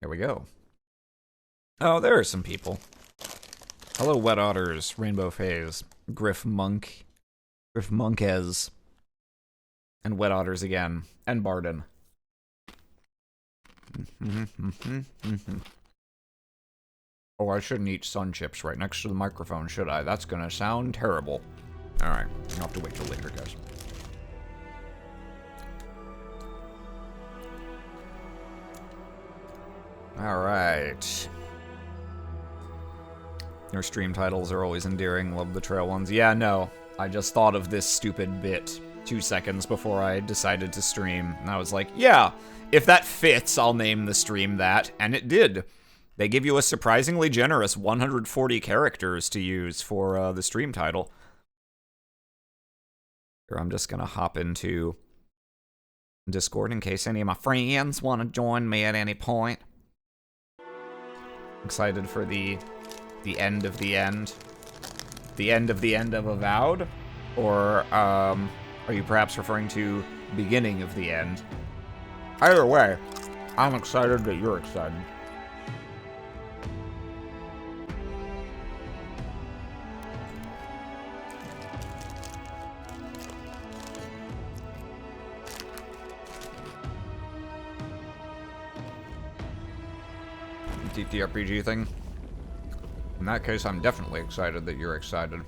Here we go. Oh, there are some people. Hello, Wet Otters, Rainbow Phase, Griff Monkez, and Wet Otters again, and Barden. Oh, I shouldn't eat sun chips right next to the microphone, should I? That's gonna sound terrible. Alright, I'll have to wait till later, guys. Alright. Your stream titles are always endearing. Love the trail ones. Yeah, no. I just thought of this stupid bit 2 seconds before I decided to stream. And I was like, yeah, if that fits, I'll name the stream that. And it did. They give you a surprisingly generous 140 characters to use for the stream title. Here, I'm just going to hop into Discord in case any of my friends want to join me at any point. Excited for the end of the end. The end of the end of Avowed? Or, are you perhaps referring to beginning of the end? Either way, I'm excited that you're excited. TTRPG thing? In that case, I'm definitely excited that you're excited.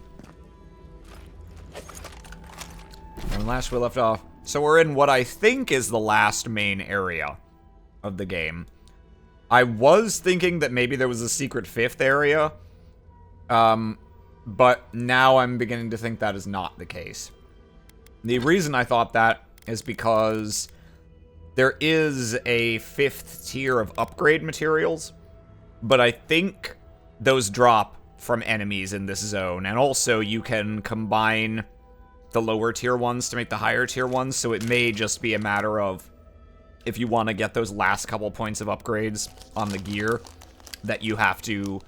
And last we left off, so we're in what I think is the last main area of the game. I was thinking that maybe there was a secret 5th area, but now I'm beginning to think that is not the case. The reason I thought that is because there is a 5th tier of upgrade materials, but I think those drop from enemies in this zone, and also you can combine the lower tier ones to make the higher tier ones, so it may just be a matter of, if you want to get those last couple points of upgrades on the gear, that you have to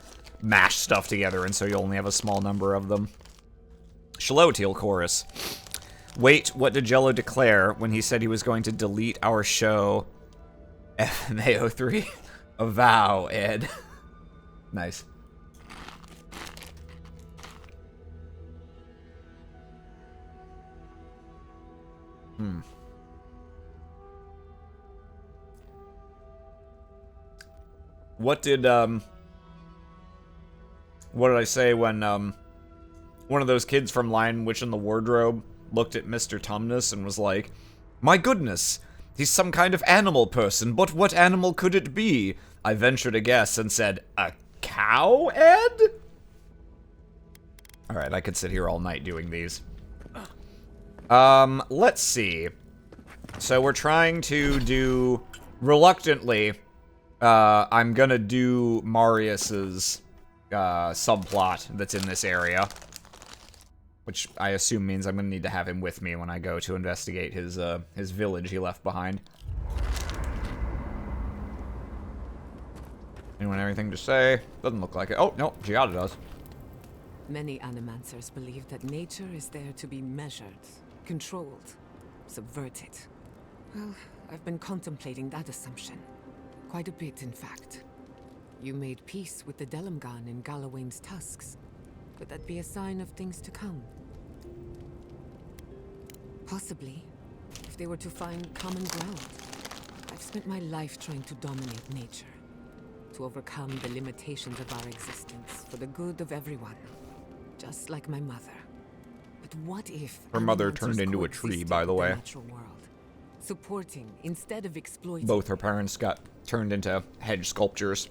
mash stuff together, and so you only have a small number of them. Shallow Teal Chorus. Wait, what did Jello declare when he said he was going to delete our show? FMAO3. Avow, Ed. Nice. What did I say when, one of those kids from Lion Witch in the Wardrobe looked at Mr. Tumnus and was like, "My goodness, he's some kind of animal person, but what animal could it be?" I ventured a guess and said, "A cow, Ed?" Alright, I could sit here all night doing these. Let's see. So we're trying to do, reluctantly, I'm gonna do Marius's subplot that's in this area. Which I assume means I'm gonna need to have him with me when I go to investigate his village he left behind. Anyone have anything to say? Doesn't look like it. Oh, no, Giada does. Many animancers believe that nature is there to be measured, controlled, subverted. Well, I've been contemplating that assumption. Quite a bit, in fact. You made peace with the Delimgan in Galawain's tusks. Could that be a sign of things to come? Possibly, if they were to find common ground. I've spent my life trying to dominate nature, to overcome the limitations of our existence for the good of everyone, just like my mother. But what if her mother turned into a tree, by the way. Natural world, supporting instead of exploiting? Both her parents got turned into hedge sculptures.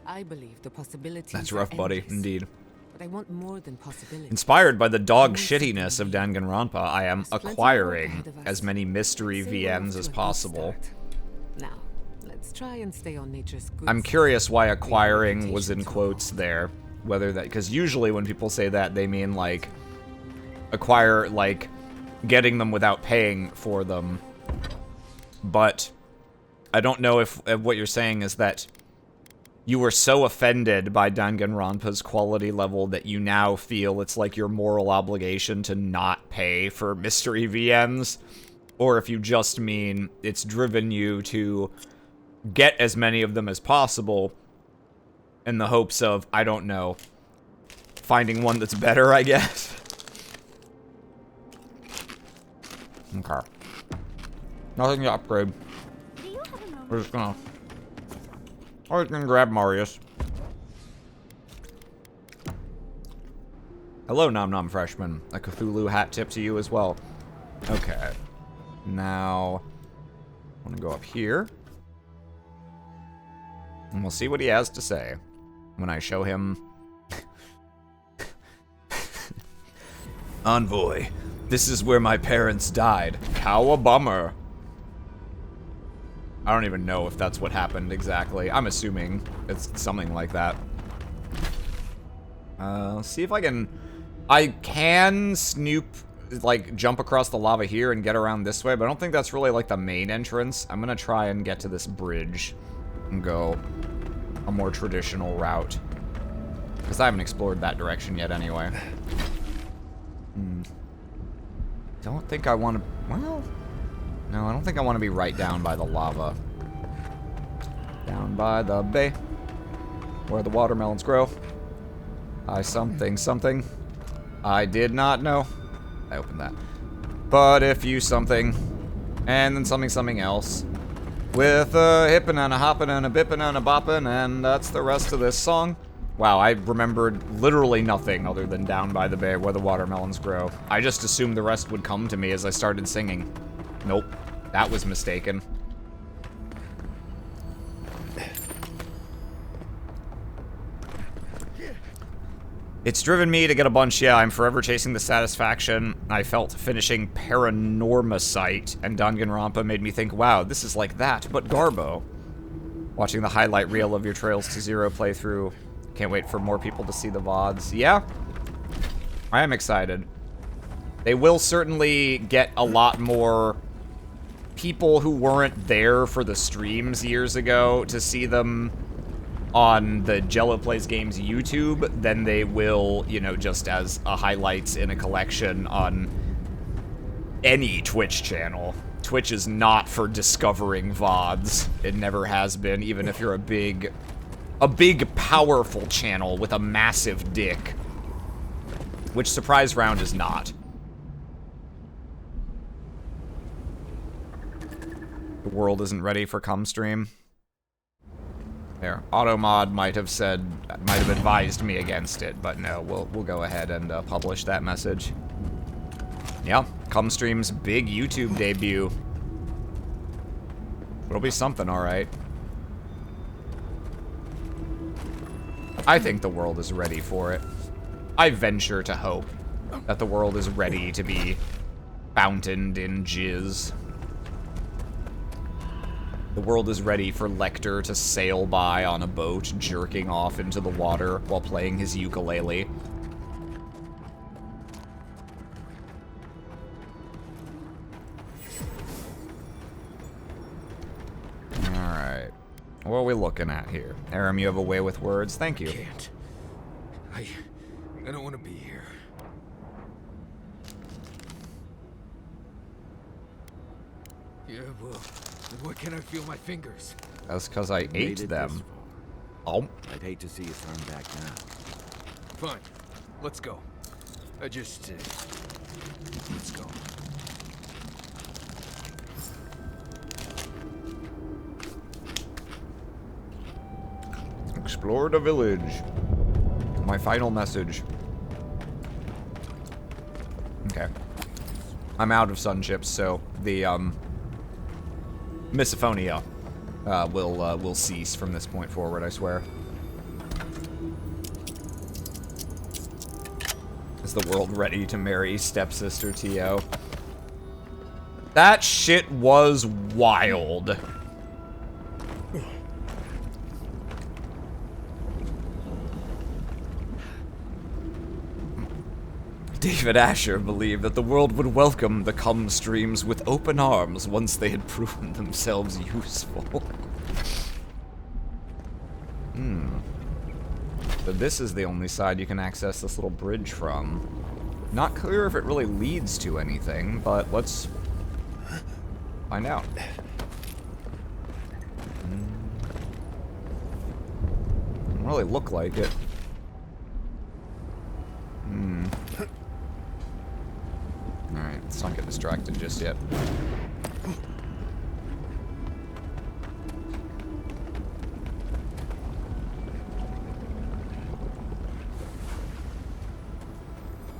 I believe the possibilities. That's rough, buddy, endless, indeed. But I want more than possibilities. Inspired by the dog shittiness of Danganronpa, I am acquiring as many mystery VNs as possible. Now, let's try and stay on nature's good I'm side. curious why acquiring was in quotes there. Whether that, because usually when people say that, they mean like acquire, like getting them without paying for them. But I don't know if what you're saying is that you were so offended by Danganronpa's quality level that you now feel it's like your moral obligation to not pay for mystery VNs, or if you just mean it's driven you to get as many of them as possible in the hopes of, I don't know, finding one that's better, I guess. Okay. Nothing to upgrade. We're just gonna... I was gonna grab Marius. Hello, Nom Nom Freshman. A Cthulhu hat tip to you as well. Okay. Now, I'm gonna go up here. And we'll see what he has to say when I show him... Envoy, this is where my parents died. How a bummer. I don't even know if that's what happened exactly. I'm assuming it's something like that. Let's see if I can... I can snoop, like, jump across the lava here and get around this way, but I don't think that's really, like, the main entrance. I'm gonna try and get to this bridge and go a more traditional route. Because I haven't explored that direction yet anyway. Don't think I want to... Well... No, I don't think I want to be right down by the lava. Down by the bay. Where the watermelons grow. Something. I did not know. I opened that. But if you something, and then something else, with a hippin' and a hoppin' and a bippin' and a boppin', and that's the rest of this song. Wow, I remembered literally nothing other than down by the bay where the watermelons grow. I just assumed the rest would come to me as I started singing. Nope, that was mistaken. It's driven me to get a bunch, yeah, I'm forever chasing the satisfaction I felt finishing Paranormasight, and Danganronpa made me think, wow, this is like that, but Garbo. Watching the highlight reel of your Trails to Zero playthrough. Can't wait for more people to see the VODs. Yeah, I am excited. They will certainly get a lot more people who weren't there for the streams years ago to see them on the Jello Plays Games YouTube than they will, you know, just as a highlights in a collection on any Twitch channel. Twitch is not for discovering VODs. It never has been, even if you're a big, powerful channel with a massive dick. Which Surprise Round is not. The world isn't ready for Cumstream. There, Automod might have advised me against it, but no, we'll go ahead and publish that message. Yeah, Cumstream's big YouTube debut. It'll be something, alright. I think the world is ready for it. I venture to hope that the world is ready to be fountained in jizz. The world is ready for Lecter to sail by on a boat, jerking off into the water while playing his ukulele. Alright. What are we looking at here? Aram, you have a way with words? Thank you. Can't. I don't want to be here. Yeah, well, why can't I feel my fingers? That's because I ate them. Oh. I'd hate to see you turn back now. Fine. Let's go. Let's go. Explore the village. My final message. Okay. I'm out of sun chips, so the misophonia will cease from this point forward, I swear. Is the world ready to marry stepsister T.O.? That shit was wild. David Asher believed that the world would welcome the cum streams with open arms once they had proven themselves useful. But this is the only side you can access this little bridge from. Not clear if it really leads to anything, but let's Find out. Doesn't really look like it. Alright, let's not get distracted just yet.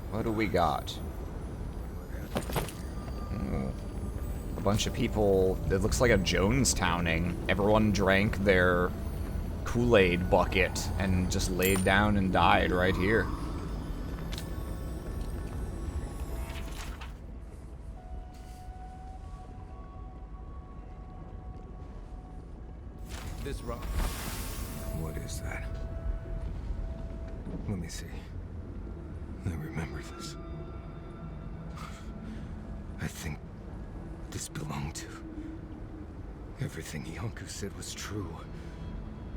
What do we got? Ooh. A bunch of people. It looks like a Jonestowning. Everyone drank their Kool-Aid bucket and just laid down and died right here. This rock. What is that? Let me see. I remember this. I think this belonged to... Everything Yonku said was true.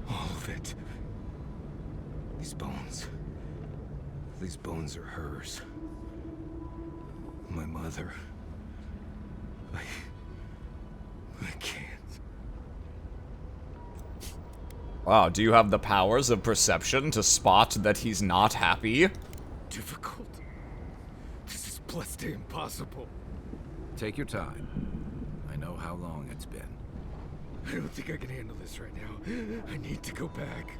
All of it. These bones. These bones are hers. My mother. I can't. Wow, do you have the powers of perception to spot that he's not happy? Difficult. This is blessed impossible. Take your time. I know how long it's been. I don't think I can handle this right now. I need to go back.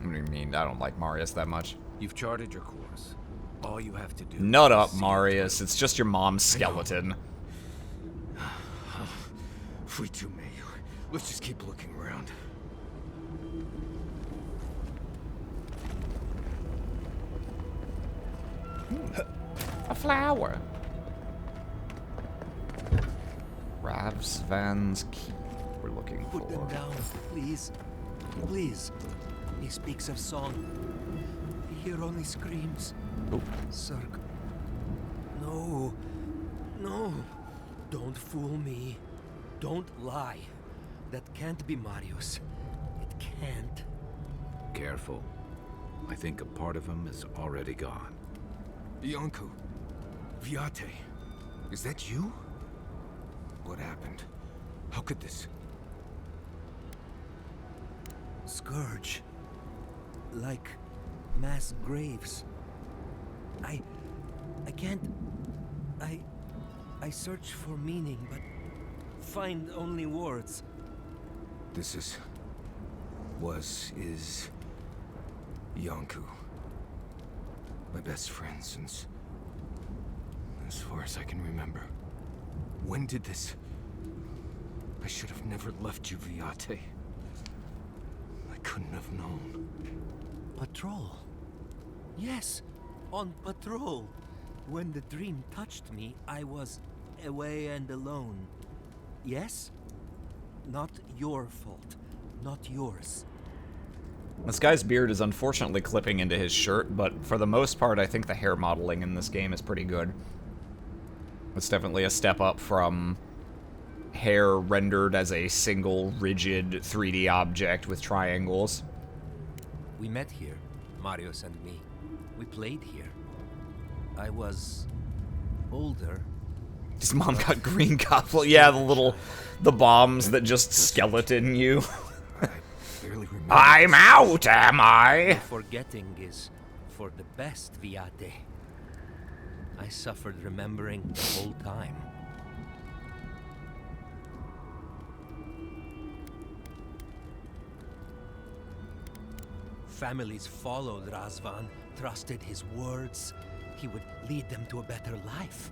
What do you mean? I don't like Marius that much. You've charted your course. All you have to do... Nut is up, see it Marius. It's just your mom's skeleton. Fui too meio. Let's just keep looking around. A flower. Ravsvan's Keep we're looking Put them for. down, please. Please. He speaks of song. Here only screams. Oh. Cirque. No. No. Don't fool me. Don't lie. That can't be Marius. It can't. Careful. I think a part of him is already gone. Yonku. Viate. Is that you? What happened? How could this... Scourge. Like mass graves. I can't... I search for meaning, but find only words. This is... is... Yonku. My best friend since... as far as I can remember. When did this... I should have never left you, Viate. I couldn't have known. Patrol. Yes, on patrol. When the dream touched me, I was away and alone. Yes? Not your fault. Not yours. This guy's beard is unfortunately clipping into his shirt, but for the most part, I think the hair modeling in this game is pretty good. It's definitely a step up from hair rendered as a single, rigid 3D object with triangles. We met here, Marius and me. We played here. I was... older. His mom got green goblin. Yeah, the bombs that just skeleton you. I barely remember. I'm out, am I? Forgetting is for the best, Viate. I suffered remembering the whole time. Families followed Razvan, trusted his words. He would lead them to a better life.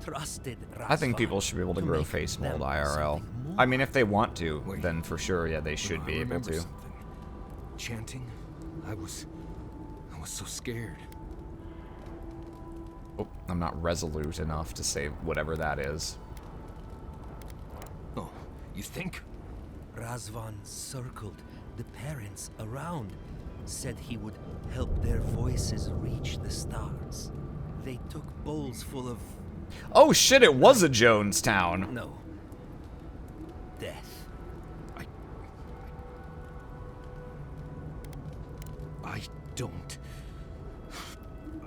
Trusted Razvan. I think people should be able to grow make face them mold IRL. something more. I mean, if they want to, Wait. then for sure, yeah, they No, should I be able remember to. something. Chanting? I was so scared. Oh, I'm not resolute enough to say whatever that is. Oh, you think? Razvan circled the parents around, said he would help their voices reach the stars. They took bowls full of... Oh shit, it was a Jonestown. no. Death. I don't.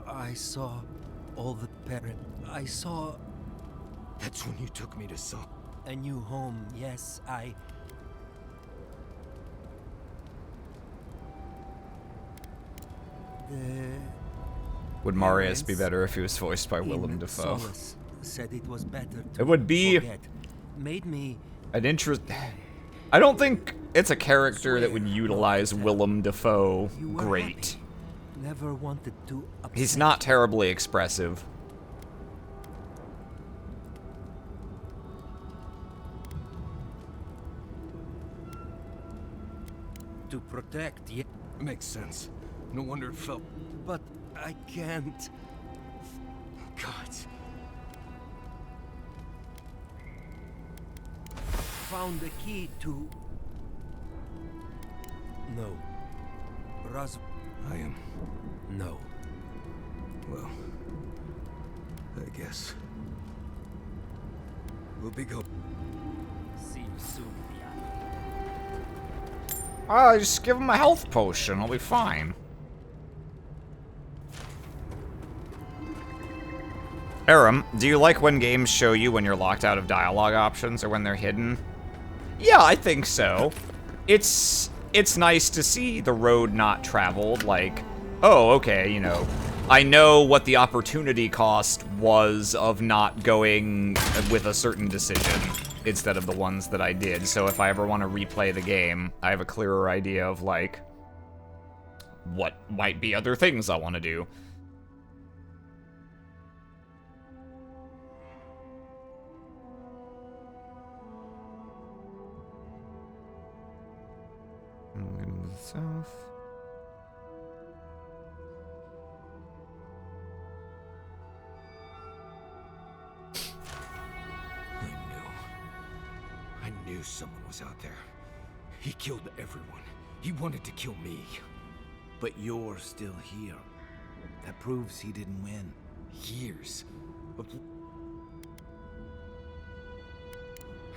I saw all the parent. I saw That's when you took me to Saw. a new home. Yes, The Would Marius be parents better if he was voiced by Willem in Dafoe? Solace said it was better to It would be forget. Made me an interest. I don't think it's a character that would utilize Willem Dafoe you were great. happy. Never wanted to upset He's not terribly expressive. to protect you. Makes sense. No wonder it felt... But I can't. God. Found the key to. No. I am... No. well... I guess... we'll be go... See you soon, Just give him a health potion. I'll be fine. Aram, do you like when games show you when you're locked out of dialogue options or when they're hidden? Yeah, I think so. It's nice to see the road not traveled, like, oh, okay, you know, I know what the opportunity cost was of not going with a certain decision instead of the ones that I did, so if I ever want to replay the game, I have a clearer idea of, like, what might be other things I want to do. South. I knew someone was out there. He killed everyone. He wanted to kill me. But you're still here. That proves he didn't win. Years of...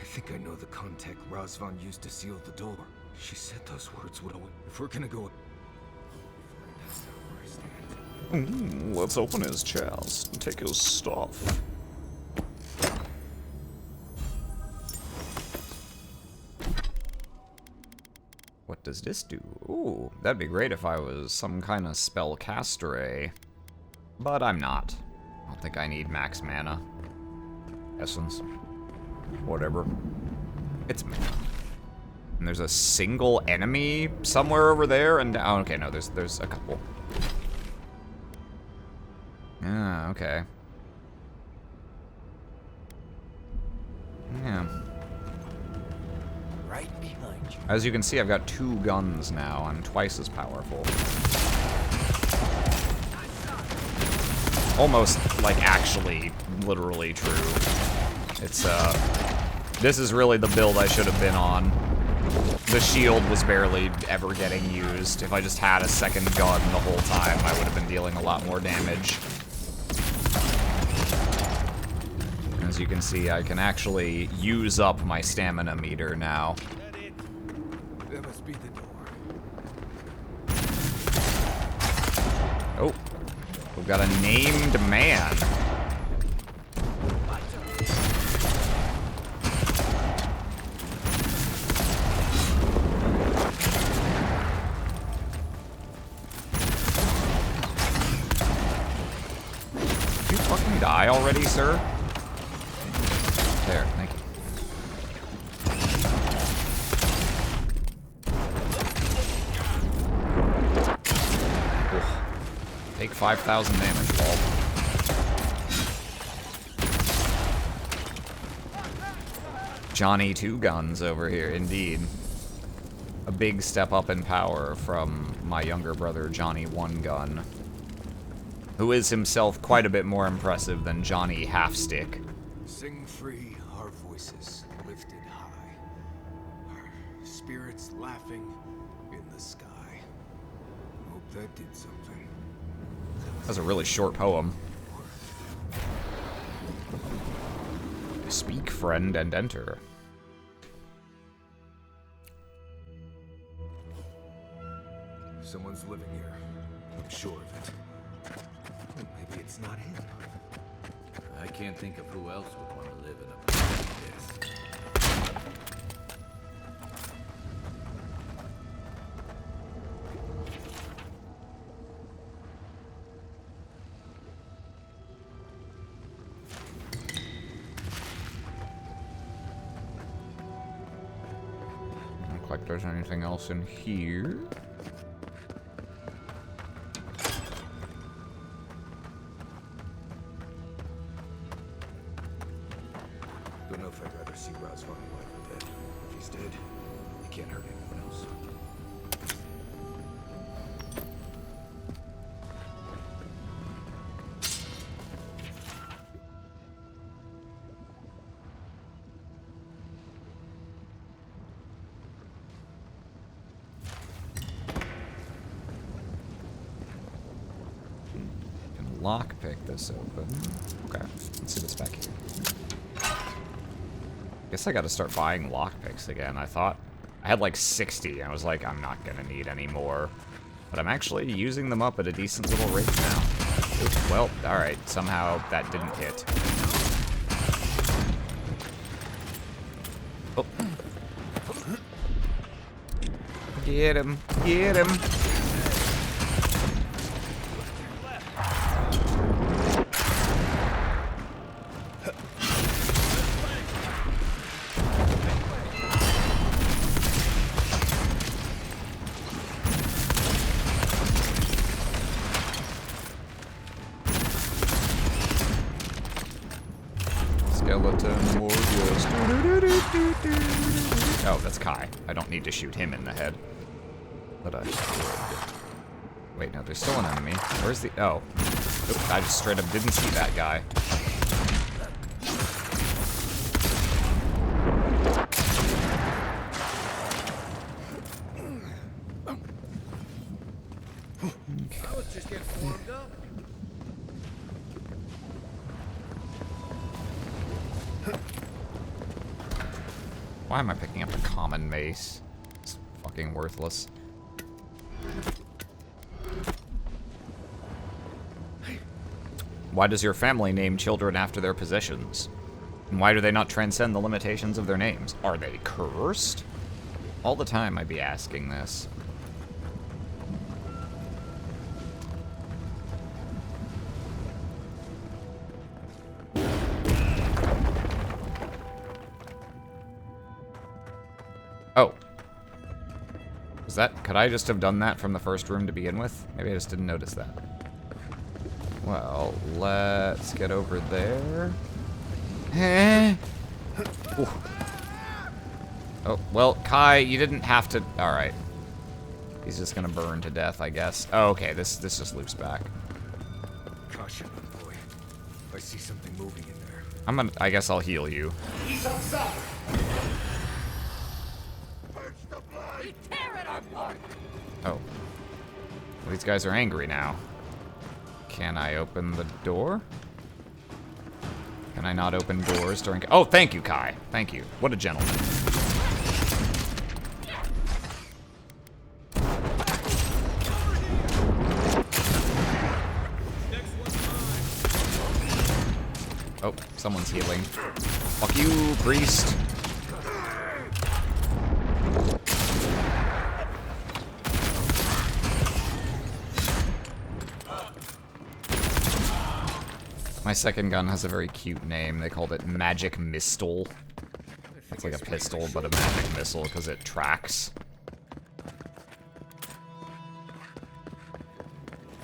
I think I know the contact Razvan used to seal the door. She said those words would always... If we're gonna go... That's not where I stand. Let's open his chest and take his stuff. What does this do? Ooh, that'd be great if I was some kind of spellcaster, but I'm not. I don't think I need max mana. Essence. Whatever. It's mana. And there's a single enemy somewhere over there, and oh, okay, no, there's a couple. Ah, okay. Yeah. Right behind you. As you can see, I've got 2 guns now. I'm twice as powerful. Almost, like, actually, literally true. It's, this is really the build I should have been on. The shield was barely ever getting used. If I just had a second gun the whole time, I would have been dealing a lot more damage. As you can see, I can actually use up my stamina meter now. That must be the door. Oh, we've got a named man. Did you fucking die already, sir? There, thank you. Take 5,000 damage, Walt. Johnny 2 guns over here, indeed. A big step up in power from my younger brother, Johnny 1 gun, who is himself quite a bit more impressive than Johnny Half-Stick. Sing free, our voices lifted high. Our spirits laughing in the sky. Hope that did something. That's a really short poem. Speak, friend, and enter. Someone's living here. I'm sure of it. Well, maybe it's not him. can't think of who else would want to live in a place like this. Don't look like there's anything else in here. Don't know if I'd rather see Razvan alive or dead. If he's dead, he can't hurt anyone else. Can lockpick this open. Okay, let's see what's back here. Guess I gotta start buying lockpicks again. I thought I had like 60. I was like, I'm not gonna need any more. But I'm actually using them up at a decent little rate now. Oops, well, alright. Somehow that didn't hit. Oh. Get him. Get him. Skeleton warriors. Oh, that's Kai. I don't need to shoot him in the head. But I should. Wait, no, there's still an enemy. Where's the... Oh. Oop, I just straight up didn't see that guy. I was just getting warmed up. Why am I picking up a common mace? It's fucking worthless. Why does your family name children after their positions? And why do they not transcend the limitations of their names? Are they cursed? All the time I'd be asking this. Oh. Was that... Could I just have done that from the first room to begin with? Maybe I just didn't notice that. Well, let's get over there. Ooh. Oh, well, Kai, you didn't have to... Alright. He's just gonna burn to death, I guess. Oh, okay, this just loops back. Caution, boy. I see something moving in there. I'm gonna... I guess I'll heal you. He's outside. Oh. Well, these guys are angry now. Can I open the door? Can I not open doors during... Oh, thank you, Kai. Thank you. What a gentleman. Oh, someone's healing. Fuck you, priest. My second gun has a very cute name. They called it Magic Missile. It's like a pistol, but a magic missile because it tracks.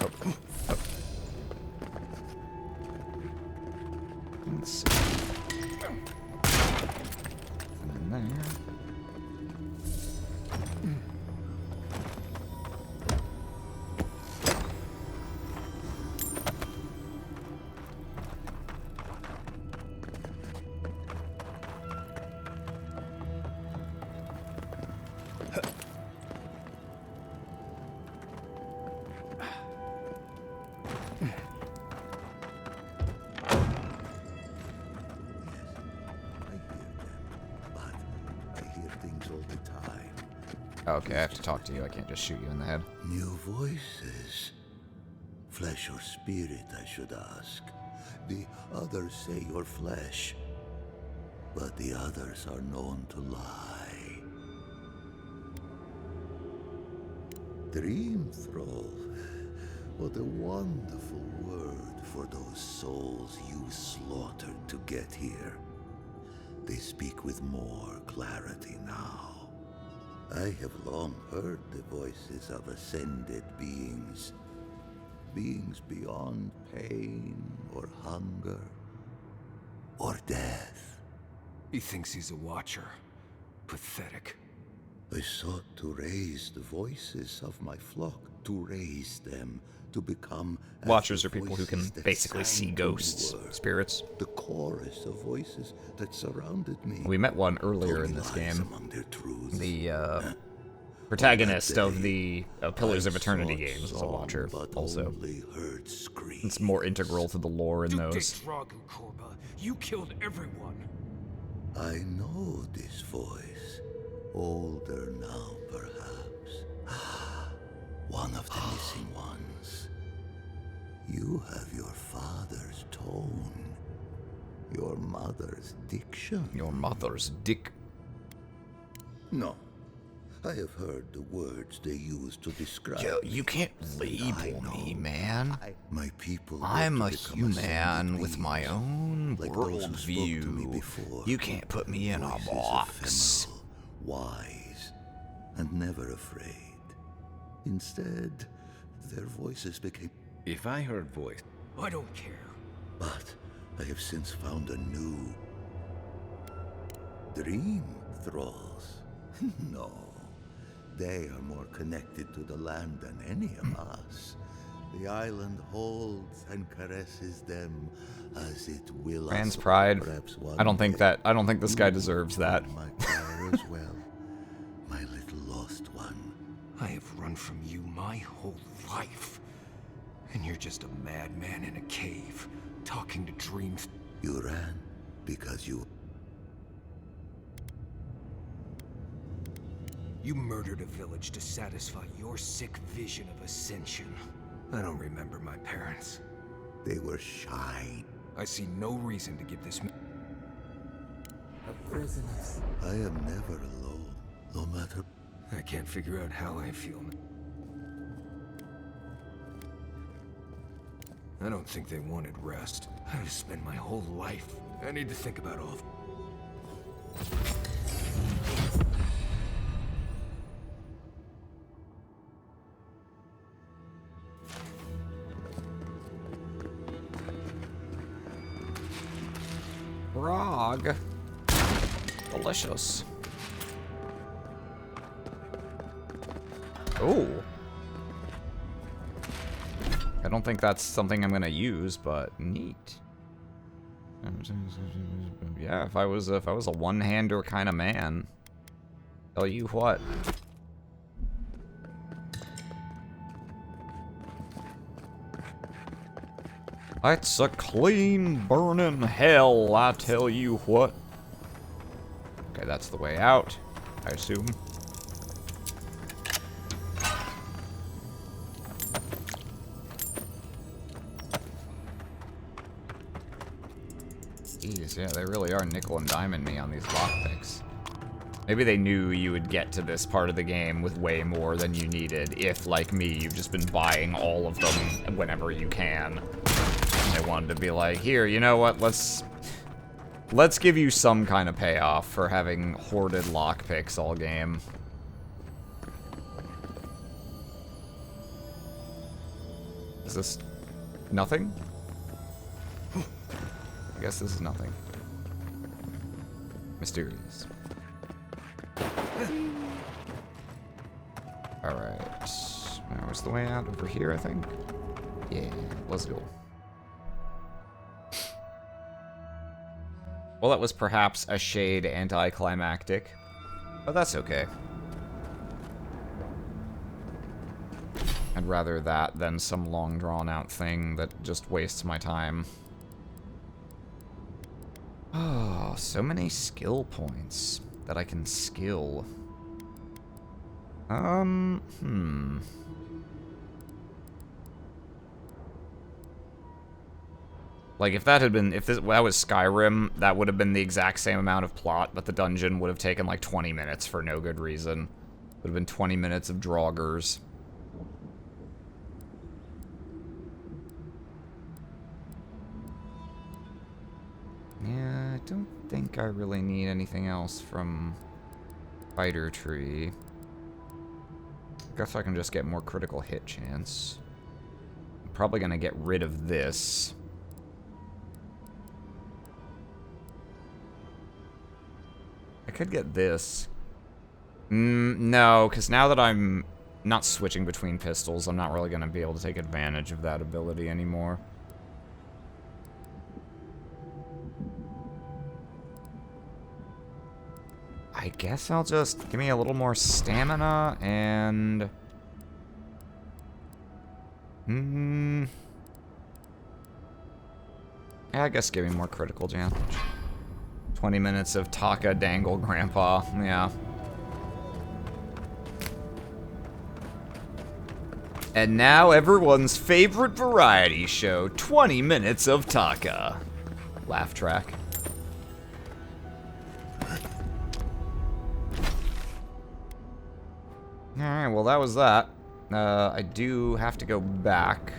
Oh. Oh. Let's see. And then there. Okay, I have to talk to you. I can't just shoot you in the head. New voices. Flesh or spirit, I should ask. The others say you're flesh, but the others are known to lie. Dream Thrall. What a wonderful word for those souls you slaughtered to get here. They speak with more clarity now. I have long heard the voices of ascended beings. Beings beyond pain or hunger or death. He thinks he's a watcher. Pathetic. I sought to raise the voices of my flock, to raise them, to become... as Watchers the are people who can voices that basically sang see to the ghosts, world. spirits. The chorus of voices that surrounded me. We met one earlier told in me this lies game. among their truths. The protagonist of the Pillars of I Eternity sought games is a song, watcher, but also. only heard screams. It's more integral to the lore in You those. dicked Ragu, Korba. You killed everyone. I know this voice. Older now, perhaps. One of the missing ones. You have your father's tone. Your mother's diction. Your mother's dick. No. I have heard the words they use to describe Yo, me. you can't label me, man. My people were I'm to a become human ascended with my beings, own like those who spoke to me worldview. before. You can't put me in a Voices box. ephemeral, wise, and never afraid. Instead, their voices became... If I heard voice, I don't care. But I have since found a new... Dream Thralls. No. They are more connected to the land than any of us. The island holds and caresses them as it will us. Man's pride. Perhaps one I don't think day I don't think this guy you deserves will that. find my prayer as well, my little lost one. I have run from you my whole life. And you're just a madman in a cave, talking to dreams. You ran because you... You murdered a village to satisfy your sick vision of ascension. I don't remember my parents. They were shy. I see no reason to give this Prisoners. I am never alone, no matter... I can't figure out how I feel. I don't think they wanted rest. I've spent my whole life. I need to think about all. Grog. Delicious. Oh. I don't think that's something I'm gonna use, but neat. Yeah, if I was a one-hander kind of man, tell you what. That's a clean burning hell, I tell you what. Okay, that's the way out, I assume. Jeez, yeah, they really are nickel and diamond me on these lockpicks. Maybe they knew you would get to this part of the game with way more than you needed if, like me, you've just been buying all of them whenever you can. And they wanted to be like, here, you know what, let's give you some kind of payoff for having hoarded lockpicks all game. Is this nothing? I guess this is nothing. Mysterious. Alright. Now where's the way out? Over here, I think? Yeah, let's go. Well, that was perhaps a shade anticlimactic, but that's okay. I'd rather that than some long drawn-out thing that just wastes my time. Oh, so many skill points that I can skill. Like, if that was Skyrim, that would have been the exact same amount of plot, but the dungeon would have taken like 20 minutes for no good reason. Would have been 20 minutes of draugrs. Yeah, I don't think I really need anything else from Spider Tree. Guess I can just get more critical hit chance. I'm probably gonna get rid of this. I could get this. No, because now that I'm not switching between pistols, I'm not really gonna be able to take advantage of that ability anymore. I guess I'll just give me a little more stamina and... yeah, I guess give me more critical damage. 20 minutes of Taka Dangle Grandpa, yeah. And now everyone's favorite variety show, 20 minutes of Taka. Laugh track. Alright, well that was that. I do have to go back.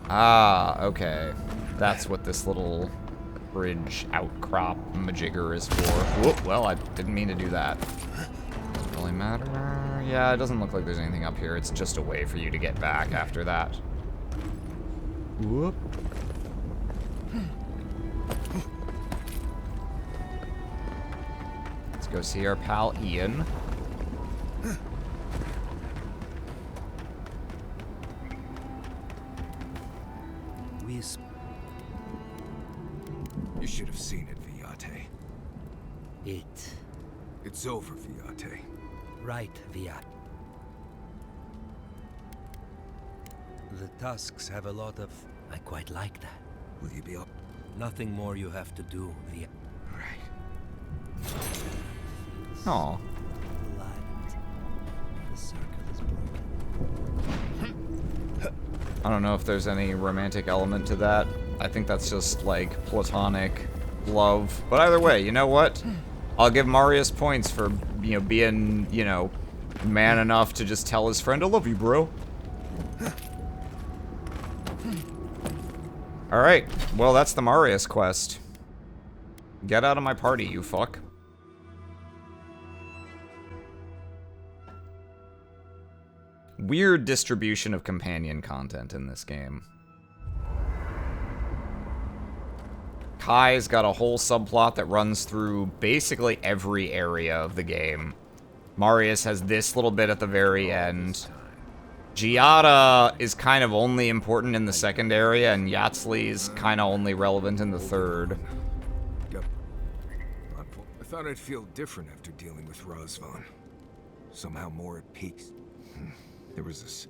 Ah, okay. That's what this little bridge outcrop majigger is for. Whoop, well, I didn't mean to do that. Doesn't really matter. Yeah, it doesn't look like there's anything up here. It's just a way for you to get back after that. Whoop. Let's go see our pal Ian. You should have seen it, Viate. It. It's over, Viate. Right, Viat. The tusks have a lot of... I quite like that. Will you be up? Nothing more you have to do, Viat. Right. Aw. Aligned. The circle is broken. I don't know if there's any romantic element to that. I think that's just, like, platonic love. But either way, you know what? I'll give Marius points for, you know, being, you know, man enough to just tell his friend, I love you, bro. Alright, well, that's the Marius quest. Get out of my party, you fuck. Weird distribution of companion content in this game. Kai's got a whole subplot that runs through basically every area of the game. Marius has this little bit at the very end. Giada is kind of only important in the second area, and Yatzli is kind of only relevant in the third. Yep. I thought I'd feel different after dealing with Razvan. Somehow more at peace. There was this...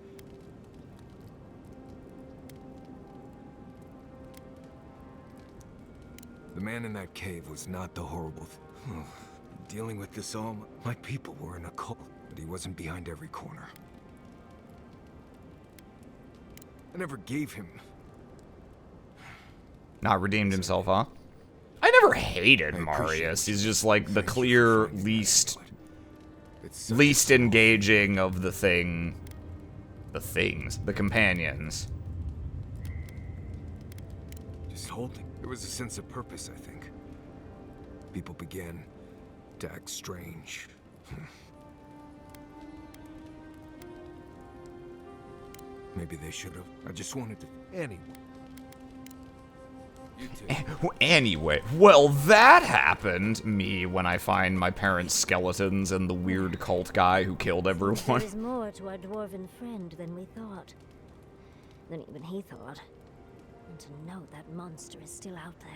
The man in that cave was not the horrible dealing with this all, my people were in a cult, but he wasn't behind every corner. I never gave him... Not redeemed himself, huh? I never hated Marius. He's just like the clear least engaging of the things, the companions. Just holding. There was a sense of purpose, I think. People began to act strange. Maybe they should have. I just wanted to... Anyway. You too. Anyway, well, that happened. Me, when I find my parents' skeletons and the weird cult guy who killed everyone. There's more to our dwarven friend than we thought. Than even he thought. And to know that monster is still out there.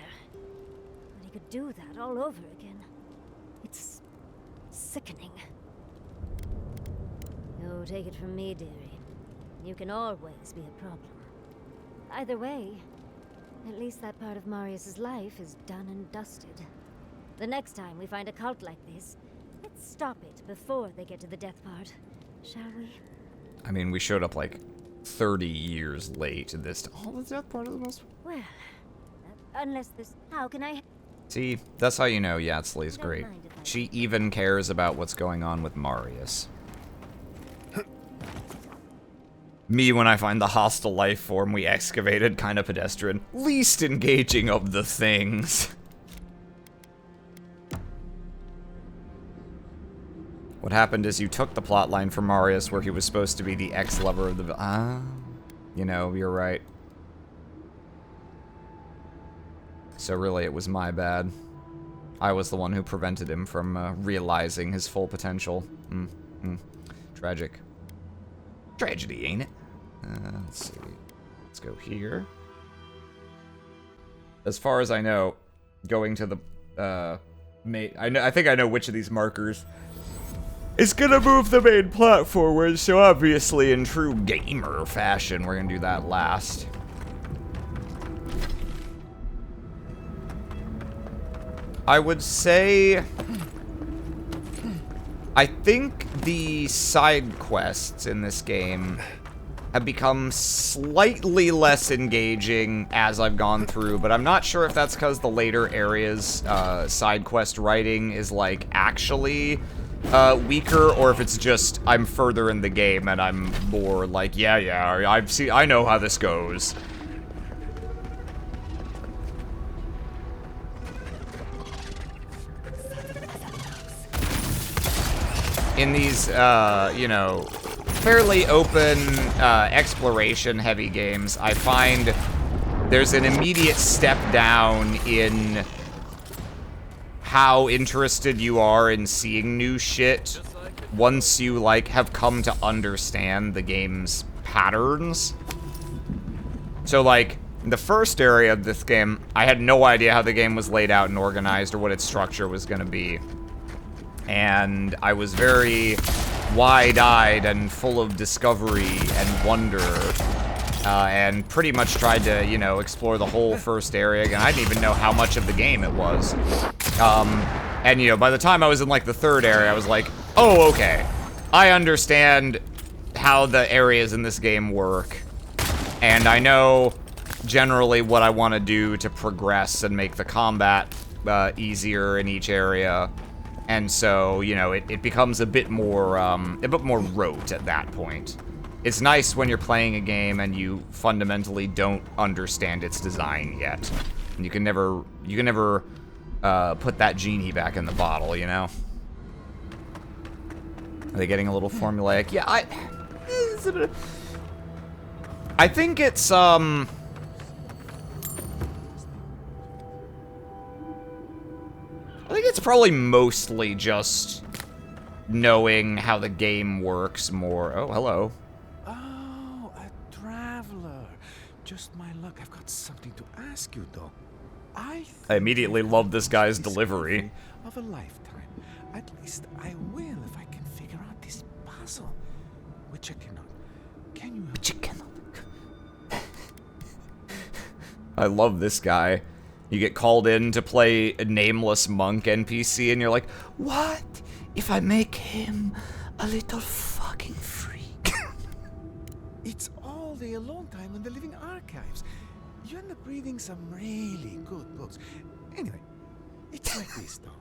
That he could do that all over again. It's... sickening. Oh, take it from me, dearie. You can always be a problem. Either way, at least that part of Marius's life is done and dusted. The next time we find a cult like this, let's stop it before they get to the death part, shall we? I mean, we showed up like 30 years late this time. Oh, is that part of the most... Well, unless this... How can I... See, that's how you know Yatsli's great. She even cares about what's going on with Marius. Me, when I find the hostile life form we excavated, kind of pedestrian. Least engaging of the things. What happened is you took the plotline from Marius where he was supposed to be the ex-lover of the... you know, you're right. So really, it was my bad. I was the one who prevented him from realizing his full potential. Tragic. Tragedy, ain't it? Let's see. Let's go here. As far as I know, going to the I think I know which of these markers is gonna move the main plot forward. So obviously, in true gamer fashion, we're gonna do that last. I would say, I think the side quests in this game have become slightly less engaging as I've gone through, but I'm not sure if that's because the later areas side quest writing is like actually weaker, or if it's just I'm further in the game and I'm more like, yeah, I know how this goes. In these, you know, fairly open, exploration-heavy games, I find there's an immediate step down in how interested you are in seeing new shit once you, like, have come to understand the game's patterns. So, like, in the first area of this game, I had no idea how the game was laid out and organized or what its structure was gonna be. And I was very wide-eyed and full of discovery and wonder, and pretty much tried to, you know, explore the whole first area again. I didn't even know how much of the game it was. And, you know, by the time I was in, like, the third area, I was like, oh, okay. I understand how the areas in this game work, and I know generally what I want to do to progress and make the combat easier in each area. And so, you know, it becomes a bit more rote at that point. It's nice when you're playing a game and you fundamentally don't understand its design yet. And you can never put that genie back in the bottle, you know? Are they getting a little formulaic? Yeah, I think it's, I think it's probably mostly just knowing how the game works more. Oh, hello. Oh, a traveler. Just my luck. I've got something to ask you, though. I immediately love this guy's delivery. Of a lifetime. At least I will if I can figure out this puzzle. Which I cannot. Can you help? Which you cannot. I love this guy. You get called in to play a nameless monk NPC, and you're like, what if I make him a little fucking freak? It's all the alone time in the living archives. You end up reading some really good books. Anyway, it's like this, though.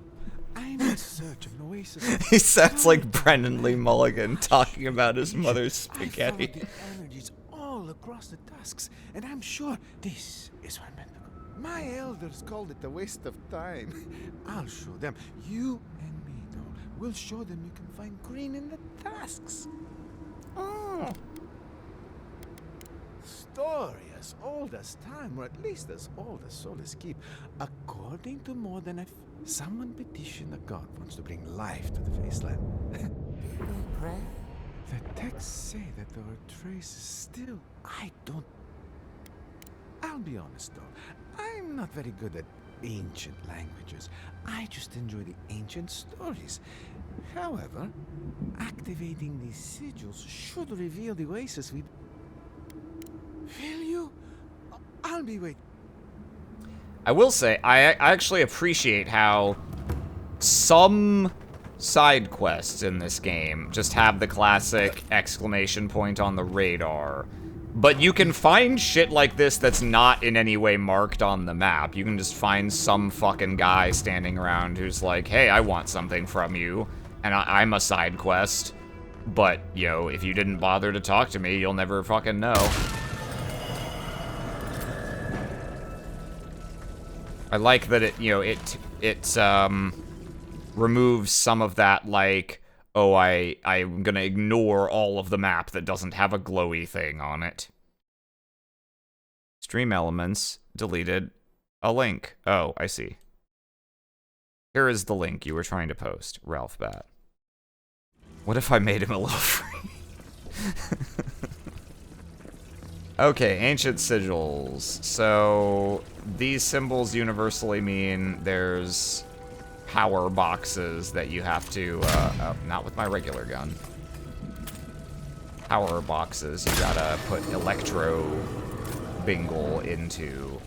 I'm in search of an oasis. He sounds like Brendan Lee Mulligan talking about his mother's spaghetti. I followed the energies all across the tusks, and I'm sure this is where I'm meant to go. My elders called it a waste of time. I'll show them. You and me, though. We'll show them you can find green in the tusks. Oh. Story as old as time, or at least as old as Solus Keep. According to Mordanath, someone petitioned a god wants to bring life to the wasteland. The texts say that there are traces still. I'll be honest, though. I'm not very good at ancient languages. I just enjoy the ancient stories. However, activating these sigils should reveal the oasis we... Will you? I'll be waiting. I will say, I actually appreciate how some side quests in this game just have the classic exclamation point on the radar. But you can find shit like this that's not in any way marked on the map. You can just find some fucking guy standing around who's like, hey, I want something from you, and I'm a side quest. But, you know, if you didn't bother to talk to me, you'll never fucking know. I like that it, you know, it removes some of that, like, oh, I'm gonna ignore all of the map that doesn't have a glowy thing on it. Stream elements deleted a link. Oh, I see. Here is the link you were trying to post, Ralph Bat. What if I made him a little free? Okay, ancient sigils. So these symbols universally mean there's power boxes that you have to, not with my regular gun. Power boxes you gotta put electro bingle into.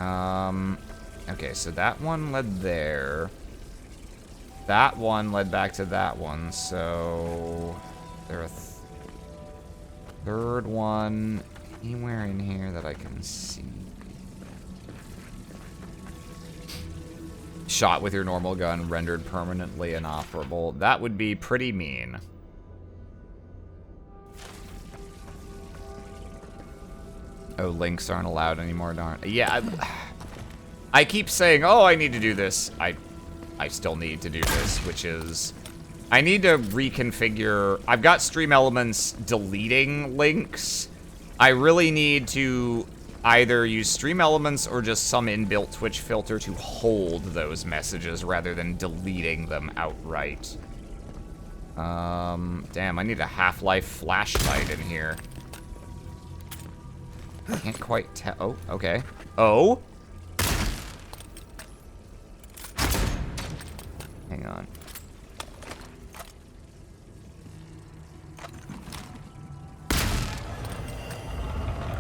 Okay, so that one led there. That one led back to that one, so there a third one anywhere in here that I can see. Shot with your normal gun, rendered permanently inoperable. That would be pretty mean. Oh, links aren't allowed anymore, darn. Yeah, I keep saying, oh, I need to do this. I still need to do this, which is... I need to reconfigure... I've got Stream Elements deleting links. I really need to either use Stream Elements or just some inbuilt Twitch filter to hold those messages rather than deleting them outright. Damn, I need a Half-Life flashlight in here. Can't quite tell. Oh, okay. Oh! Hang on.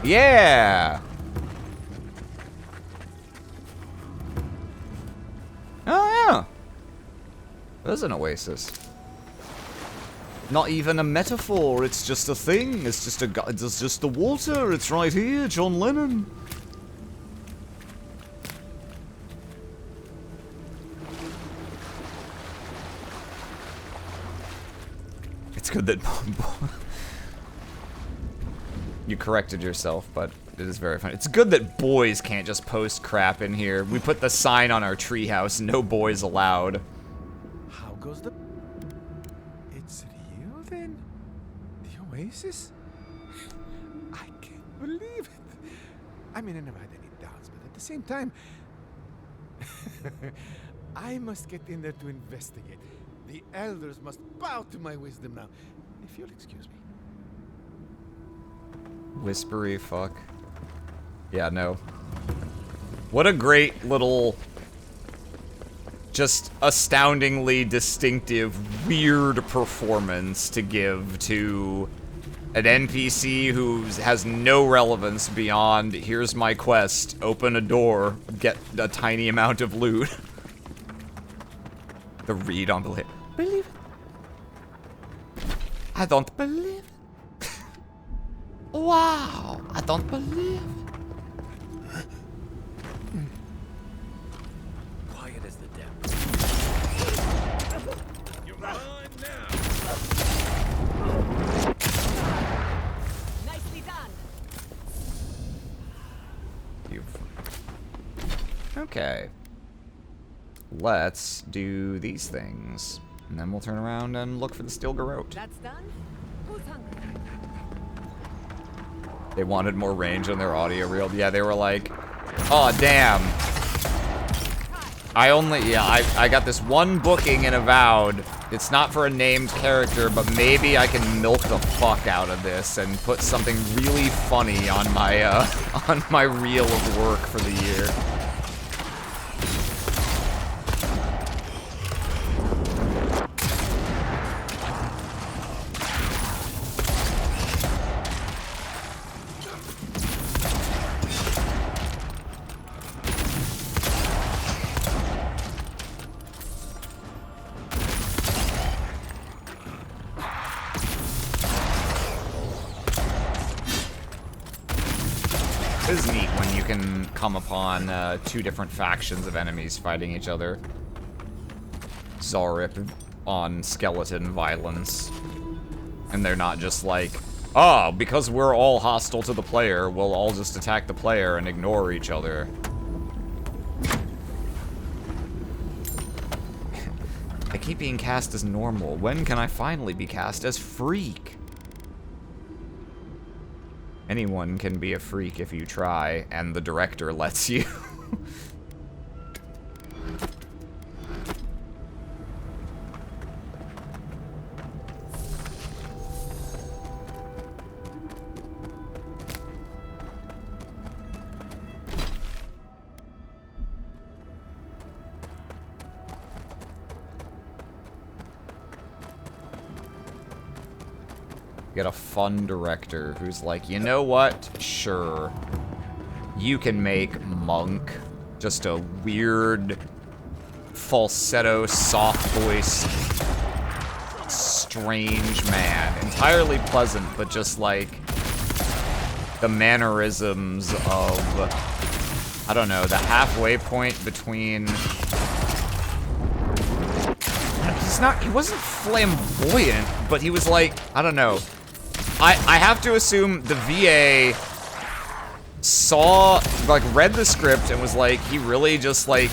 Yeah! Oh, yeah. There's an oasis. Not even a metaphor, it's just a thing. It's just it's just the water. It's right here, John Lennon. It's good that you corrected yourself, but it is very funny. It's good that boys can't just post crap in here. We put the sign on our treehouse, no boys allowed. How goes the... It's real then? The oasis? I can't believe it. I mean, I never had any doubts, but at the same time... I must get in there to investigate. The elders must bow to my wisdom now. If you'll excuse me. Whispery fuck. Yeah, no. What a great little... just astoundingly distinctive, weird performance to give to an NPC who has no relevance beyond, here's my quest, open a door, get a tiny amount of loot. The read on believe. Believe it. I don't believe it. Wow, I don't believe it. Quiet as the depths. You're mine now. Nicely done. Okay. Let's do these things. And then we'll turn around and look for the steel garrote. That's done. Who's hungry? They wanted more range on their audio reel. Yeah, they were like, oh, damn. I got this one booking in Avowed. It's not for a named character, but maybe I can milk the fuck out of this and put something really funny on my reel of work for the year. can come upon 2 different factions of enemies fighting each other. Zarip on skeleton violence. And they're not just like, oh, because we're all hostile to the player, we'll all just attack the player and ignore each other. I keep being cast as normal. When can I finally be cast as freak? Anyone can be a freak if you try, and the director lets you. Get a fun director who's like, you know what? Sure. You can make Monk just a weird, falsetto, soft-voiced, strange man. Entirely pleasant, but just like the mannerisms of, I don't know, the halfway point between... He wasn't flamboyant, but he was like, I don't know. I have to assume the VA saw, like, read the script and was like, he really just, like,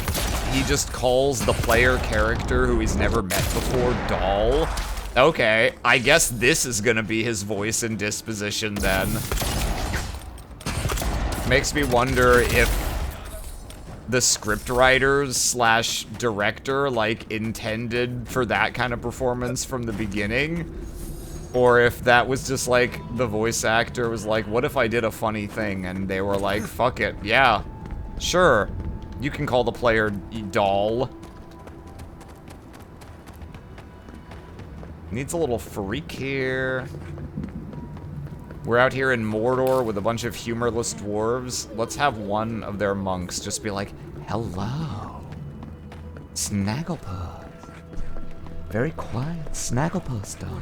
he just calls the player character who he's never met before doll. Okay, I guess this is gonna be his voice and disposition then. Makes me wonder if the scriptwriters slash director, like, intended for that kind of performance from the beginning. Or if that was just like, the voice actor was like, what if I did a funny thing? And they were like, fuck it, yeah, sure. You can call the player doll. Needs a little freak here. We're out here in Mordor with a bunch of humorless dwarves. Let's have one of their monks just be like, hello, Snagglepuss. Very quiet Snagglepuss doll.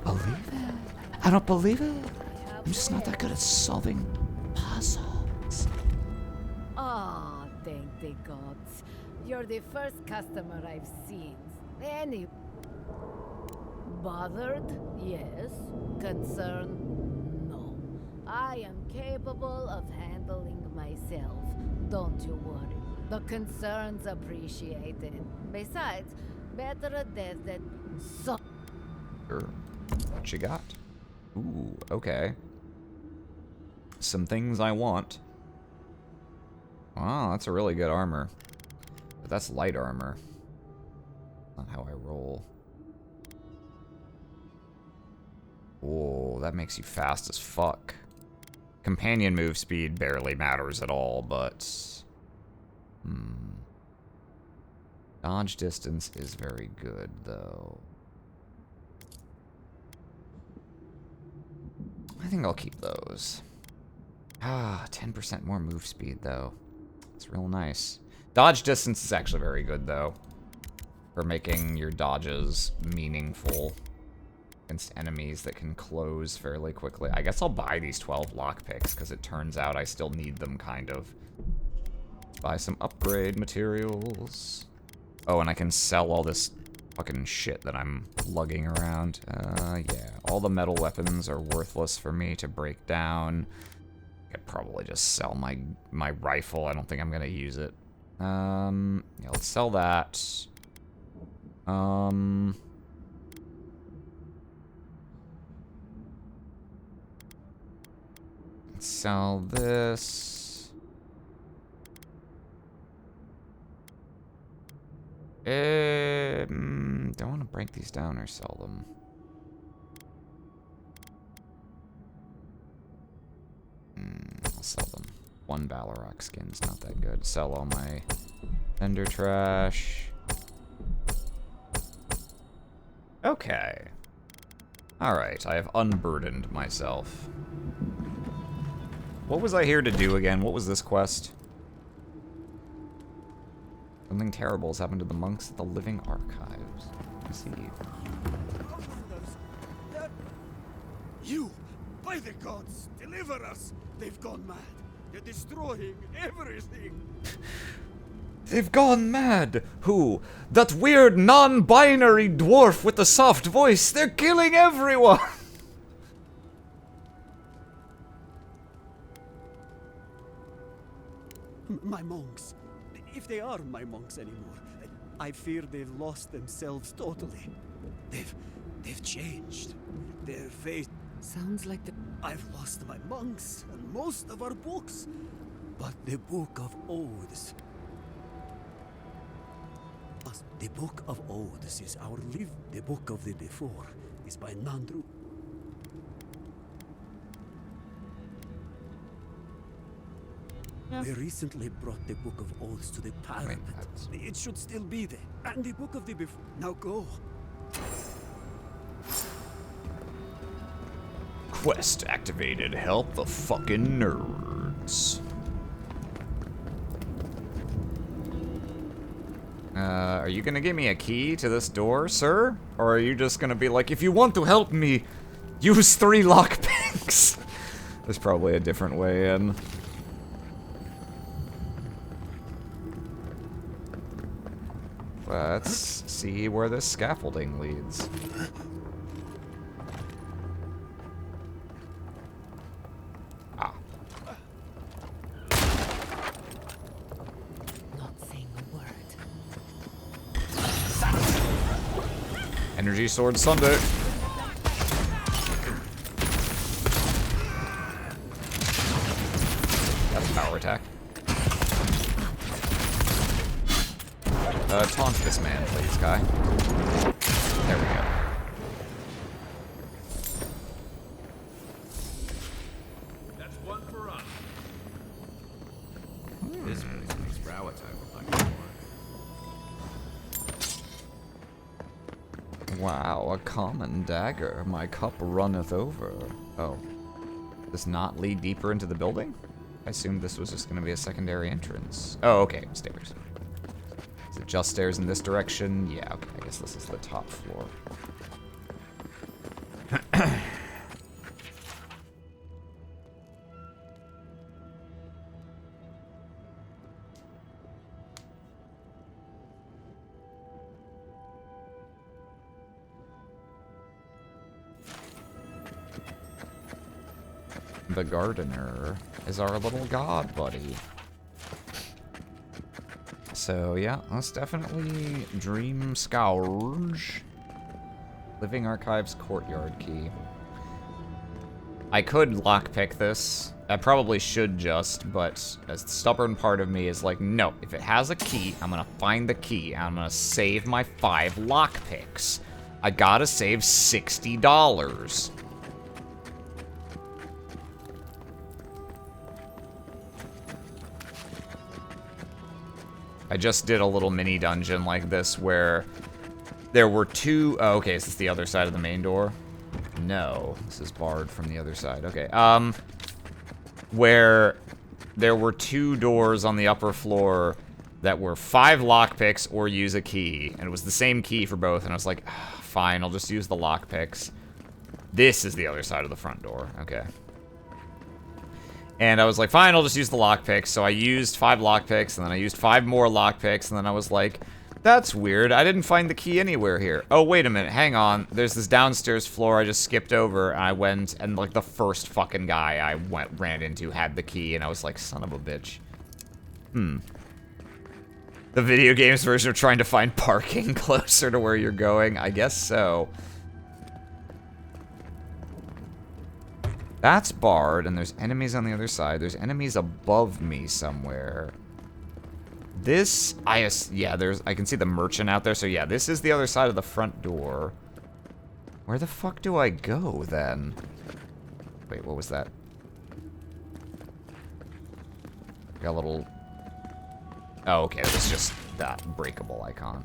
Believe it? I don't believe it. I'm just not that good at solving puzzles. Ah, thank the gods. You're the first customer I've seen. Any... Bothered? Yes. Concerned? No. I am capable of handling myself. Don't you worry. The concern's appreciated. Besides, better a death than so... Sure. What you got? Ooh, okay. Some things I want. Wow, that's a really good armor. But that's light armor. Not how I roll. Whoa, that makes you fast as fuck. Companion move speed barely matters at all, but... Dodge distance is very good, though. I think I'll keep those. 10% more move speed, though. It's real nice. Dodge distance is actually very good, though. For making your dodges meaningful against enemies that can close fairly quickly. I guess I'll buy these 12 lockpicks, because it turns out I still need them, kind of. Let's buy some upgrade materials. Oh, and I can sell all this fucking shit that I'm lugging around. Yeah. All the metal weapons are worthless for me to break down. I could probably just sell my rifle. I don't think I'm gonna use it. Yeah, let's sell that. Let's sell this. Don't want to break these down or sell them. I'll sell them. One Balrog skin's not that good. Sell all my Ender trash. Okay. Alright, I have unburdened myself. What was I here to do again? What was this quest? Something terrible has happened to the monks at the Living Archives. I see. You! By the gods, deliver us! They've gone mad. They're destroying everything. They've gone mad. Who? That weird non-binary dwarf with the soft voice. They're killing everyone. My monks. If they are my monks anymore, I fear they've lost themselves totally. They've changed. Their faith. Sounds like the... I've lost my monks and most of our books. But the Book of Oaths. The Book of Oaths is our live. The Book of the Before is by Nandru. We recently brought the Book of Oaths to the parapet. It should still be there. And the Book of the Before. Now go. Quest activated. Help the fucking nerds. Are you gonna give me a key to this door, sir? Or are you just gonna be like, if you want to help me, use 3 lockpicks? There's probably a different way in. Let's see where this scaffolding leads. Ah. Not saying a word. Energy Sword Sunday. That's a power attack. Taunt this man, please, guy. There we go. That's one for us. This place makes Rowatime look like more. Wow, a common dagger. My cup runneth over. Oh. Does not lead deeper into the building? I assumed this was just going to be a secondary entrance. Oh, okay. Stairs. Is it just stairs in this direction? Yeah, okay. I guess this is the top floor. The gardener is our little god buddy. So yeah, that's definitely Dream Scourge. Living Archives Courtyard key. I could lockpick this. I probably should just, but a stubborn part of me is like, no, if it has a key, I'm gonna find the key, and I'm gonna save my 5 lockpicks. I gotta save $60. I just did a little mini dungeon like this where there were 2... Oh, okay, is this the other side of the main door? No, this is barred from the other side. Okay, where there were 2 doors on the upper floor that were 5 lockpicks or use a key. And it was the same key for both, and I was like, fine, I'll just use the lockpicks. This is the other side of the front door. Okay. And I was like, fine, I'll just use the lockpicks. So I used 5 lockpicks, and then I used 5 more lockpicks, and then I was like, that's weird. I didn't find the key anywhere here. Oh, wait a minute. Hang on. There's this downstairs floor I just skipped over, and I went, and like the first fucking guy I ran into had the key, and I was like, son of a bitch. The video games version of trying to find parking closer to where you're going? I guess so. That's barred, and there's enemies on the other side. There's enemies above me somewhere. This, yeah, I can see the merchant out there, so yeah, this is the other side of the front door. Where the fuck do I go, then? Wait, what was that? Got a little... Oh, okay, it was just that breakable icon.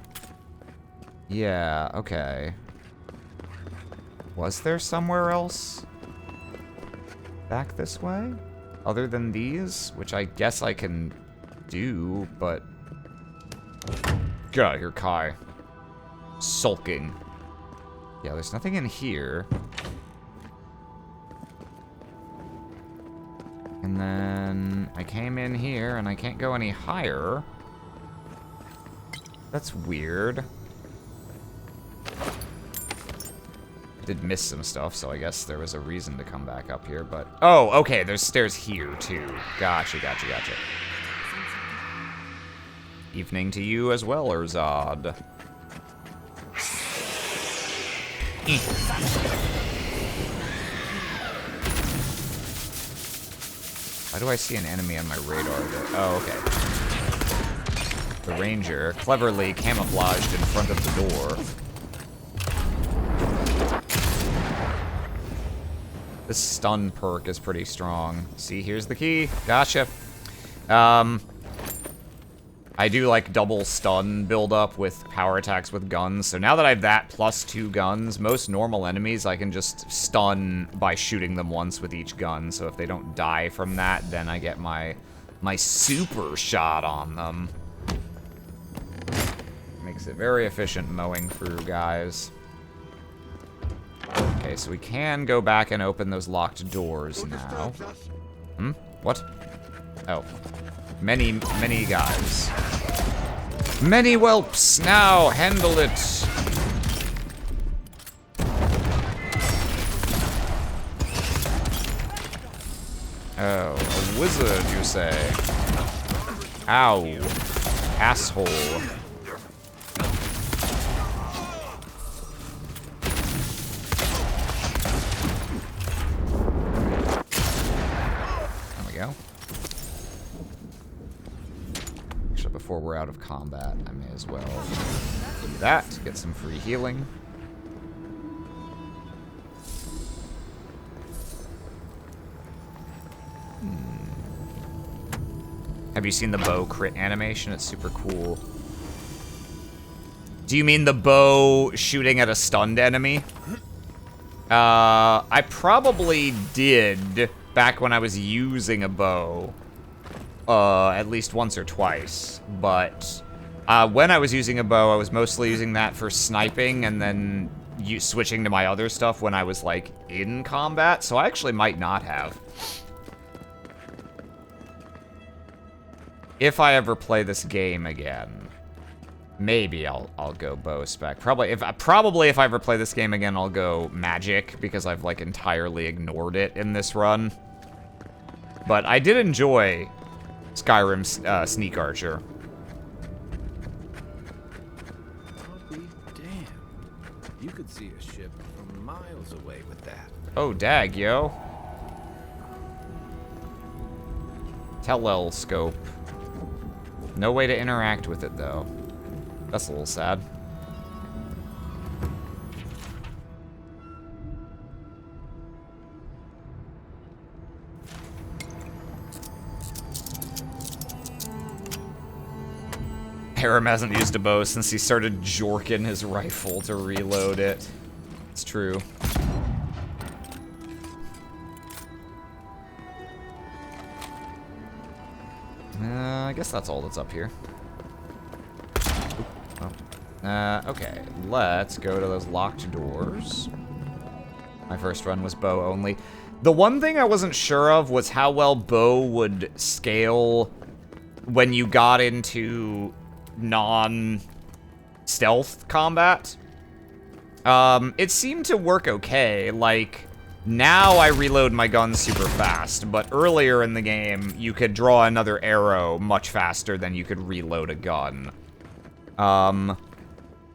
Yeah, okay. Was there somewhere else? Back this way? Other than these? Which I guess I can do, but... Get out of here, Kai. Sulking. Yeah, there's nothing in here. And then I came in here, and I can't go any higher. That's weird. Did miss some stuff, so I guess there was a reason to come back up here, but... Oh, okay, there's stairs here, too. Gotcha. Evening to you as well, Urzad. Why do I see an enemy on my radar? Oh, okay. The ranger, cleverly camouflaged in front of the door. This stun perk is pretty strong. See, here's the key. Gotcha. I do like double stun build up with power attacks with guns. So now that I have that plus 2 guns, most normal enemies I can just stun by shooting them once with each gun. So if they don't die from that, then I get my super shot on them. Makes it very efficient mowing through guys. Okay, so we can go back and open those locked doors now. Hmm? What? Oh. Many guys. Many whelps! Now, handle it! Oh, a wizard, you say? Ow. Asshole. There we go. Actually, before we're out of combat, I may as well do that, get some free healing. Have you seen the bow crit animation? It's super cool. Do you mean the bow shooting at a stunned enemy? I probably did back when I was using a bow. At least once or twice. But when I was using a bow, I was mostly using that for sniping and then switching to my other stuff when I was, like, in combat. So I actually might not have. If I ever play this game again, maybe I'll go bow spec. Probably if I ever play this game again, I'll go magic because I've like entirely ignored it in this run. But I did enjoy Skyrim's Sneak Archer. I'll be damned. You could see a ship from miles away with that. Oh, dag, yo. Tellel scope. No way to interact with it, though. That's a little sad. Aram hasn't used a bow since he started jorking his rifle to reload it. It's true. I guess that's all that's up here. Okay, let's go to those locked doors. My first run was bow only. The one thing I wasn't sure of was how well bow would scale when you got into non-stealth combat. It seemed to work okay, like... Now I reload my gun super fast, but earlier in the game, you could draw another arrow much faster than you could reload a gun.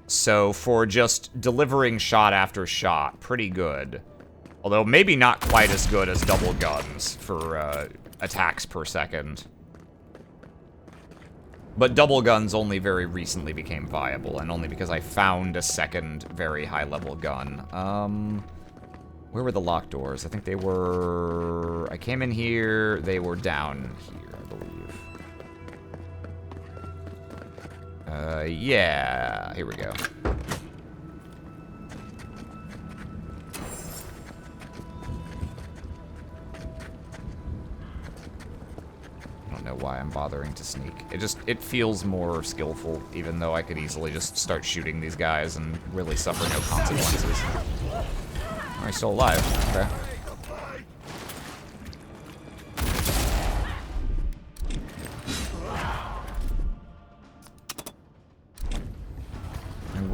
So for just delivering shot after shot, pretty good. Although maybe not quite as good as double guns for attacks per second. But double guns only very recently became viable, and only because I found a second very high-level gun. Where were the locked doors? I think they were... I came in here, they were down here, I believe. Yeah, here we go. I don't know why I'm bothering to sneak. It feels more skillful, even though I could easily just start shooting these guys and really suffer no consequences. Oh, he's still alive. Okay.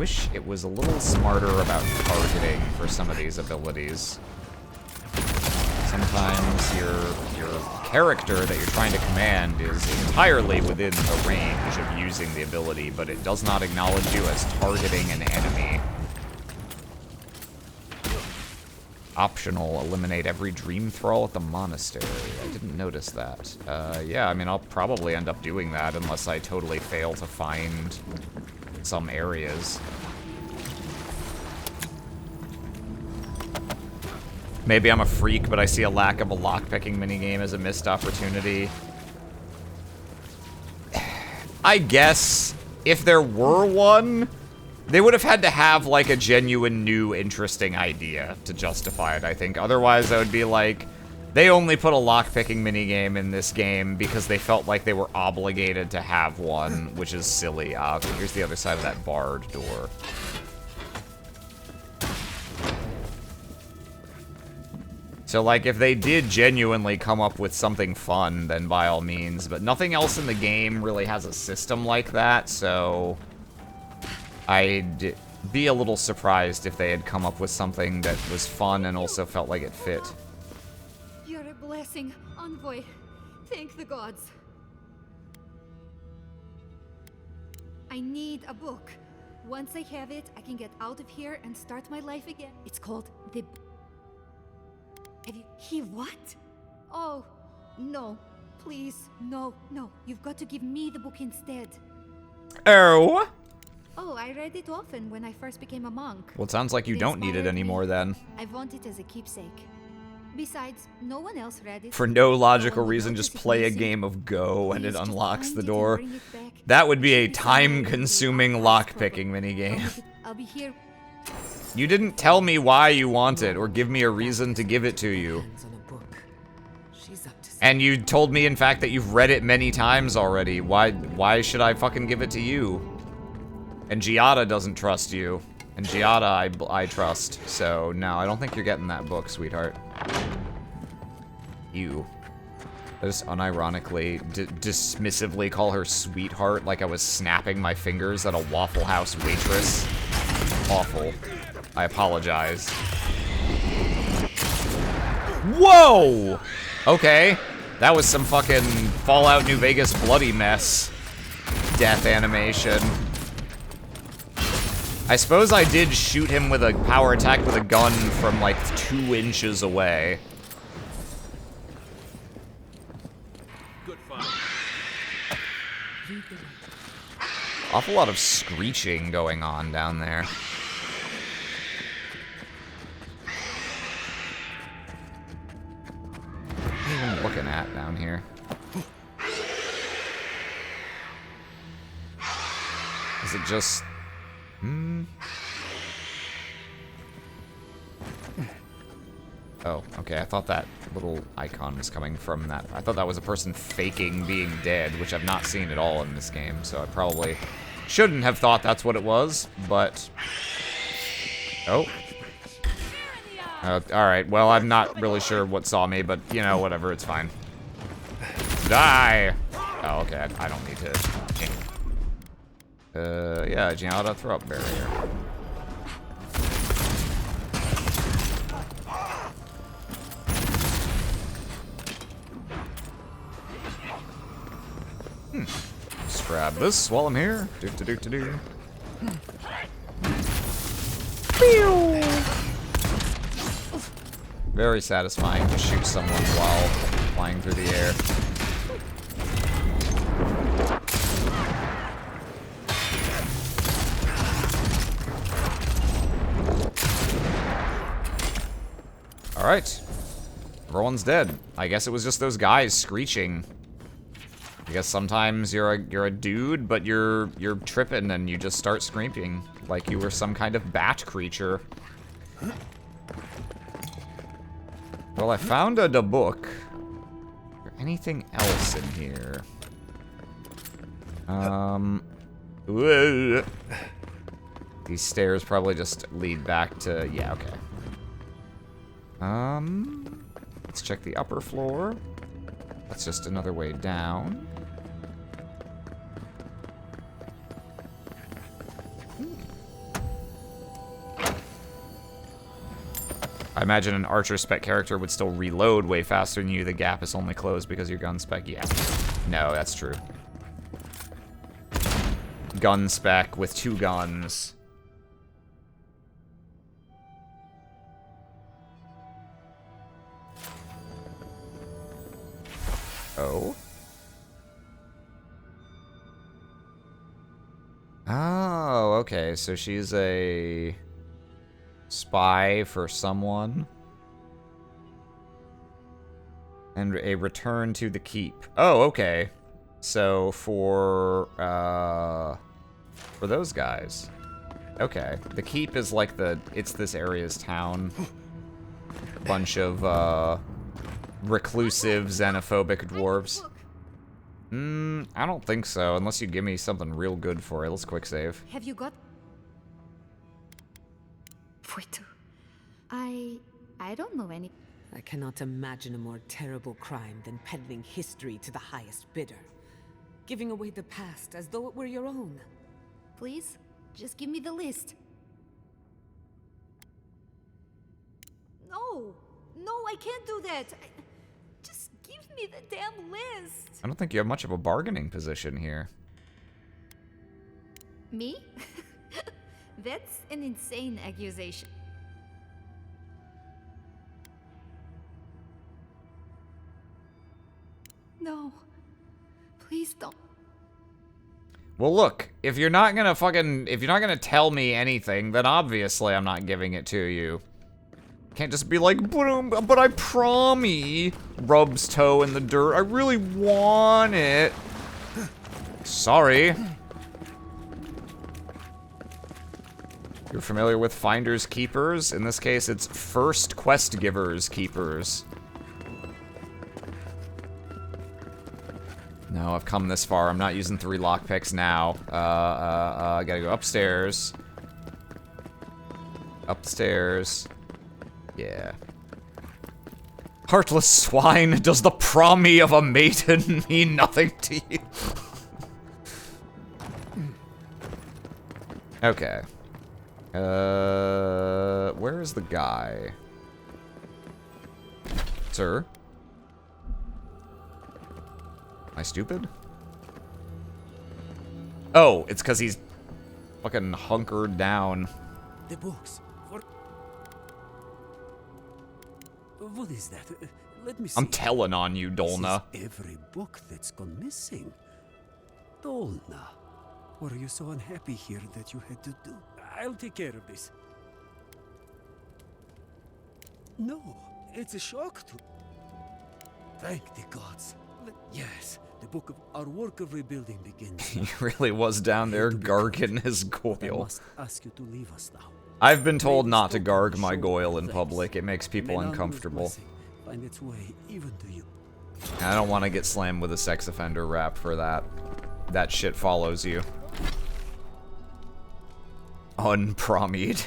wish it was a little smarter about targeting for some of these abilities. Sometimes your character that you're trying to command is entirely within the range of using the ability, but it does not acknowledge you as targeting an enemy. Optional, eliminate every dream thrall at the monastery. I didn't notice that. Yeah, I mean, I'll probably end up doing that unless I totally fail to find some areas. Maybe I'm a freak, but I see a lack of a lockpicking minigame as a missed opportunity. I guess if there were one, they would have had to have, like, a genuine new interesting idea to justify it, I think. Otherwise, I would be like, they only put a lockpicking minigame in this game because they felt like they were obligated to have one, which is silly. Okay, here's the other side of that barred door. So, like, if they did genuinely come up with something fun, then by all means. But nothing else in the game really has a system like that, so I'd be a little surprised if they had come up with something that was fun and also felt like it fit. You're a blessing, Envoy. Thank the gods. I need a book. Once I have it, I can get out of here and start my life again. It's called The... Have you... He what? Oh, no. Please, no, no. You've got to give me the book instead. Oh? Oh, I read it often when I first became a monk. Well, it sounds like you don't need it anymore then. I want it as a keepsake. Besides, no one else read it. For no logical reason, just play a game of Go and it unlocks the door. That would be a time-consuming lockpicking minigame. I'll be here. You didn't tell me why you want it, or give me a reason to give it to you. And you told me, in fact, that you've read it many times already. Why should I fucking give it to you? And Giada doesn't trust you. And Giada I trust. So, no, I don't think you're getting that book, sweetheart. You. I just unironically, dismissively call her sweetheart like I was snapping my fingers at a Waffle House waitress. Awful. I apologize. Whoa! Okay. That was some fucking Fallout New Vegas bloody mess. Death animation. I suppose I did shoot him with a power attack with a gun from like 2 inches away. Good fight. Awful lot of screeching going on down there. What are you even looking at down here? Is it just... Oh, okay, I thought that little icon was coming from that. I thought that was a person faking being dead, which I've not seen at all in this game, so I probably shouldn't have thought that's what it was, but... Oh. Alright, well, I'm not really sure what saw me, but, you know, whatever, it's fine. Die! Oh, okay, I don't need to... yeah, Giada, throw up barrier. Just grab this while I'm here. Do-do-do-do-do. Very satisfying to shoot someone while flying through the air. Alright. Everyone's dead. I guess it was just those guys screeching. I guess sometimes you're a dude, but you're tripping and you just start screaming like you were some kind of bat creature. Well, I found a book. Is there anything else in here? Whoa. These stairs probably just lead back to... Yeah, okay. Let's check the upper floor. That's just another way down. I imagine an archer spec character would still reload way faster than you. The gap is only closed because your gun spec. Yeah. No, that's true. Gun spec with 2 guns. Oh. Oh, okay. So she's a spy for someone. And a return to the keep. Oh, okay. So for those guys. Okay. The keep is like it's this area's town. Bunch of reclusive, xenophobic dwarves. I don't think so, unless you give me something real good for it. Let's quick save. Have you got... Puerto. I don't know any... I cannot imagine a more terrible crime than peddling history to the highest bidder. Giving away the past as though it were your own. Please, just give me the list. No, I can't do that. Just give me the damn list. I don't think you have much of a bargaining position here. Me? That's an insane accusation. No. Please don't. Well, look, if you're not gonna tell me anything, then obviously I'm not giving it to you. Can't just be like, but I promise. Rubs toe in the dirt. I really want it. Sorry. You're familiar with Finders Keepers? In this case, it's First Quest Givers Keepers. No, I've come this far. I'm not using 3 lockpicks now. I gotta go upstairs. Upstairs. Yeah. Heartless swine, does the promise of a maiden mean nothing to you? Okay. Where is the guy? Sir? Am I stupid? Oh, it's because he's fucking hunkered down. The books. What is that? Let me see. I'm telling on you, Dolna. This is every book that's gone missing. Dolna, were you so unhappy here that you had to do? I'll take care of this. No, it's a shock to... Thank the gods. Yes, the book of our work of rebuilding begins. He really was down there garging his I goyle. must ask you to leave us now. I've been told not to garg my goyle in public. It makes people uncomfortable. Find its way even to you. I don't want to get slammed with a sex offender rap for that. That shit follows you. Unpromied.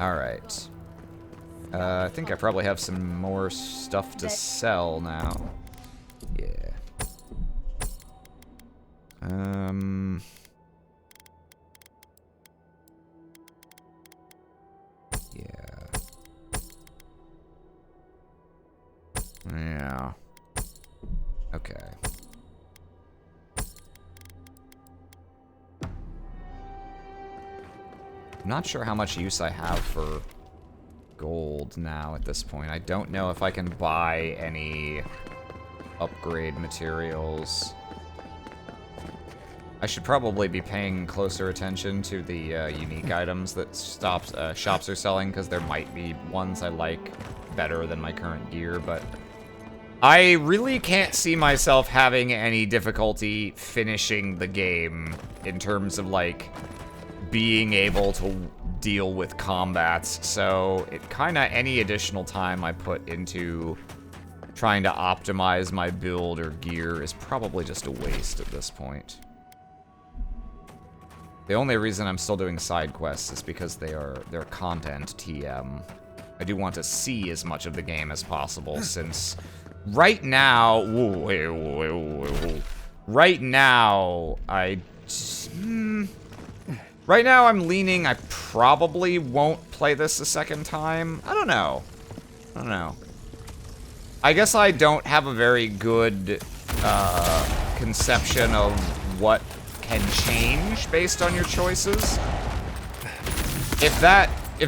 Alright. I think I probably have some more stuff to sell now. Yeah. Yeah. Okay. I'm not sure how much use I have for gold now at this point. I don't know if I can buy any upgrade materials. I should probably be paying closer attention to the unique items that shops are selling, because there might be ones I like better than my current gear, but I really can't see myself having any difficulty finishing the game in terms of, like, being able to deal with combats, so it kinda, any additional time I put into trying to optimize my build or gear is probably just a waste at this point. The only reason I'm still doing side quests is because they're content TM. I do want to see as much of the game as possible, since right now, right now, Right now, I'm leaning I probably won't play this a second time. I don't know. I guess I don't have a very good conception of what can change based on your choices. If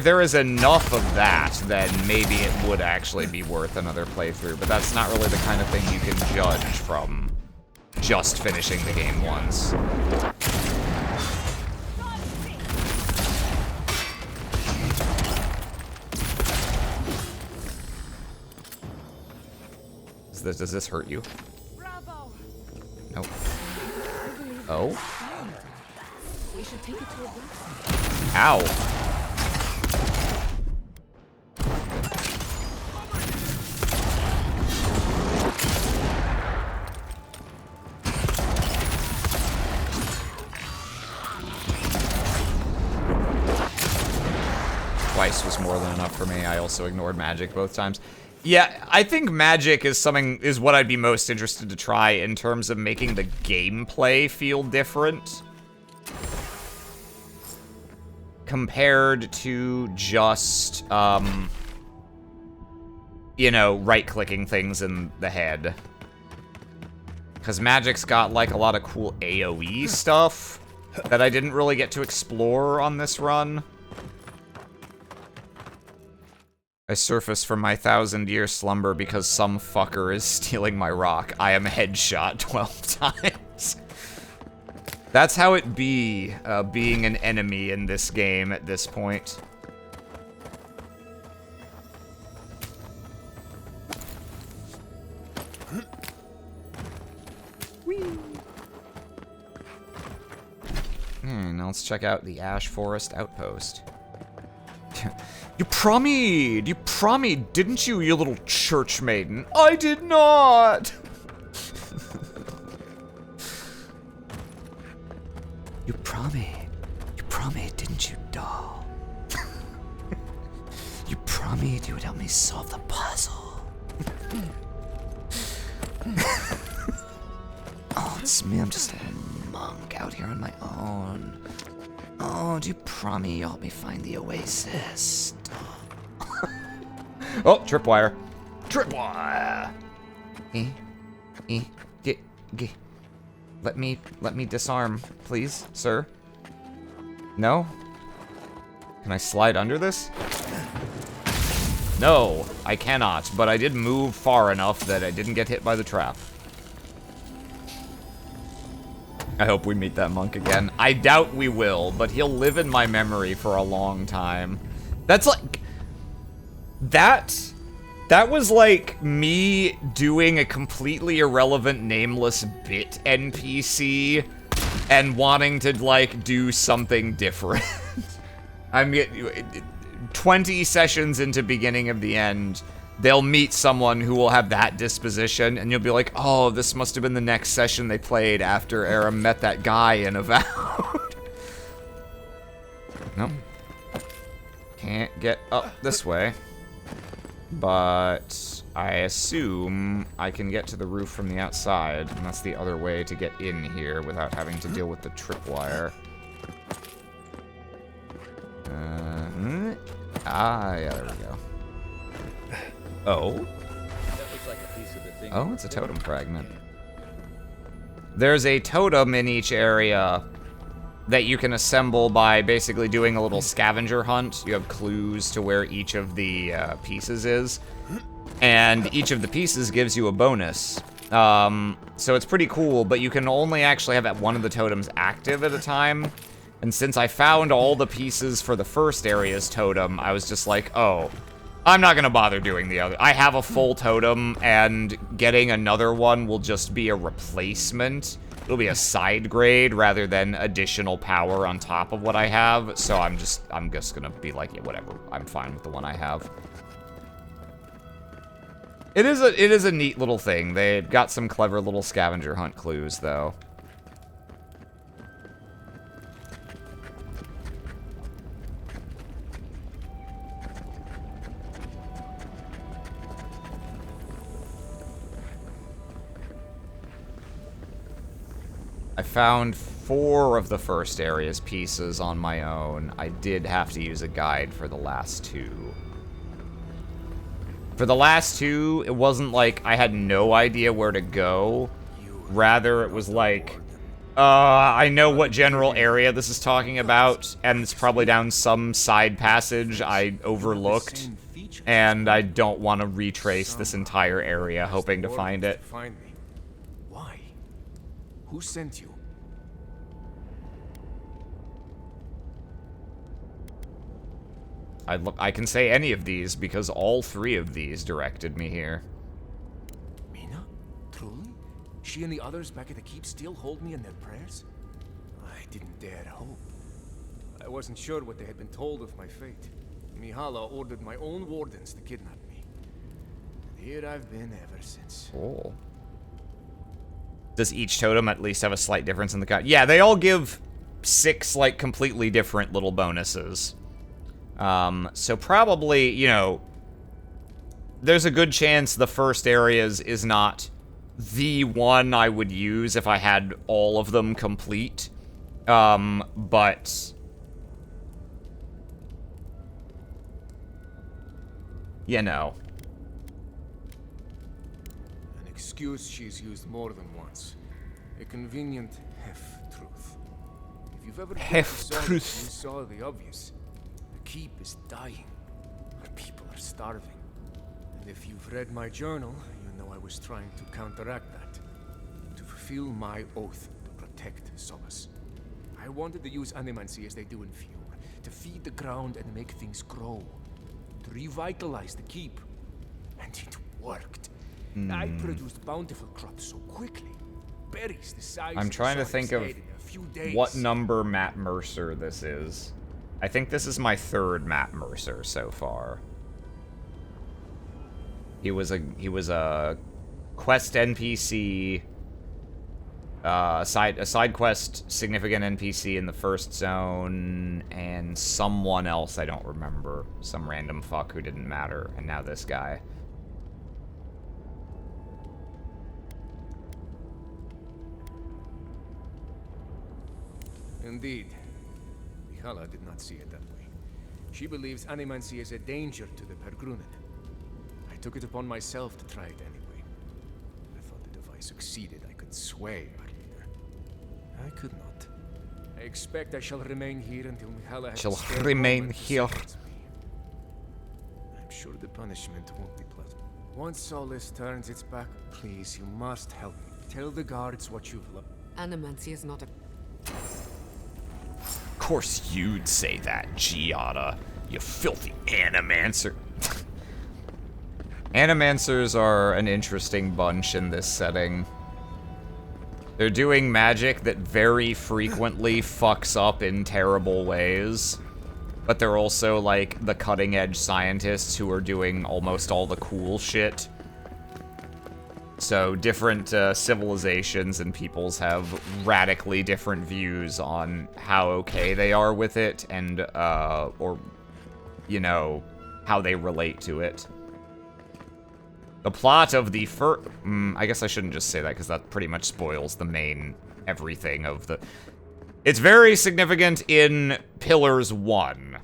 there is enough of that, then maybe it would actually be worth another playthrough, but that's not really the kind of thing you can judge from just finishing the game once. Does this hurt you? Nope. Oh? We should take it to a doctor. Ow. Twice was more than enough for me. I also ignored magic both times. Yeah, I think magic is what I'd be most interested to try in terms of making the gameplay feel different compared to just, you know, right-clicking things in the head. Because magic's got, like, a lot of cool AoE stuff that I didn't really get to explore on this run. I surface from my 1,000-year slumber because some fucker is stealing my rock. I am headshot 12 times. That's how it be, being an enemy in this game at this point. Now let's check out the Ash Forest Outpost. You promied, didn't you, you little church maiden? I did not! You promied, didn't you, doll? You promised you would help me solve the puzzle. Oh, it's me, I'm just a little monk out here on my own. Oh, do you promise you'll help me find the oasis? Oh, tripwire. Tripwire! Let me disarm, please, sir. No? Can I slide under this? No, I cannot, but I did move far enough that I didn't get hit by the trap. I hope we meet that monk again. I doubt we will, but he'll live in my memory for a long time. That's like... That was like me doing a completely irrelevant nameless bit NPC and wanting to, like, do something different. I'm 20 sessions into beginning of the end, they'll meet someone who will have that disposition, and you'll be like, oh, this must have been the next session they played after Aram met that guy in Avowed. Nope. Can't get up this way. But I assume I can get to the roof from the outside, and that's the other way to get in here without having to deal with the tripwire. Yeah, there we go. Oh? Oh, it's a totem fragment. There's a totem in each area that you can assemble by basically doing a little scavenger hunt. You have clues to where each of the pieces is, and each of the pieces gives you a bonus. So it's pretty cool, but you can only actually have one of the totems active at a time. And since I found all the pieces for the first area's totem, I was just like, oh, I'm not gonna bother doing the other. I have a full totem, and getting another one will just be a replacement. It'll be a side grade rather than additional power on top of what I have. So I'm just gonna be like, yeah, whatever. I'm fine with the one I have. It is a neat little thing. They got some clever little scavenger hunt clues, though. I found 4 of the first area's pieces on my own. I did have to use a guide for the last 2. For the last 2, it wasn't like I had no idea where to go. Rather, it was like, I know what general area this is talking about, and it's probably down some side passage I overlooked, and I don't want to retrace this entire area hoping to find it. Find me. Why? Who sent you? I can say any of these because all 3 of these directed me here. Mina? Truly? She and the others back at the keep still hold me in their prayers? I didn't dare hope. I wasn't sure what they had been told of my fate. Mihala ordered my own wardens to kidnap me. And here I've been ever since. Cool. Does each totem at least have a slight difference in the cut? Yeah, they all give 6, like, completely different little bonuses. So probably, you know, there's a good chance the first areas is not the one I would use if I had all of them complete. But... you know. An excuse she's used more than once. A convenient half-truth. If you've ever Half-truth. you saw the obvious. The keep is dying. Our people are starving. And if you've read my journal, you know I was trying to counteract that. To fulfill my oath to protect Solas. I wanted to use animancy as they do in Fjord. To feed the ground and make things grow. To revitalize the keep. And it worked. I produced bountiful crops so quickly. Berries the size I'm of trying to Sonic's think of head in a few days. what number Matt Mercer this is. I think this is my 3rd Matt Mercer so far. He was a quest NPC, a side quest significant NPC in the first zone, and someone else I don't remember. Some random fuck who didn't matter, and now this guy. Indeed. Mihala did not see it that way. She believes animancy is a danger to the Pergrunet. I took it upon myself to try it anyway. I thought that if I succeeded, I could sway our leader. I could not. I expect I shall remain here until Mihala has Shall a spare remain moment to here. silence me. I'm sure the punishment won't be pleasant. Once Solis turns its back, please, you must help me. Tell the guards what you've learned. Animancy is not a... Of course you'd say that, Giada. You filthy Animancer. Animancers are an interesting bunch in this setting. They're doing magic that very frequently fucks up in terrible ways. But they're also, like, the cutting-edge scientists who are doing almost all the cool shit. So, different civilizations and peoples have radically different views on how okay they are with it and, or, you know, how they relate to it. The plot of the I guess I shouldn't just say that because that pretty much spoils the main everything of the... It's very significant in Pillars 1.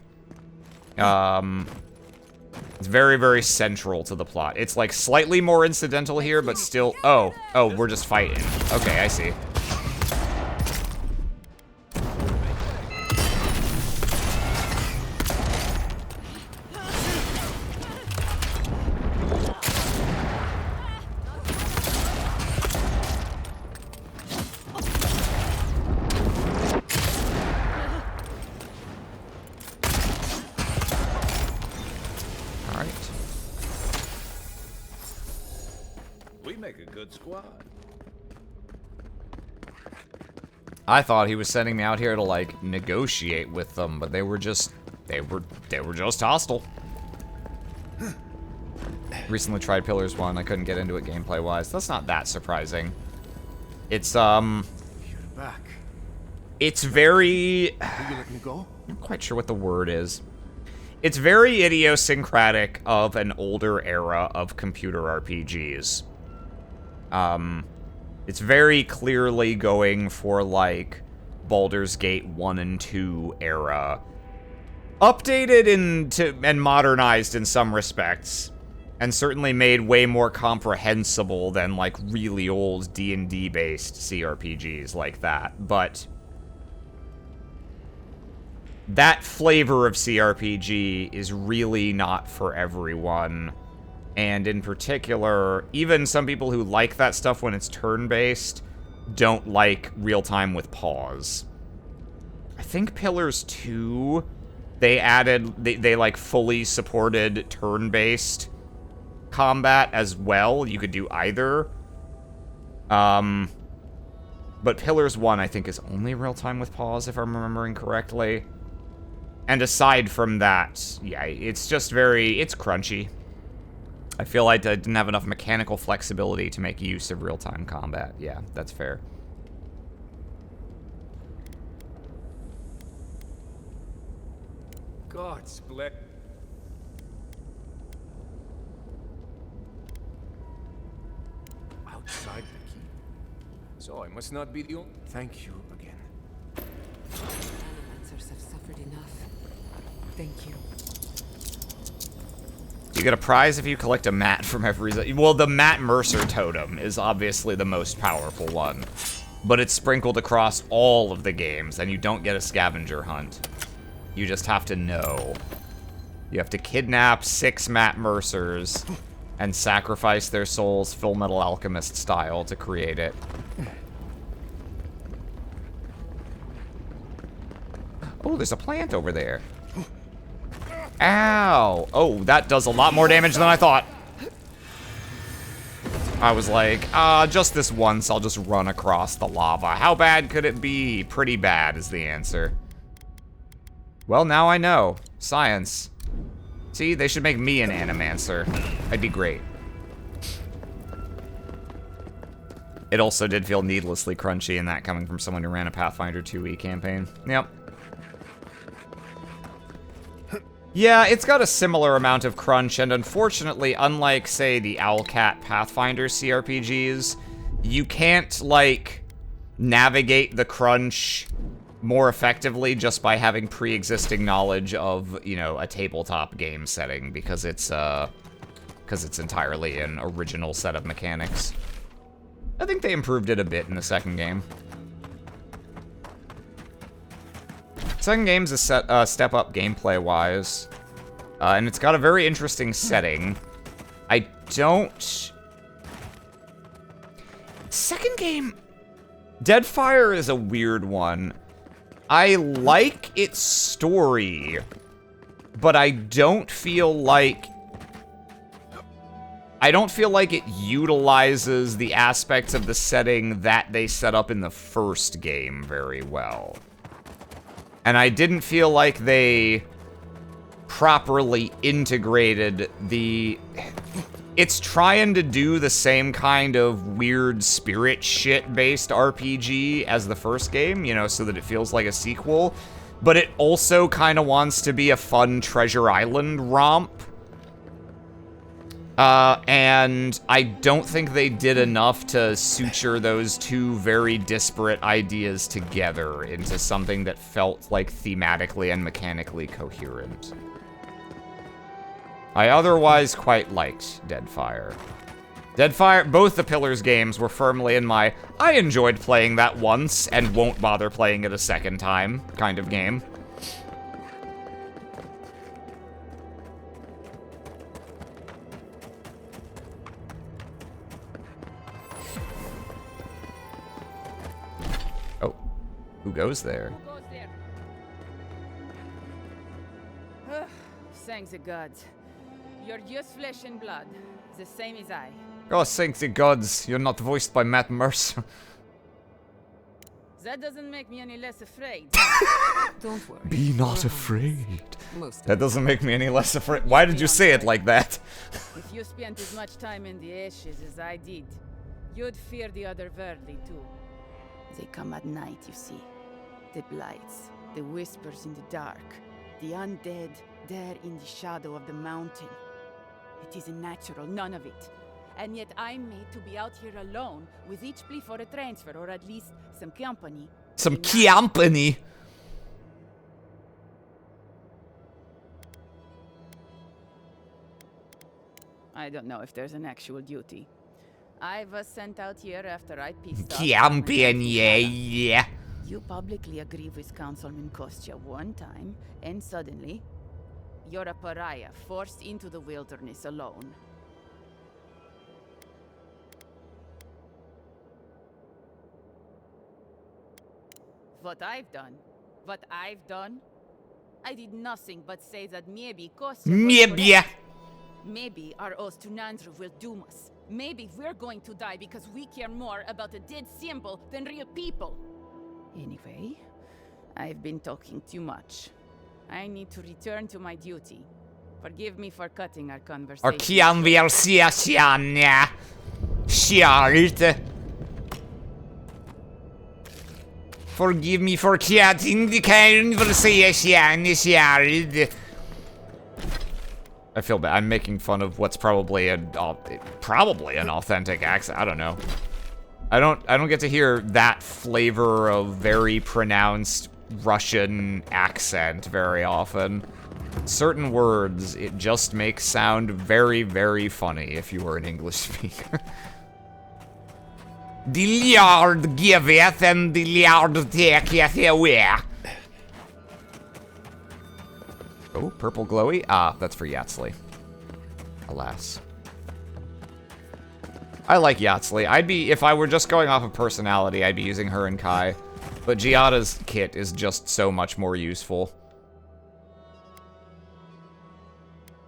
It's very, very central to the plot. It's, like, slightly more incidental here, but still... Oh, we're just fighting. Okay, I see. Squad. I thought he was sending me out here to, like, negotiate with them, but they were just hostile. Recently tried Pillars 1. I couldn't get into it gameplay-wise. That's not that surprising. It's, You're back. It's very... Will you let me go? I'm not quite sure what the word is. It's very idiosyncratic of an older era of computer RPGs. It's very clearly going for, like, Baldur's Gate 1 and 2 era. Updated and modernized in some respects, and certainly made way more comprehensible than, like, really old D&D-based CRPGs like that, but that flavor of CRPG is really not for everyone, and in particular, even some people who like that stuff when it's turn-based don't like real-time with pause. I think Pillars 2, they added, they like fully supported turn-based combat as well. You could do either. But Pillars 1, I think, is only real-time with pause, if I'm remembering correctly. And aside from that, yeah, it's just it's crunchy. I feel like I didn't have enough mechanical flexibility to make use of real-time combat. Yeah, that's fair. God split. Outside the key. So I must not be the only. Thank you again. Animancers have suffered enough. Thank you. You get a prize if you collect a mat from every... Well, the Matt Mercer totem is obviously the most powerful one. But it's sprinkled across all of the games, and you don't get a scavenger hunt. You just have to know. You have to kidnap 6 Matt Mercers and sacrifice their souls Full Metal Alchemist style to create it. Oh, there's a plant over there. Ow! Oh, that does a lot more damage than I thought. I was like, just this once, I'll just run across the lava. How bad could it be? Pretty bad is the answer. Well, now I know. Science. See, they should make me an Animancer. I'd be great. It also did feel needlessly crunchy in that coming from someone who ran a Pathfinder 2e campaign. Yep. Yeah, it's got a similar amount of crunch, and unfortunately, unlike, say, the Owlcat Pathfinder CRPGs, you can't, like, navigate the crunch more effectively just by having pre-existing knowledge of, you know, a tabletop game setting, because it's entirely an original set of mechanics. I think they improved it a bit in the second game. Second game's a step up gameplay-wise, and it's got a very interesting setting. Second game... Deadfire is a weird one. I like its story, but I don't feel like it utilizes the aspects of the setting that they set up in the first game very well. And I didn't feel like they properly integrated the... It's trying to do the same kind of weird spirit shit-based RPG as the first game, you know, so that it feels like a sequel. But it also kind of wants to be a fun Treasure Island romp. And I don't think they did enough to suture those two very disparate ideas together into something that felt like thematically and mechanically coherent. I otherwise quite liked Deadfire. Deadfire, both the Pillars games were firmly in my, I enjoyed playing that once and won't bother playing it a second time kind of game. Oh, who goes there? Who goes there? Thanks the gods. You're just flesh and blood, the same as I. Oh, thank the gods, you're not voiced by Matt Mercer. That doesn't make me any less afraid. Don't worry. Be not afraid. Most That doesn't make me any less afraid. Why did you say it like that? If you spent as much time in the ashes as I did, you'd fear the otherworldly too. They come at night, you see. The blights, the whispers in the dark, the undead there in the shadow of the mountain. It isn't natural, none of it. and yet I'm made to be out here alone, with each plea for a transfer, or at least some company. Some company. I don't know if there's an actual duty. I was sent out here after I pissed off... Yeah. You publicly agree with Councilman Kostya one time, and suddenly, you're a pariah forced into the wilderness alone. What I've done? I did nothing but say that maybe Kostya... Maybe our oath to Nandru will doom us. Maybe we're going to die because we care more about a dead symbol than real people. Anyway, I've been talking too much. I need to return to my duty. Forgive me for cutting our conversation. Forgive me for cutting the conversation. I feel bad. I'm making fun of what's probably an authentic accent. I don't know. I don't get to hear that flavor of very pronounced Russian accent very often. Certain words, it just makes sound very, very funny if you were an English speaker. The Lord giveth and the Lord taketh away. Oh, purple glowy? Ah, that's for Yatsli. Alas. I like Yatsli. If I were just going off of personality, I'd be using her and Kai. But Giada's kit is just so much more useful.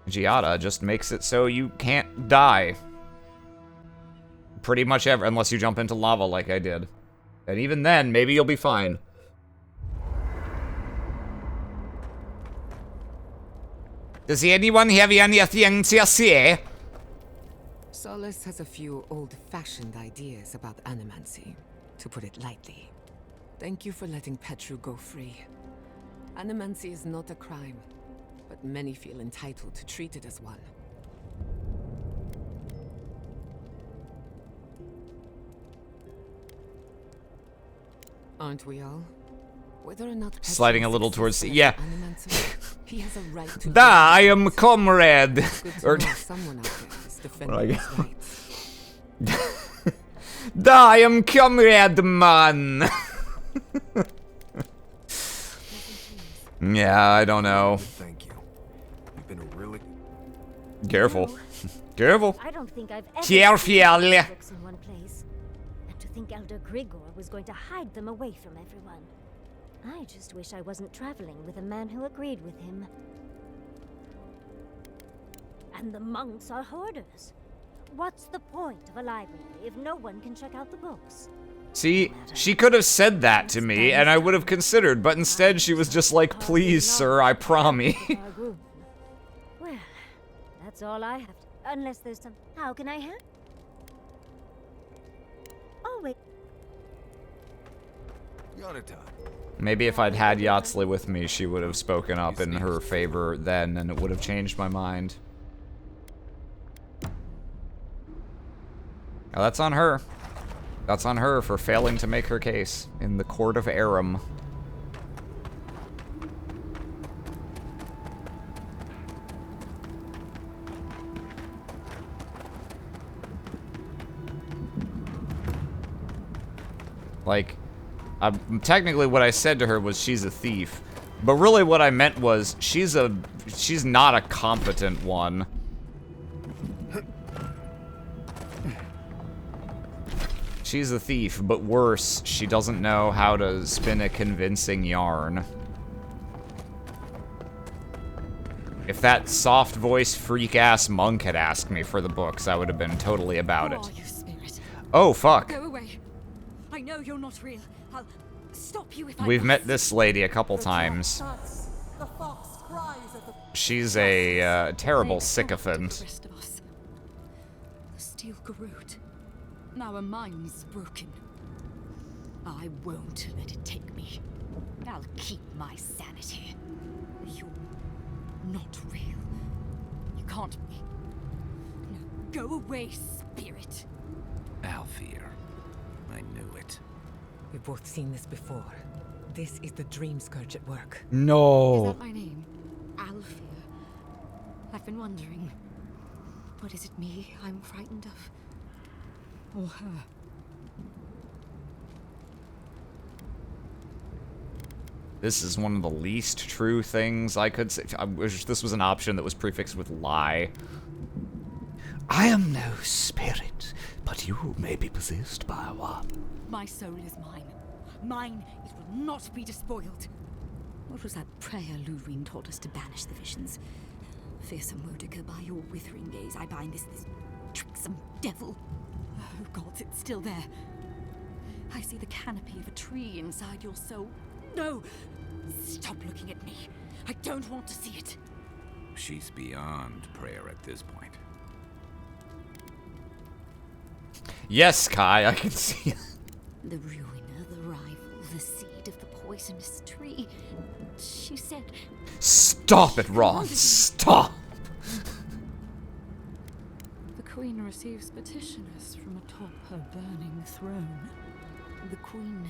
Giada just makes it so you can't die. Pretty much ever, unless you jump into lava like I did. And even then, maybe you'll be fine. Does anyone have anything to say? Solas has a few old-fashioned ideas about animancy, to put it lightly. Thank you for letting Petru go free. Animancy is not a crime, but many feel entitled to treat it as one. Aren't we all? Whether or not Petru sliding a little towards the... Yeah. He has a right to... Da, I am comrade. Or... someone out there is defending his rights. Da, I am comrade, man. Yeah, I don't know. Thank you. You've been a really... Careful. Careful. I don't think I've ever Careful. seen books in one place. And to think Elder Grigor was going to hide them away from everyone. I just wish I wasn't traveling with a man who agreed with him. And the monks are hoarders. What's the point of a library if no one can check out the books? See, she could have said that to me, and I would have considered, but instead she was just like, please, sir, I promise. Well, that's all I have to... Unless there's some... How can I help? Oh, wait. Maybe if I'd had Yatsli with me, she would have spoken up in her favor then, and it would have changed my mind. Now that's on her. That's on her for failing to make her case in the court of Aram. Like, technically what I said to her was she's a thief. But really what I meant was she's not a competent one. She's a thief, but worse, she doesn't know how to spin a convincing yarn. If that soft-voiced freak-ass monk had asked me for the books, I would have been totally about it. You spirit. Oh, fuck. Go away. I know you're not real. I'll stop you if We've met this lady a couple times. She's a terrible sycophant. The rest of us. The steel garrote. Our minds broken. I won't let it take me. I'll keep my sanity. You're not real. You can't be. No, go away, spirit. spirit. Alfir. I knew it. We've both seen this before. This is the Dream Scourge at work. Is No. that my name? Alfir. I've been wondering. But is it me I'm frightened of? Or her? This is one of the least true things I could say. I wish this was an option that was prefixed with lie. I am no spirit, but you may be possessed by one. My soul is mine. Mine, it will not be despoiled. What was that prayer Lureen taught us to banish the visions? Fearsome Mordecai, by your withering gaze, I bind this tricksome devil. Oh, gods, it's still there. I see the canopy of a tree inside your soul. No! Stop looking at me. I don't want to see it. She's beyond prayer at this point. Yes, Kai, I can see it. The ruiner, the rival, the seed of the poisonous tree. She said... Stop it, Ron. Stop. The Queen receives petitioners from atop her burning throne. The Queen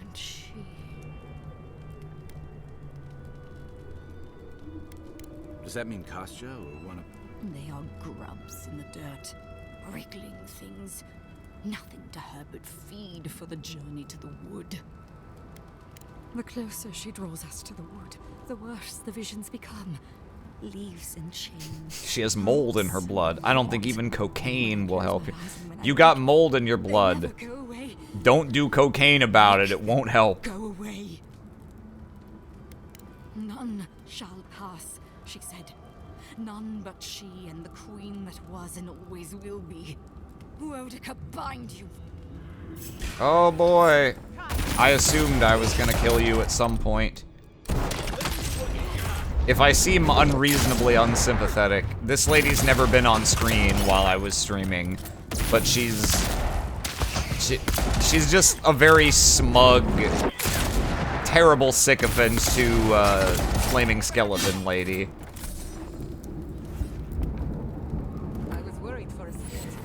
and she... Does that mean Kostya or one of... They are grubs in the dirt, wriggling things. Nothing to her but feed for the journey to the wood. The closer she draws us to the wood, the worse the visions become. Leaves and chains. She has mold in her blood. I don't think even cocaine will help you. You got mold in your blood. Don't do cocaine about it. It won't help. Go away. None shall pass, she said. None but she and the Queen that was and always will be. Boudica, bind you. Oh boy. I assumed I was gonna kill you at some point. If I seem unreasonably unsympathetic, this lady's never been on screen while I was streaming, but she's just a very smug, terrible sycophant to Flaming Skeleton Lady. I was worried for a second.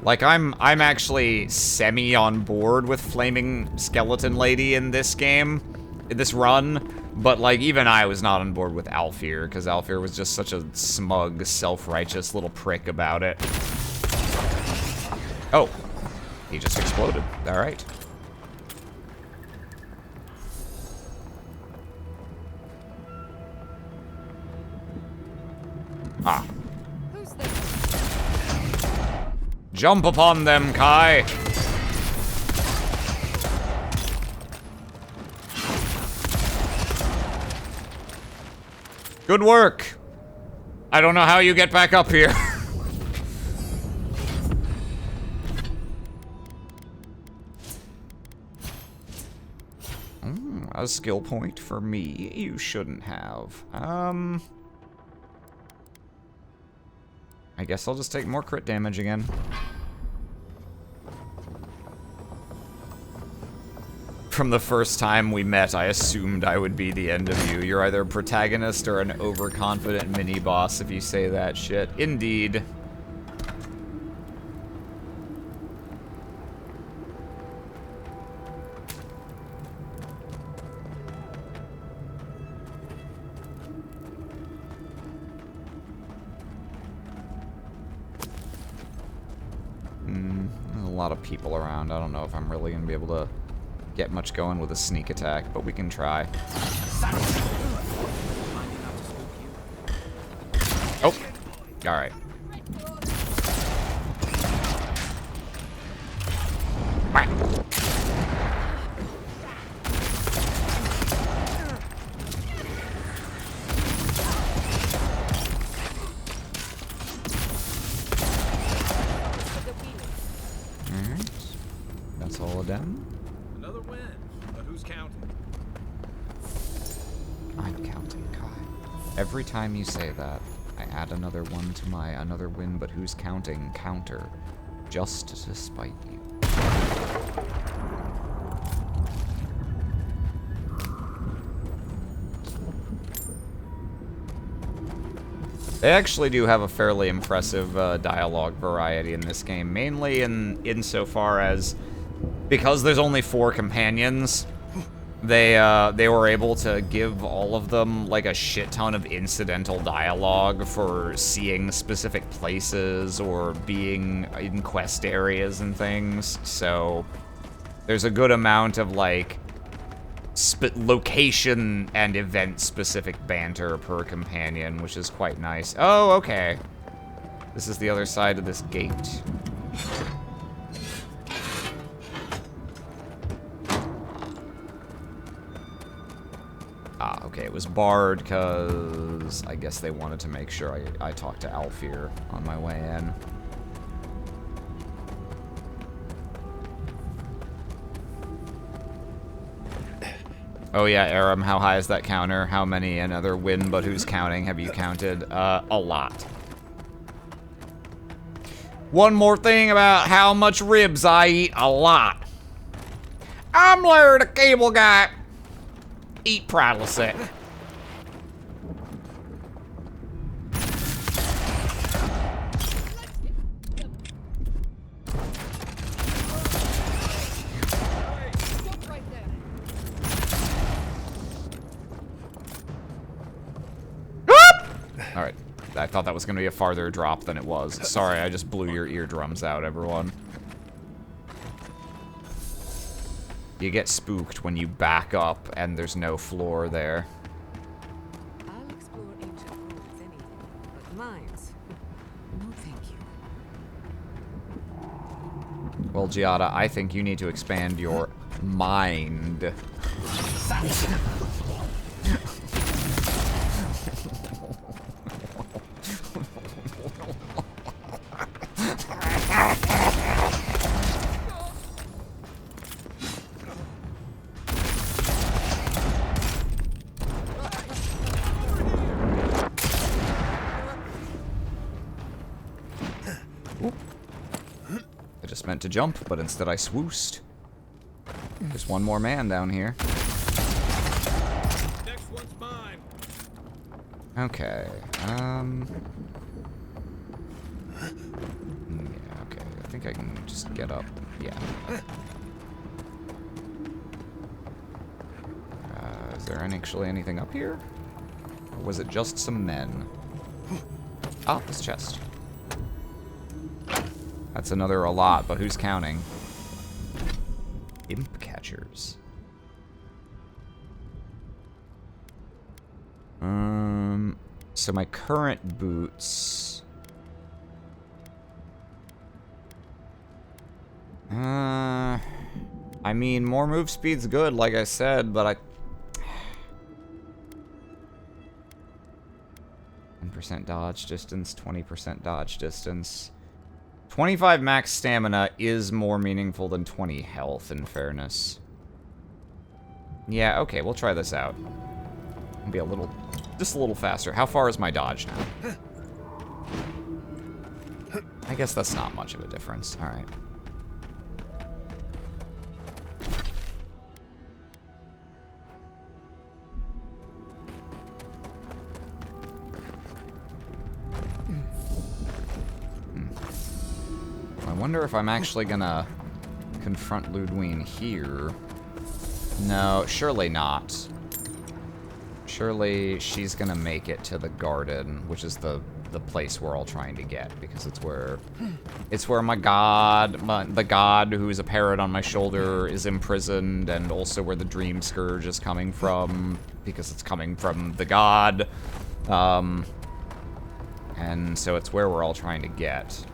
Like, I'm actually semi on board with Flaming Skeleton Lady in this game, in this run, but like even I was not on board with Alfir, because Alfir was just such a smug, self-righteous little prick about it. Oh, he just exploded. All right. Ah. Jump upon them, Kai! Good work! I don't know how you get back up here. A skill point for me. You shouldn't have. I guess I'll just take more crit damage again. From the first time we met, I assumed I would be the end of you. You're either a protagonist or an overconfident mini-boss if you say that shit. Indeed. There's a lot of people around. I don't know if I'm really gonna be able to get much going with a sneak attack, but we can try. Oh, all right. Alright. That's all of them. Another win, but who's counting? I'm counting, Kai. Every time you say that, I add another one to my another win but who's counting counter, just to spite you. They actually do have a fairly impressive dialogue variety in this game, mainly insofar as, because there's only 4 companions, they were able to give all of them like a shit ton of incidental dialogue for seeing specific places or being in quest areas and things. So there's a good amount of like location and event specific banter per companion, which is quite nice. Oh, okay. This is the other side of this gate. Ah, okay, it was barred because I guess they wanted to make sure I talked to Alfir on my way in. Oh yeah, Aram, how high is that counter? How many another win, but who's counting? Have you counted? A lot. One more thing about how much ribs I eat, a lot. I'm Larry the Cable Guy. Eat Prilosec. Alright, I thought that was going to be a farther drop than it was. Sorry, I just blew your eardrums out, everyone. You get spooked when you back up and there's no floor there. I'll explore ancient ruins anything, but mines, no thank you. Well, Giada, I think you need to expand your mind. Meant to jump, but instead I swoosed. There's one more man down here. Next one's mine. Okay. Yeah, okay. I think I can just get up. Yeah. Is there actually anything up here? Or was it just some men? Ah, this chest. That's another a lot, but who's counting? Imp catchers. So my current boots. I mean, more move speed's good, like I said, but 10% dodge distance, 20% dodge distance. 25 max stamina is more meaningful than 20 health, in fairness. Yeah, okay, we'll try this out. It'll be just a little faster. How far is my dodge now? I guess that's not much of a difference. All right. I wonder if I'm actually gonna confront Ludwig here. No, surely not. Surely she's gonna make it to the garden, which is the place we're all trying to get, because it's where my god, the god who's a parrot on my shoulder is imprisoned, and also where the Dream Scourge is coming from, because it's coming from the god. And so it's where we're all trying to get.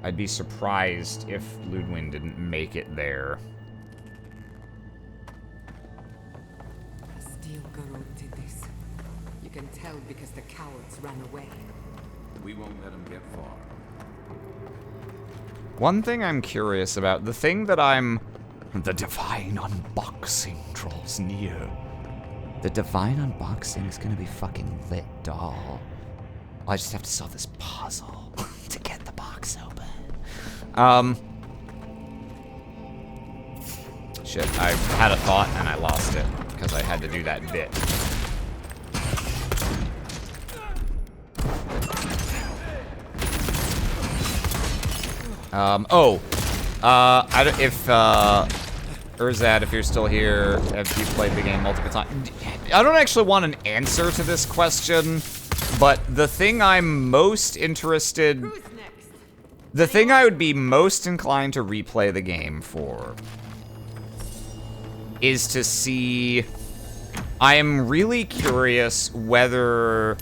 I'd be surprised if Ludwig didn't make it there. Stilgarrot did this. You can tell because the cowards ran away. We won't let them get far. One thing I'm curious about, the thing that the divine unboxing draws near. The divine unboxing is gonna be fucking lit, doll. I just have to solve this puzzle to get the box open. Shit, I had a thought and I lost it because I had to do that bit. If Urzad, if you're still here, have you played the game multiple times? I don't actually want an answer to this question, but the thing I'm most interested... The thing I would be most inclined to replay the game for is to see... I am really curious whether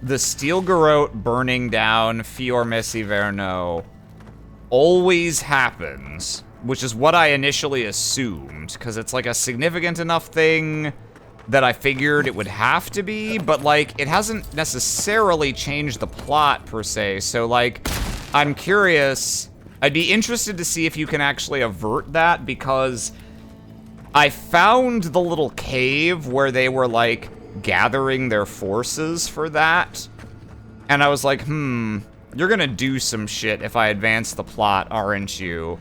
the Stilgarrote burning down Fiormessi-Verno always happens, which is what I initially assumed, because it's like a significant enough thing that I figured it would have to be, but like, it hasn't necessarily changed the plot per se, so like, I'm curious, I'd be interested to see if you can actually avert that, because I found the little cave where they were like gathering their forces for that, and I was like, you're gonna do some shit if I advance the plot, aren't you?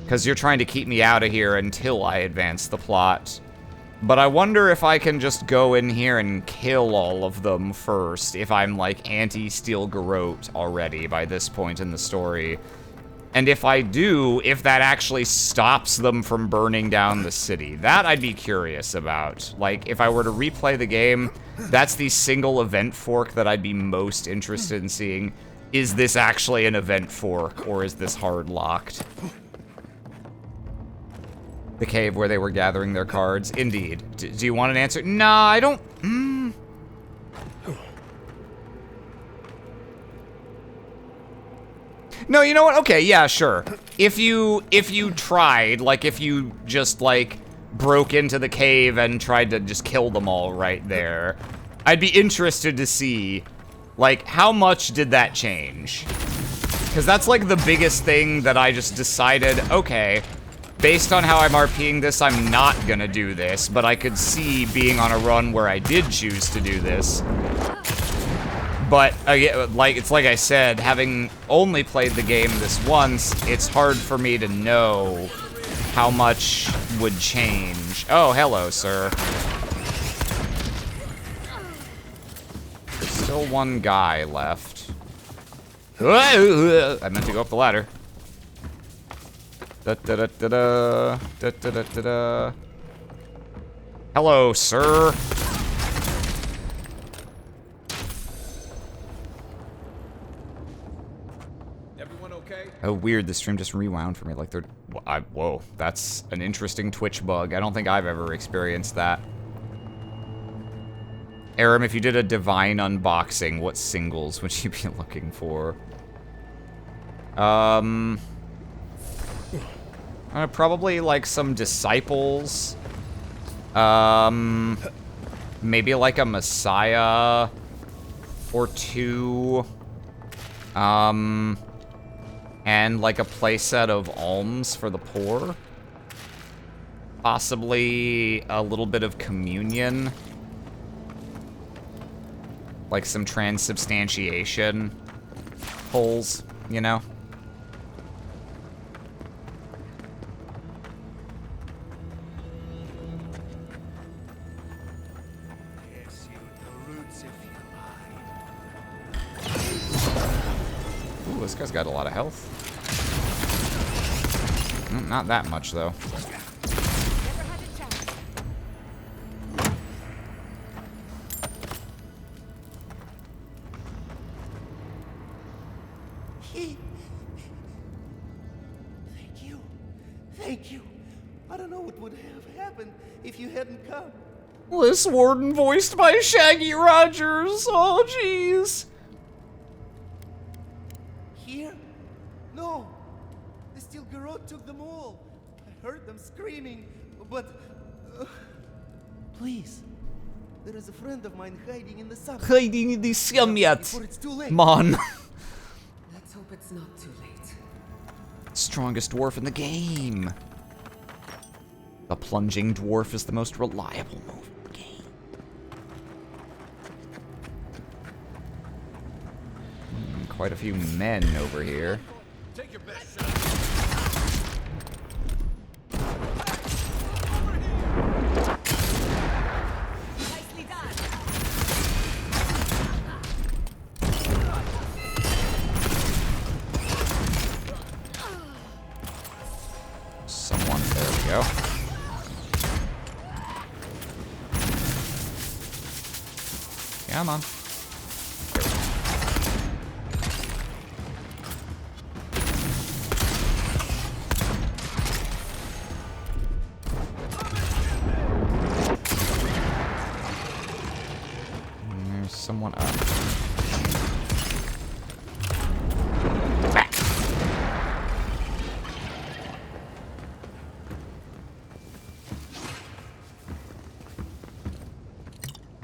Because you're trying to keep me out of here until I advance the plot. But I wonder if I can just go in here and kill all of them first, if I'm like anti-Stilgarrote already by this point in the story. And if I do, if that actually stops them from burning down the city. That I'd be curious about. Like, if I were to replay the game, that's the single event fork that I'd be most interested in seeing. Is this actually an event fork, or is this hard locked? The cave where they were gathering their cards. Indeed. Do you want an answer? Nah, I don't... No, you know what? Okay, yeah, sure. If you tried, like, if you just, like, broke into the cave and tried to just kill them all right there, I'd be interested to see, like, how much did that change? Because that's, like, the biggest thing that I just decided, okay, based on how I'm RPing this, I'm not gonna do this, but I could see being on a run where I did choose to do this. But, like, it's like I said, having only played the game this once, it's hard for me to know how much would change. Oh, hello, sir. There's still one guy left. I meant to go up the ladder. Da-da-da-da-da. Da-da-da-da-da. Hello, sir. Everyone okay? Oh, weird. The stream just rewound for me. Like they're... whoa. That's an interesting Twitch bug. I don't think I've ever experienced that. Aram, if you did a divine unboxing, what singles would you be looking for? Probably like some disciples. Maybe like a Messiah or two. And like a playset of alms for the poor. Possibly a little bit of communion. Like some transubstantiation pulls, you know? Ooh, this guy's got a lot of health. Not that much, though. Thank you. I don't know what would have happened if you hadn't come. Liz Warden voiced by Shaggy Rogers. Oh, jeez. Here? No. The Stilgarrote took them all. I heard them screaming, but... please. There is a friend of mine hiding in the summit. Hiding in the summit. Before it's too late. Mon. Let's hope it's not too late. Strongest dwarf in the game. The plunging dwarf is the most reliable move in the game. Quite a few men over here. Take your best shot. Nicely done. go. Come on. And there's someone up.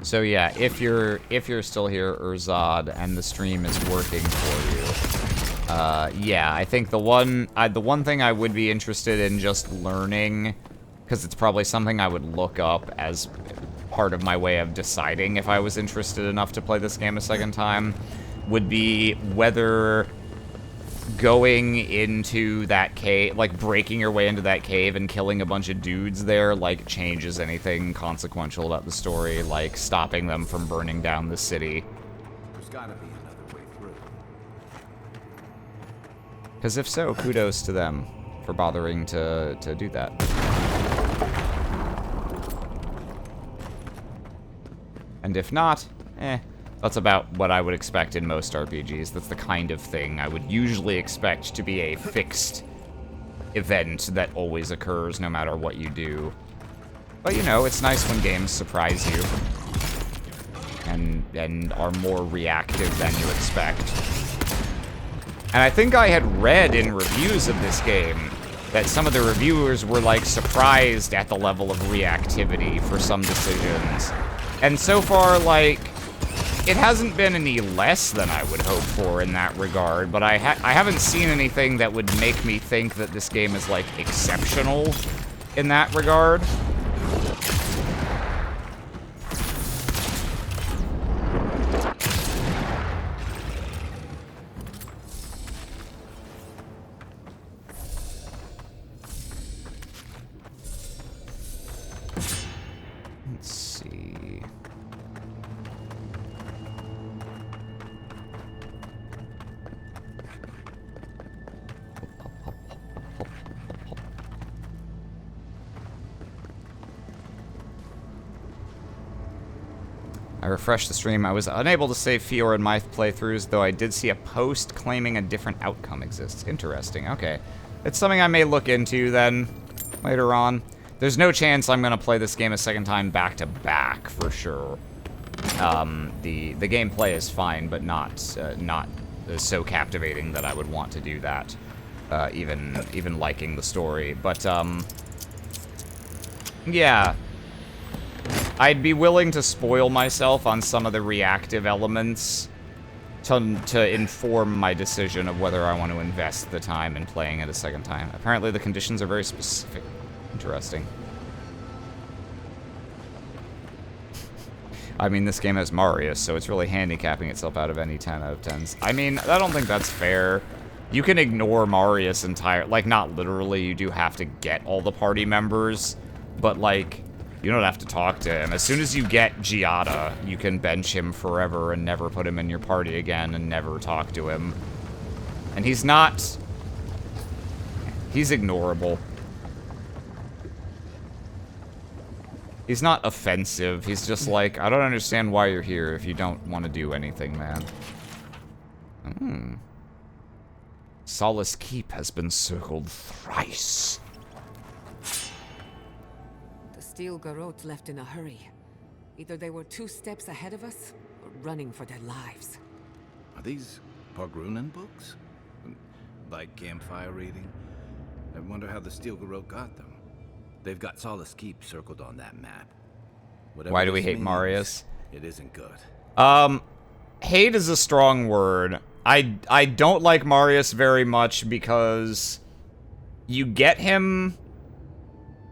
So yeah, if you're still here, Urzad, and the stream is working for you, yeah, I think the one thing I would be interested in just learning, because it's probably something I would look up as part of my way of deciding if I was interested enough to play this game a second time, would be whether going into that cave, like breaking your way into that cave and killing a bunch of dudes there, like changes anything consequential about the story, like stopping them from burning down the city. There's gotta be another way through. Because if so, kudos to them for bothering to do that. And if not, that's about what I would expect in most RPGs. That's the kind of thing I would usually expect to be a fixed event that always occurs no matter what you do. But you know, it's nice when games surprise you and are more reactive than you expect. And I think I had read in reviews of this game that some of the reviewers were like surprised at the level of reactivity for some decisions. And so far, like, it hasn't been any less than I would hope for in that regard, but I haven't seen anything that would make me think that this game is, like, exceptional in that regard. Let's see. I refreshed the stream. I was unable to save Fiora in my playthroughs, though I did see a post claiming a different outcome exists. Interesting, okay. It's something I may look into then, later on. There's no chance I'm gonna play this game a second time back-to-back, for sure. The gameplay is fine, but not so captivating that I would want to do that, even liking the story. But, yeah. I'd be willing to spoil myself on some of the reactive elements to inform my decision of whether I want to invest the time in playing it a second time. Apparently the conditions are very specific. Interesting. I mean, this game has Marius, so it's really handicapping itself out of any 10 out of 10s. I mean, I don't think that's fair. You can ignore Marius like, not literally, you do have to get all the party members, but, like, you don't have to talk to him. As soon as you get Giada, you can bench him forever and never put him in your party again and never talk to him. And he's ignorable. He's not offensive. He's just like, I don't understand why you're here if you don't want to do anything, man. Solace Keep has been circled thrice. The Steel Garrote left in a hurry. Either they were 2 steps ahead of us, or running for their lives. Are these Pogrunen books? Like campfire reading? I wonder how the Steel Garrote got them. They've got Solace Keep circled on that map. Whatever Why do we this hate means, Marius? It isn't good. Hate is a strong word. I don't like Marius very much because you get him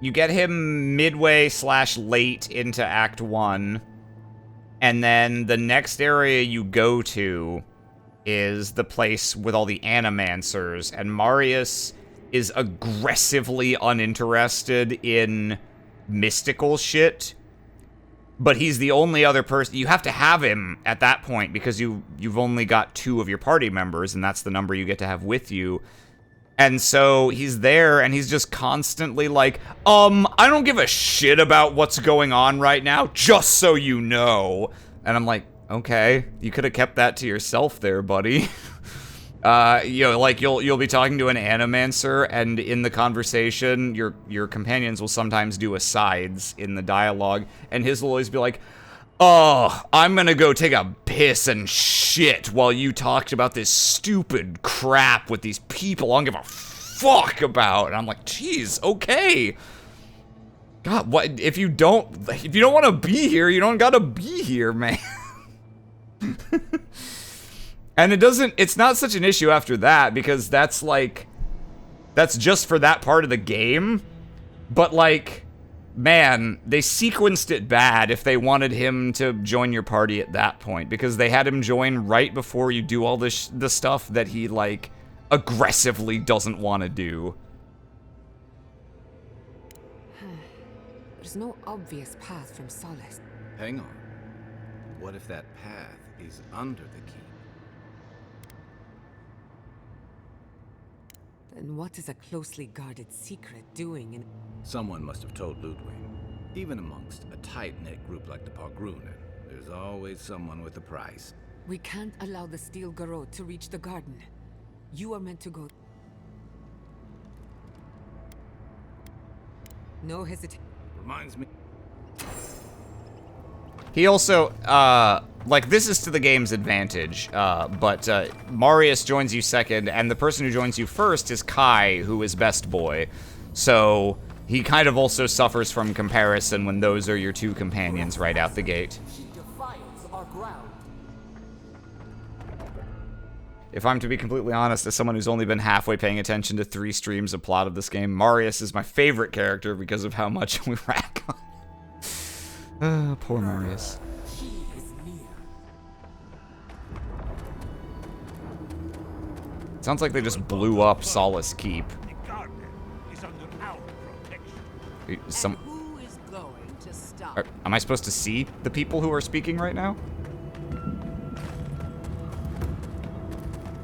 midway/late into Act 1, and then the next area you go to is the place with all the Animancers, and Marius is aggressively uninterested in mystical shit, but he's the only other person. You have to have him at that point because you've only got 2 of your party members, and that's the number you get to have with you. And so he's there and he's just constantly like, I don't give a shit about what's going on right now, just so you know. And I'm like, okay, you could have kept that to yourself there, buddy. You know, like you'll be talking to an animancer, and in the conversation, your companions will sometimes do asides in the dialogue, and his will always be like, "Oh, I'm gonna go take a piss and shit while you talked about this stupid crap with these people I don't give a fuck about." And I'm like, "Jeez, okay." God, what if you don't want to be here? You don't gotta be here, man. And it's not such an issue after that, because that's just for that part of the game. But like, man, they sequenced it bad if they wanted him to join your party at that point, because they had him join right before you do all the stuff that he like aggressively doesn't want to do. There's no obvious path from Solace. Hang on. What if that path is under the keep? Then what is a closely guarded secret doing in... Someone must have told Ludwig. Even amongst a tight-knit group like the Pargrunen, there's always someone with a price. We can't allow the Steel Garrote to reach the garden. You are meant to go... No hesitation. Reminds me... He also, like, this is to the game's advantage, but Marius joins you second, and the person who joins you first is Kai, who is best boy. So he kind of also suffers from comparison when those are your two companions right out the gate. If I'm to be completely honest, as someone who's only been halfway paying attention to 3 streams of plot of this game, Marius is my favorite character because of how much we rack on. Poor Marius. Sounds like they just blew up Solace Keep. Who is going to stop? Am I supposed to see the people who are speaking right now?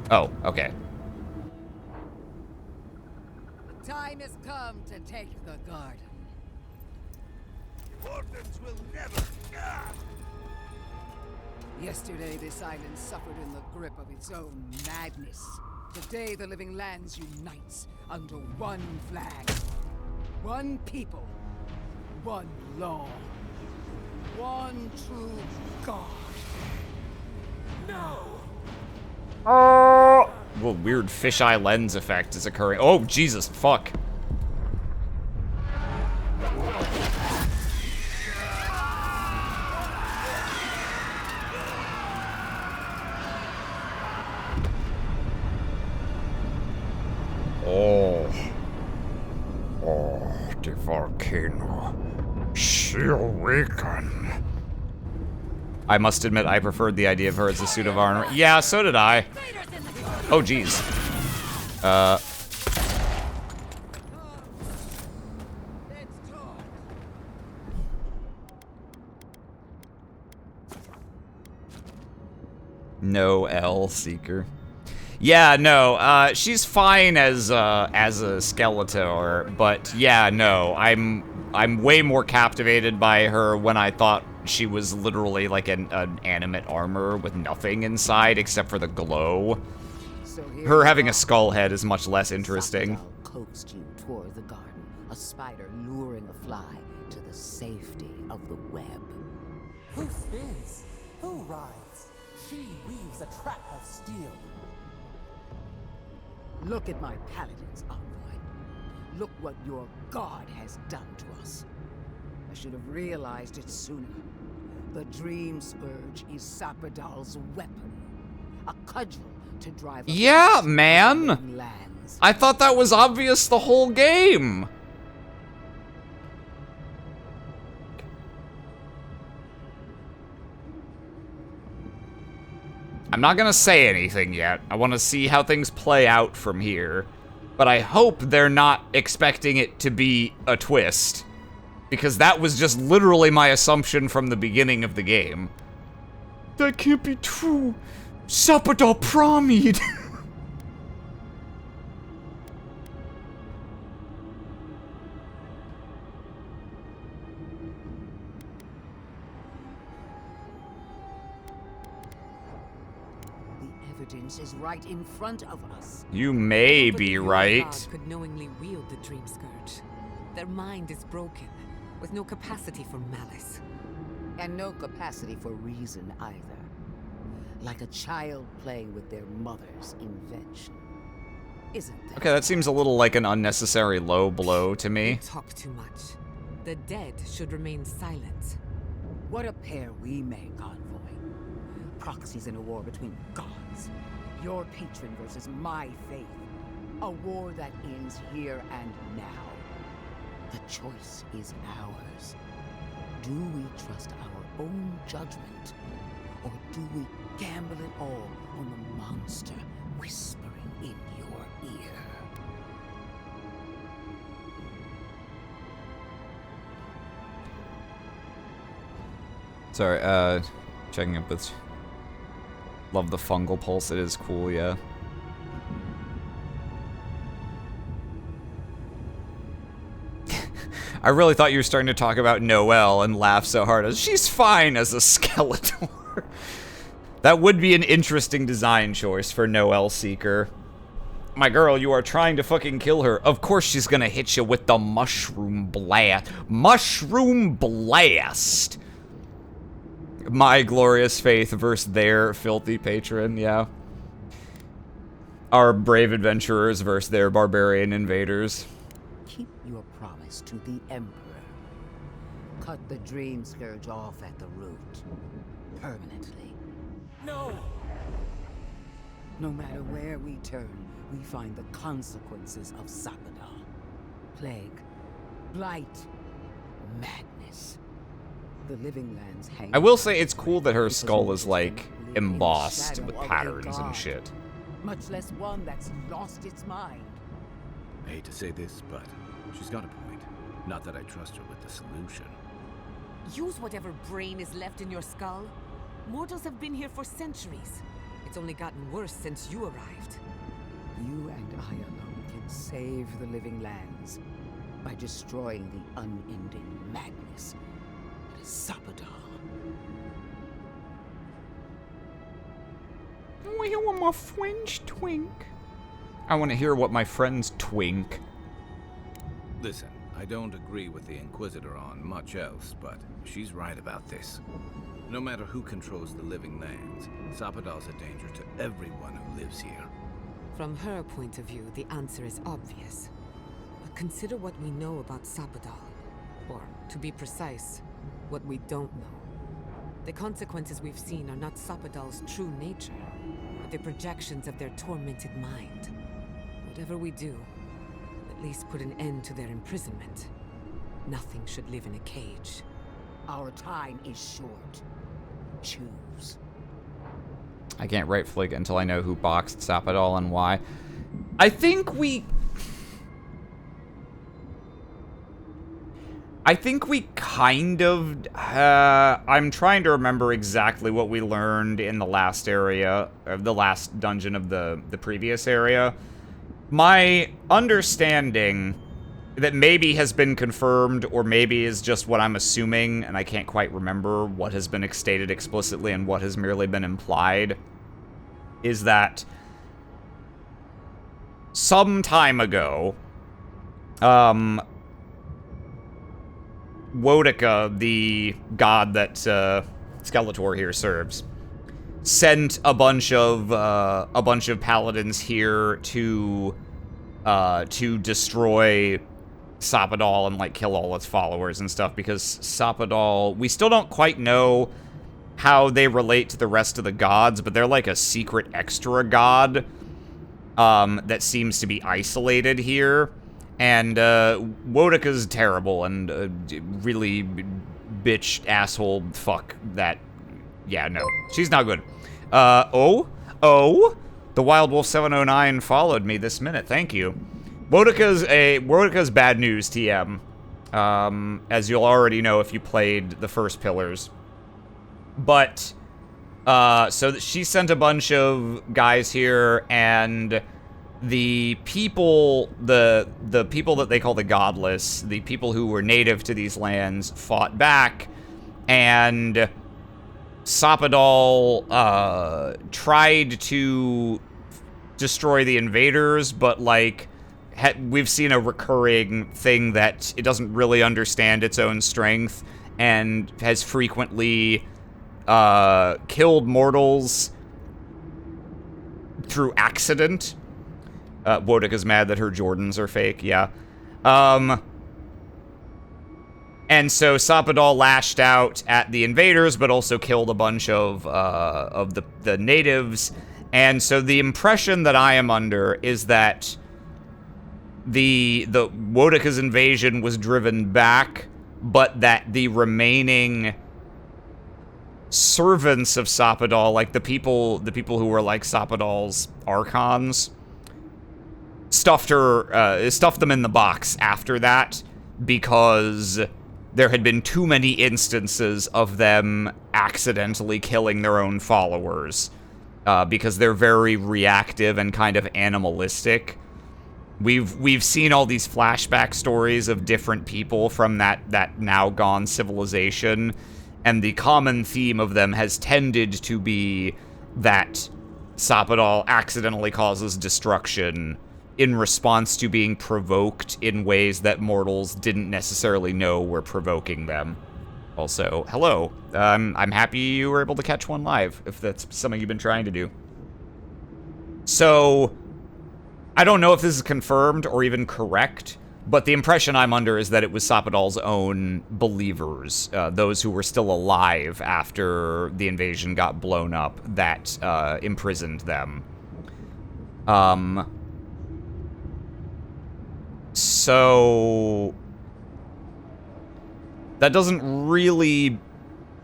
Oh, okay. The time has come to take the garden. Orphans will never... Yesterday, this island suffered in the grip of its own madness. Today, the living lands unites under one flag. One people. One law. One true God. No! Well, weird fisheye lens effect is occurring. Oh, Jesus, fuck. The volcano. She awakened. I must admit, I preferred the idea of her as a suit of armor. Yeah, so did I. Oh, jeez. No L Seeker. Yeah, no, she's fine as a Skeletor, but yeah, no, I'm way more captivated by her when I thought she was literally like an animate armor with nothing inside except for the glow. So Her having a skull head is much less interesting. Coaxed you toward the garden, a spider luring a fly to the safety of the web. Who spins? Who rides? She weaves a trap of steel. Look at my paladins, envoy. Look what your god has done to us. I should have realized it sooner. The Dream Scourge is Sapadal's weapon. A cudgel to drive us Yeah, man! lands. I thought that was obvious the whole game! I'm not gonna say anything yet. I want to see how things play out from here. But I hope they're not expecting it to be a twist. Because that was just literally my assumption from the beginning of the game. That can't be true. Sapadal promied. is right in front of us. You may Nobody be who right. God could knowingly wield the Dream Scourge. Their mind is broken, with no capacity for malice. And no capacity for reason either. Like a child playing with their mother's invention. Isn't that? Okay, that seems a little like an unnecessary low blow to me. You talk too much. The dead should remain silent. What a pair we make, Envoy. Proxies in a war between gods. Your patron versus my faith. A war that ends here and now. The choice is ours. Do we trust our own judgment? Or do we gamble it all on the monster whispering in your ear? Sorry, checking up with... Love the fungal pulse, it is cool, yeah. I really thought you were starting to talk about Noelle and laugh so hard as she's fine as a Skeletor. That would be an interesting design choice for Noelle Seeker. My girl, you are trying to fucking kill her. Of course she's gonna hit you with the Mushroom Blast. Mushroom Blast! My glorious faith versus their filthy patron, yeah. Our brave adventurers versus their barbarian invaders. Keep your promise to the Emperor. Cut the Dream Scourge off at the root. Permanently. No! No matter where we turn, we find the consequences of Sappadal. Plague, blight, madness. The living lands hang. I will say it's cool that her skull is, like, embossed with patterns and shit. Much less one that's lost its mind. I hate to say this, but she's got a point. Not that I trust her with the solution. Use whatever brain is left in your skull. Mortals have been here for centuries. It's only gotten worse since you arrived. You and I alone can save the living lands by destroying the unending madness that is Sappadal. Where my friends twink? I want to hear what my friends twink. Listen, I don't agree with the Inquisitor on much else, but she's right about this. No matter who controls the living lands, Sappadal's a danger to everyone who lives here. From her point of view, the answer is obvious. But consider what we know about Sappadal. Or, to be precise, what we don't know. The consequences we've seen are not Sappadal's true nature, but the projections of their tormented mind. Whatever we do, at least put an end to their imprisonment. Nothing should live in a cage. Our time is short. Choose. I can't rightfully get until I know who boxed Sappadal and why. I think we kind of... I'm trying to remember exactly what we learned in the last area, the last dungeon of the previous area. My understanding that maybe has been confirmed, or maybe is just what I'm assuming, and I can't quite remember what has been stated explicitly and what has merely been implied, is that some time ago, Wodika, the god that Skeletor here serves, sent a bunch of paladins here to destroy Sappadal and, like, kill all its followers and stuff, because Sappadal, we still don't quite know how they relate to the rest of the gods, but they're like a secret extra god that seems to be isolated here. And Wodika's terrible and really bitch, asshole, fuck that. Yeah, no, she's not good. The Wild Wolf 709 followed me this minute. Thank you. Wodika's bad news, TM. As you'll already know if you played the first Pillars. But so she sent a bunch of guys here, and the people, the people that they call the Godless, the people who were native to these lands, fought back, and Sappadal tried to destroy the invaders, but, like, we've seen a recurring thing that it doesn't really understand its own strength and has frequently killed mortals through accident. Wodika's mad that her Jordans are fake, yeah. And so Sapadal lashed out at the invaders, but also killed a bunch of the natives. And so the impression that I am under is that the Wodika's invasion was driven back, but that the remaining servants of Sapadal, like the people who were like Sapadal's archons, stuffed them in the box after that, because there had been too many instances of them accidentally killing their own followers, because they're very reactive and kind of animalistic. We've seen all these flashback stories of different people from that now gone civilization, and the common theme of them has tended to be that Sapadal accidentally causes destruction in response to being provoked in ways that mortals didn't necessarily know were provoking them. Also, hello. I'm happy you were able to catch one live, if that's something you've been trying to do. So, I don't know if this is confirmed or even correct, but the impression I'm under is that it was Sapadal's own believers, those who were still alive after the invasion got blown up, that imprisoned them. So that doesn't really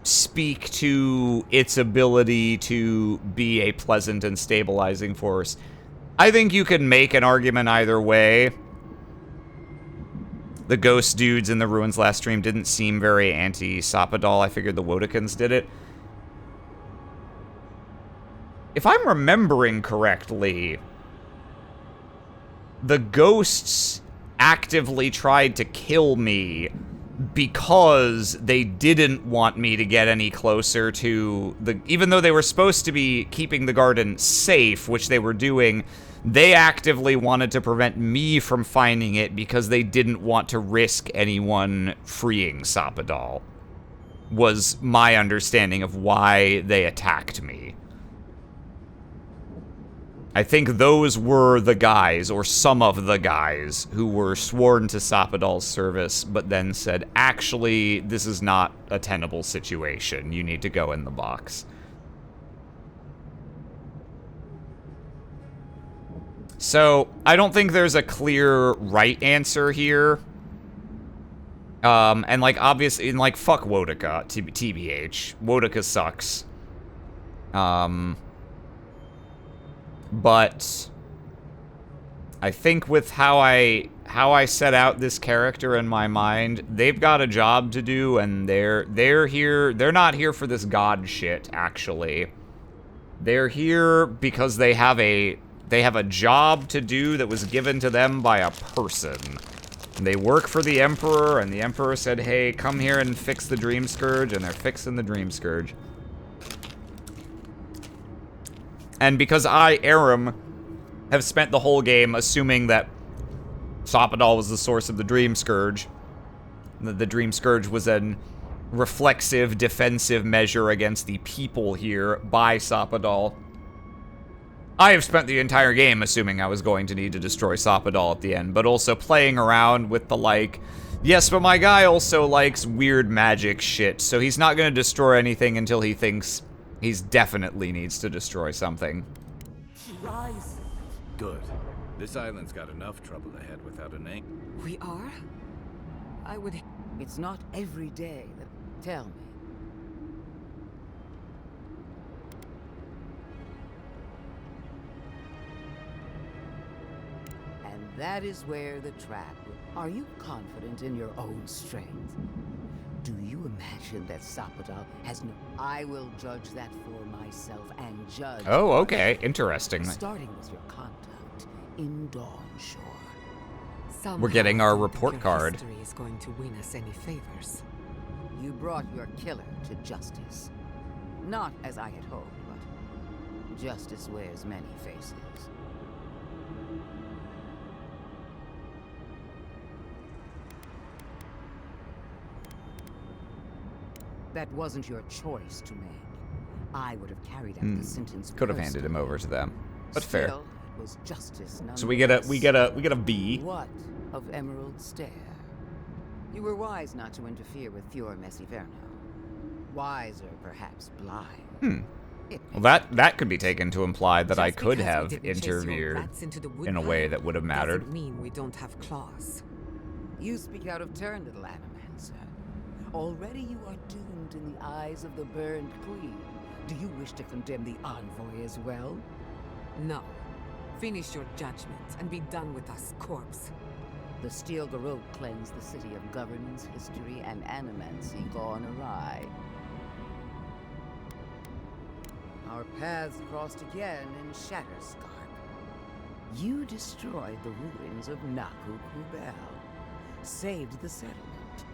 speak to its ability to be a pleasant and stabilizing force. I think you can make an argument either way. The ghost dudes in the ruins last stream didn't seem very anti-Sapadal. I figured the Wodikans did it. If I'm remembering correctly, the ghosts actively tried to kill me because they didn't want me to get any closer to the... Even though they were supposed to be keeping the garden safe, which they were doing, they actively wanted to prevent me from finding it because they didn't want to risk anyone freeing Sapadal, was my understanding of why they attacked me. I think those were the guys, or some of the guys, who were sworn to Sapadal's service, but then said, actually, this is not a tenable situation. You need to go in the box. So, I don't think there's a clear right answer here. And, like, obviously, and, like, fuck Wodika, TBH. Wodika sucks. But I think with how I set out this character in my mind, they've got a job to do, and they're here. They're not here for this god shit, actually. They're here because they have a job to do that was given to them by a person. And they work for the Emperor, and the Emperor said, hey, come here and fix the Dream Scourge, and they're fixing the Dream Scourge. And because I, Aram, have spent the whole game assuming that Sapadal was the source of the Dream Scourge, that the Dream Scourge was an reflexive, defensive measure against the people here by Sapadal, I have spent the entire game assuming I was going to need to destroy Sapadal at the end, but also playing around with the, like, yes, but my guy also likes weird magic shit, so he's not going to destroy anything until he thinks he's definitely needs to destroy something. Rise. Good. This island's got enough trouble ahead without a name. We are? I would... It's not every day that... Tell me. And that is where the trap... Are you confident in your own strength? Do you imagine that Sapadal has no... I will judge that for myself and judge... Oh, okay. Interesting. Starting with your conduct in Dawnshore. Somehow, we're getting our report card. History is going to win us any favors. You brought your killer to justice. Not as I had hoped, but justice wears many faces. That wasn't your choice to make. I would have carried out the sentence. Could have handed him over to them, but fair. Still, it was justice nonetheless. So we get a B. What of Emerald Stair? You were wise not to interfere with Fior Messiverno. Wiser, perhaps blind. Well, that could be taken to imply that I Just could because we have didn't chase your interfered rats into the in a way that would have mattered. doesn't mean we don't have claws. You speak out of turn, little Animancer. Already you are doomed in the eyes of the Burned Queen. Do you wish to condemn the envoy as well? No. Finish your judgment and be done with us, corpse. The Steel Garrote cleansed the city of governance, history, and animancy gone awry. Our paths crossed again in Shatterscarp. You destroyed the ruins of Naku Kubel, saved the settlement,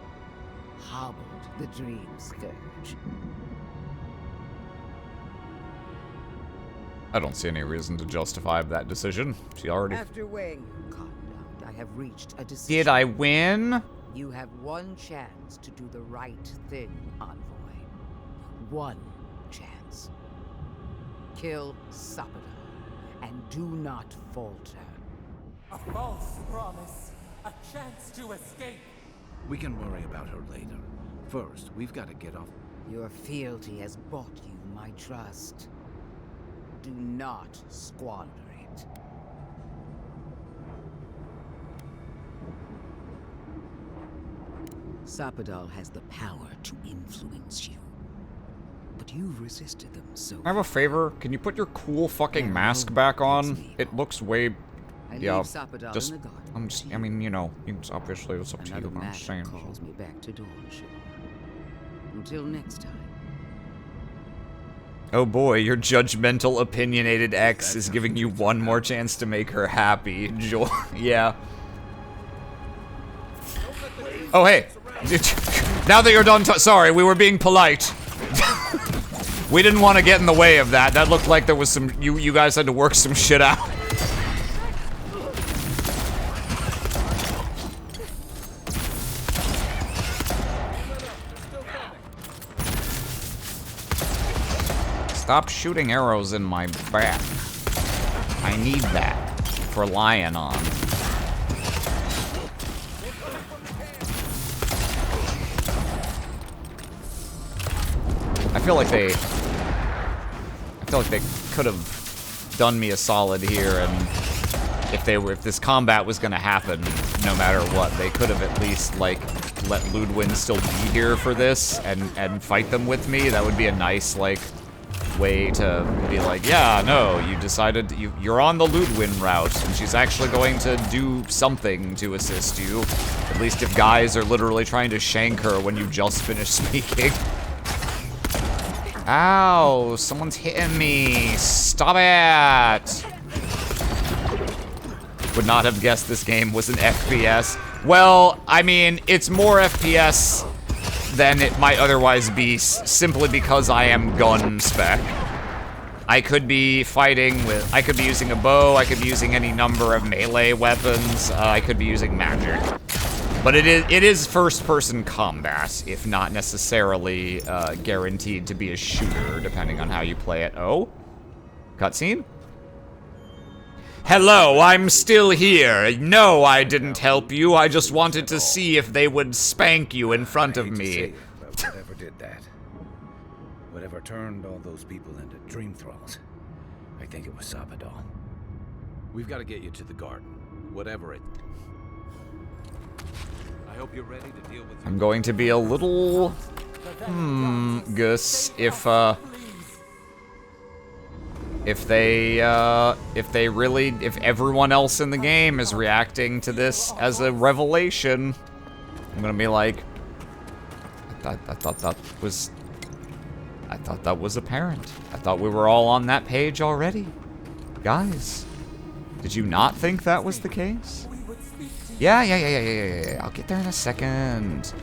hobbled the Dream Scourge. I don't see any reason to justify that decision. She already... After weighing your conduct, I have reached a decision. Did I win? You have one chance to do the right thing, Envoy. One chance. Kill Sappada, and do not falter. A false promise. A chance to escape. We can worry about her later. First, we've got to get off. Your fealty has bought you my trust. Do not squander it. Sappadal has the power to influence you. But you've resisted them so I have a favor. Can you put your cool fucking mask back on? It looks way... Yeah, just... I mean, you know, obviously it's up to you. I'm just saying. Calls me back to Dawnshore. Until next time. Oh boy, your judgmental, opinionated ex is giving you one more chance to make her happy. Enjoy. Yeah. Oh, hey. Now that you're done, sorry, we were being polite. We didn't want to get in the way of that. That looked like there was some... You guys had to work some shit out. Stop shooting arrows in my back. I need that for lying on. I feel like they could have done me a solid here, and if this combat was gonna happen, no matter what, they could have at least like let Ludwin still be here for this and fight them with me. That would be a nice like way to be like, yeah, no, you decided you're on the Ludwin route, and she's actually going to do something to assist you. At least if guys are literally trying to shank her when you just finished speaking. Ow, someone's hitting me. Stop it. Would not have guessed this game was an FPS. Well, I mean, it's more FPS than it might otherwise be, simply because I am gun spec. I could be fighting with, I could be using a bow, I could be using any number of melee weapons, I could be using magic. But it is first-person combat, if not necessarily guaranteed to be a shooter, depending on how you play it. Oh? Cutscene? Hello, I'm still here. No, I didn't help you. I just wanted to see if they would spank you in front of me. Whatever did that. Whatever turned all those people into dream thralls. I think it was Sappadal. We've got to get you to the garden. Whatever it... I hope you're ready to deal with... I'm going to be a little... Gus, if everyone else in the game is reacting to this as a revelation, I'm gonna be like, I thought that was apparent. I thought we were all on that page already. Guys, did you not think that was the case? Yeah. I'll get there in a second.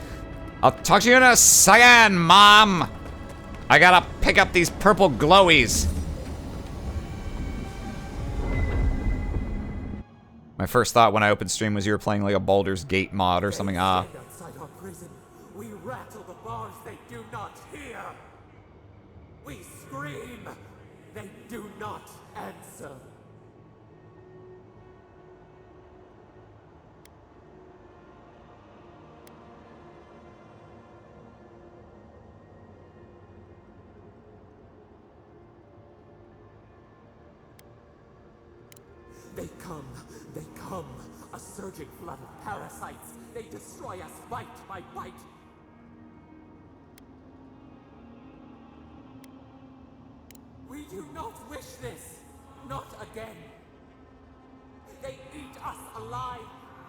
I'll talk to you in a second, Mom. I gotta pick up these purple glowies. My first thought when I opened stream was you were playing like a Baldur's Gate mod or something. Outside our prison, we rattle the bars they do not hear. We scream. They do not answer. They come, a surging flood of parasites. They destroy us bite by bite. We do not wish this, not again. They eat us alive.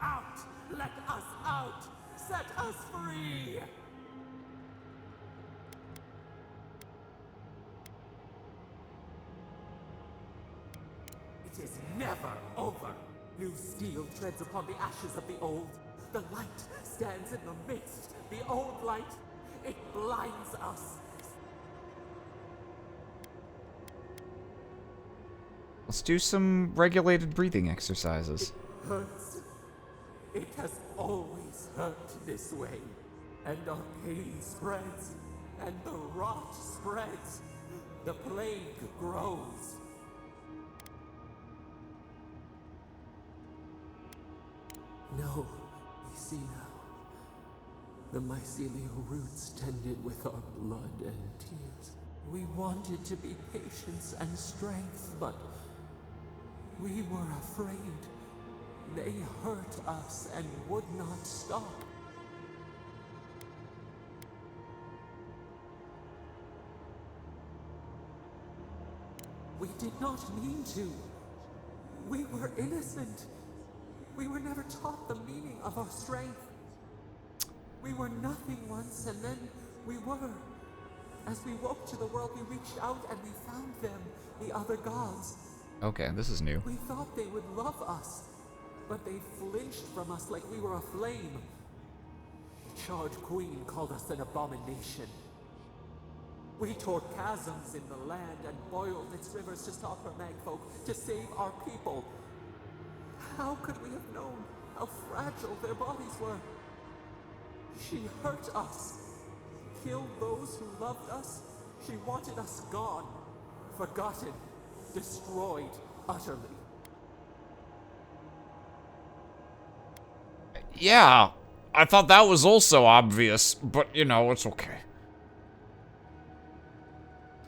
Out! Let us out! Set us free! It is never over. New steel treads upon the ashes of the old. The light stands in the midst. The old light, it blinds us. Let's do some regulated breathing exercises. It hurts. It has always hurt this way. And our pain spreads. And the rot spreads. The plague grows. No, we see now. The mycelial roots tended with our blood and tears. We wanted to be patience and strength, but we were afraid. They hurt us and would not stop. We did not mean to. We were innocent. We were never taught the meaning of our strength. We were nothing once, and then we were. As we woke to the world, we reached out and we found them, the other gods. Okay, this is new. We thought they would love us, but they flinched from us like we were a flame. Charred Queen called us an abomination. We tore chasms in the land and boiled its rivers to stop her magfolk, to save our people. How could we have known how fragile their bodies were? She hurt us, killed those who loved us. She wanted us gone, forgotten, destroyed utterly. Yeah, I thought that was also obvious, but you know, it's okay.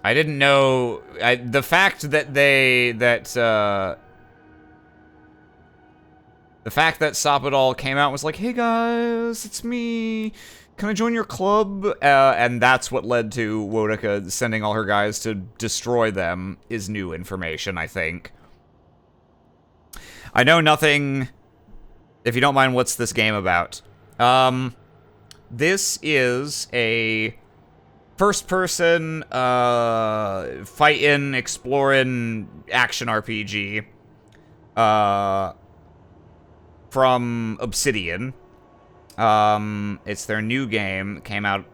I didn't know the fact that the fact that Sappadal came out and was like, "Hey guys, it's me. Can I join your club?" And that's what led to Wodaka sending all her guys to destroy them is new information, I think. I know nothing. If you don't mind, what's this game about? This is a first-person, fightin', exploring action RPG. From Obsidian. It's their new game. Came out,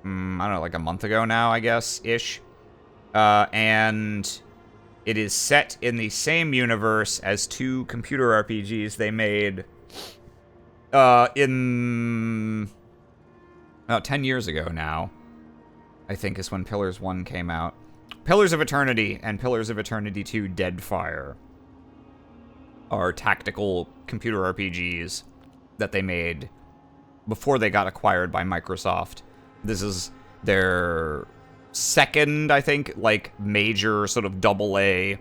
I don't know, like a month ago now, I guess, ish. And it is set in the same universe as two computer RPGs they made in about 10 years ago now. I think is when Pillars 1 came out. Pillars of Eternity and Pillars of Eternity 2 Deadfire are tactical computer RPGs that they made before they got acquired by Microsoft. This is their second, I think, like, major sort of AA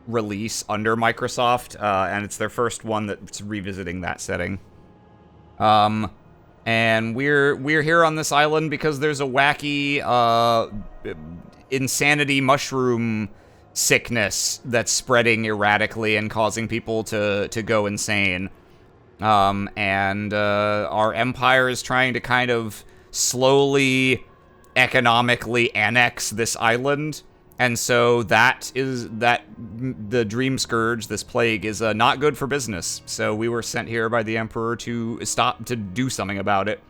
release under Microsoft, and it's their first one that's revisiting that setting. And we're here on this island because there's a wacky, insanity mushroom sickness that's spreading erratically and causing people to go insane. And our empire is trying to kind of slowly, economically annex this island. And so the Dream Scourge, this plague, is not good for business. So we were sent here by the Emperor to do something about it.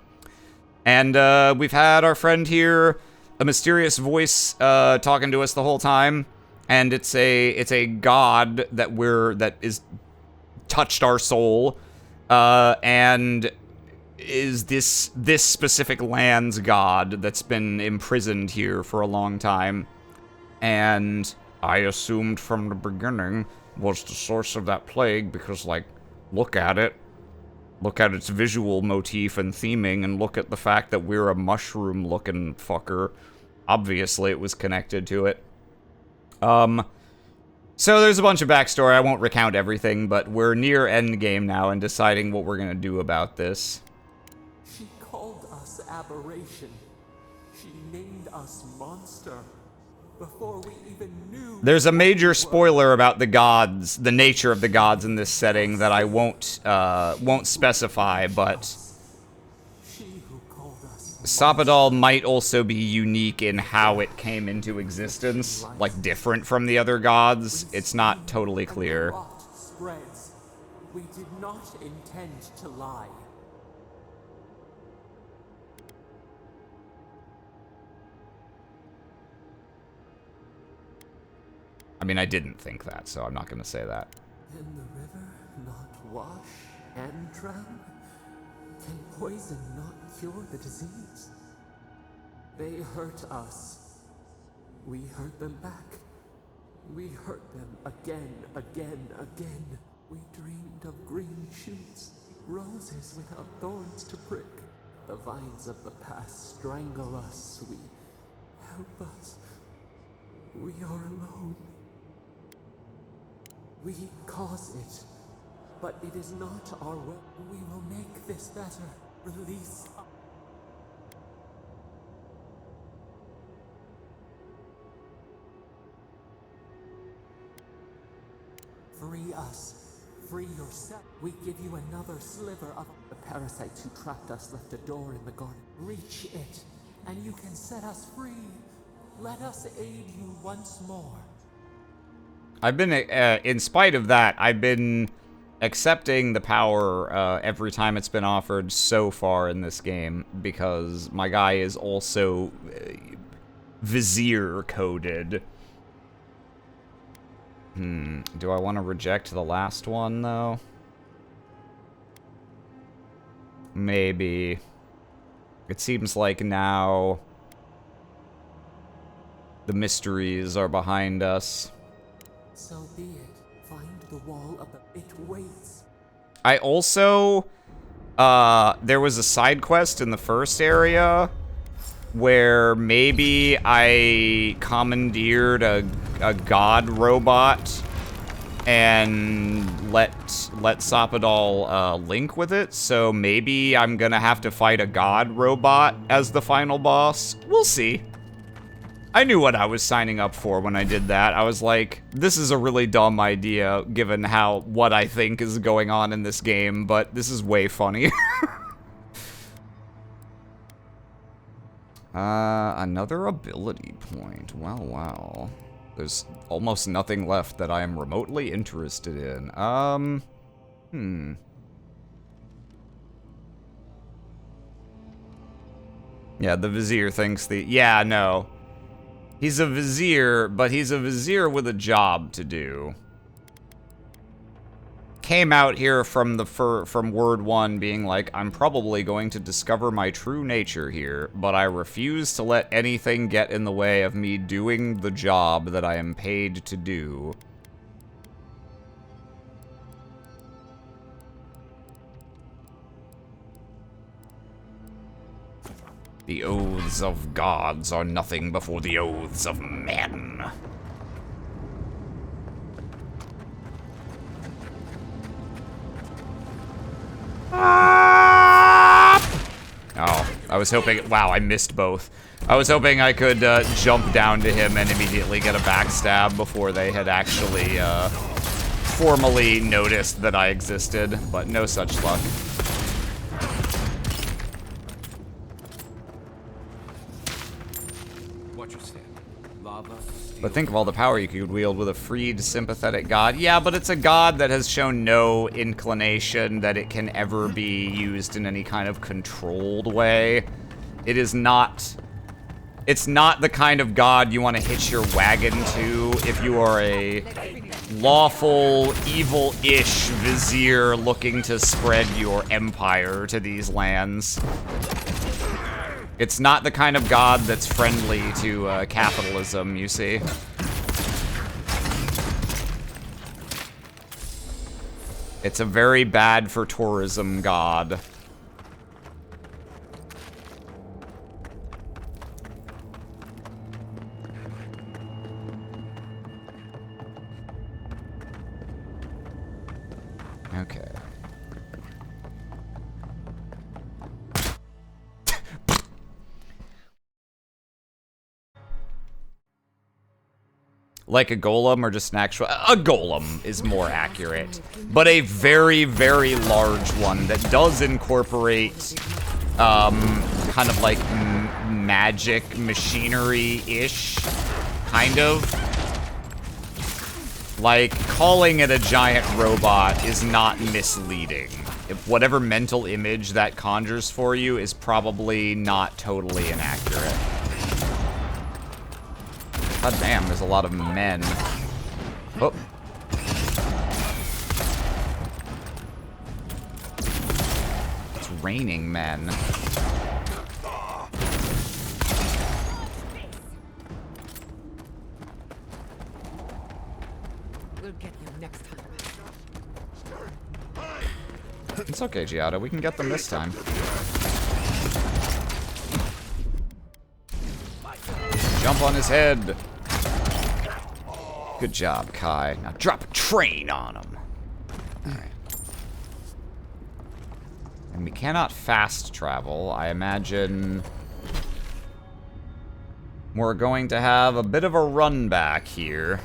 And we've had our friend here, a mysterious voice talking to us the whole time. And it's a god that is touched our soul, and is this specific land's god that's been imprisoned here for a long time. And I assumed from the beginning was the source of that plague because, like, look at it. Look at its visual motif and theming, and look at the fact that we're a mushroom-looking fucker. Obviously, it was connected to it. So there's a bunch of backstory. I won't recount everything, but we're near endgame now and deciding what we're gonna do about this. She called us aberration. She named us monster. Before we even knew... There's a major spoiler about the gods, the nature of the gods in this setting that I won't specify, but Sapadal might also be unique in how it came into existence, like different from the other gods. It's not totally clear. Spreads. We did not intend to lie. I mean, I didn't think that, so I'm not going to say that. Can the river not wash and drown? Can poison not cure the disease? They hurt us. We hurt them back. We hurt them again, again, again. We dreamed of green shoots, roses without thorns to prick. The vines of the past strangle us. Help us. We are alone. We cause it, but it is not our will. We will make this better. Release. Free us. Free yourself. We give you another sliver of... The parasites who trapped us left a door in the garden. Reach it, and you can set us free. Let us aid you once more. I've been, in spite of that, I've been accepting the power every time it's been offered so far in this game, because my guy is also Vizier-coded. Do I want to reject the last one, though? Maybe. It seems like now the mysteries are behind us. So be it. Find the wall of the... It waits. I also... there was a side quest in the first area where maybe I commandeered a god robot and let Sapadal link with it, so maybe I'm gonna have to fight a god robot as the final boss. We'll see. I knew what I was signing up for when I did that. I was like, this is a really dumb idea given what I think is going on in this game, but this is way funny. Another ability point. Wow. There's almost nothing left that I am remotely interested in. Yeah, the Vizier thinks yeah, no. He's a Vizier, but he's a Vizier with a job to do. Came out here from Word 1 being like, I'm probably going to discover my true nature here, but I refuse to let anything get in the way of me doing the job that I am paid to do. The oaths of gods are nothing before the oaths of men. Oh, I was hoping... Wow, I missed both. I was hoping I could jump down to him and immediately get a backstab before they had actually formally noticed that I existed, but no such luck. Watch your step. Lava. But think of all the power you could wield with a freed, sympathetic god. Yeah, but it's a god that has shown no inclination that it can ever be used in any kind of controlled way. It is not... It's not the kind of god you want to hitch your wagon to if you are a lawful, evil-ish vizier looking to spread your empire to these lands. It's not the kind of god that's friendly to capitalism, you see. It's a very bad for tourism god. Okay. Like a golem or just an actual... A golem is more accurate. But a very, very large one that does incorporate kind of like magic machinery-ish, kind of. Like, calling it a giant robot is not misleading. If whatever mental image that conjures for you is probably not totally inaccurate. God damn, there's a lot of men. Oh. It's raining men. We'll get you next time. It's okay, Giada. We can get them this time. Jump on his head. Good job, Kai. Now drop a train on him. Alright. And we cannot fast travel. I imagine we're going to have a bit of a run back here.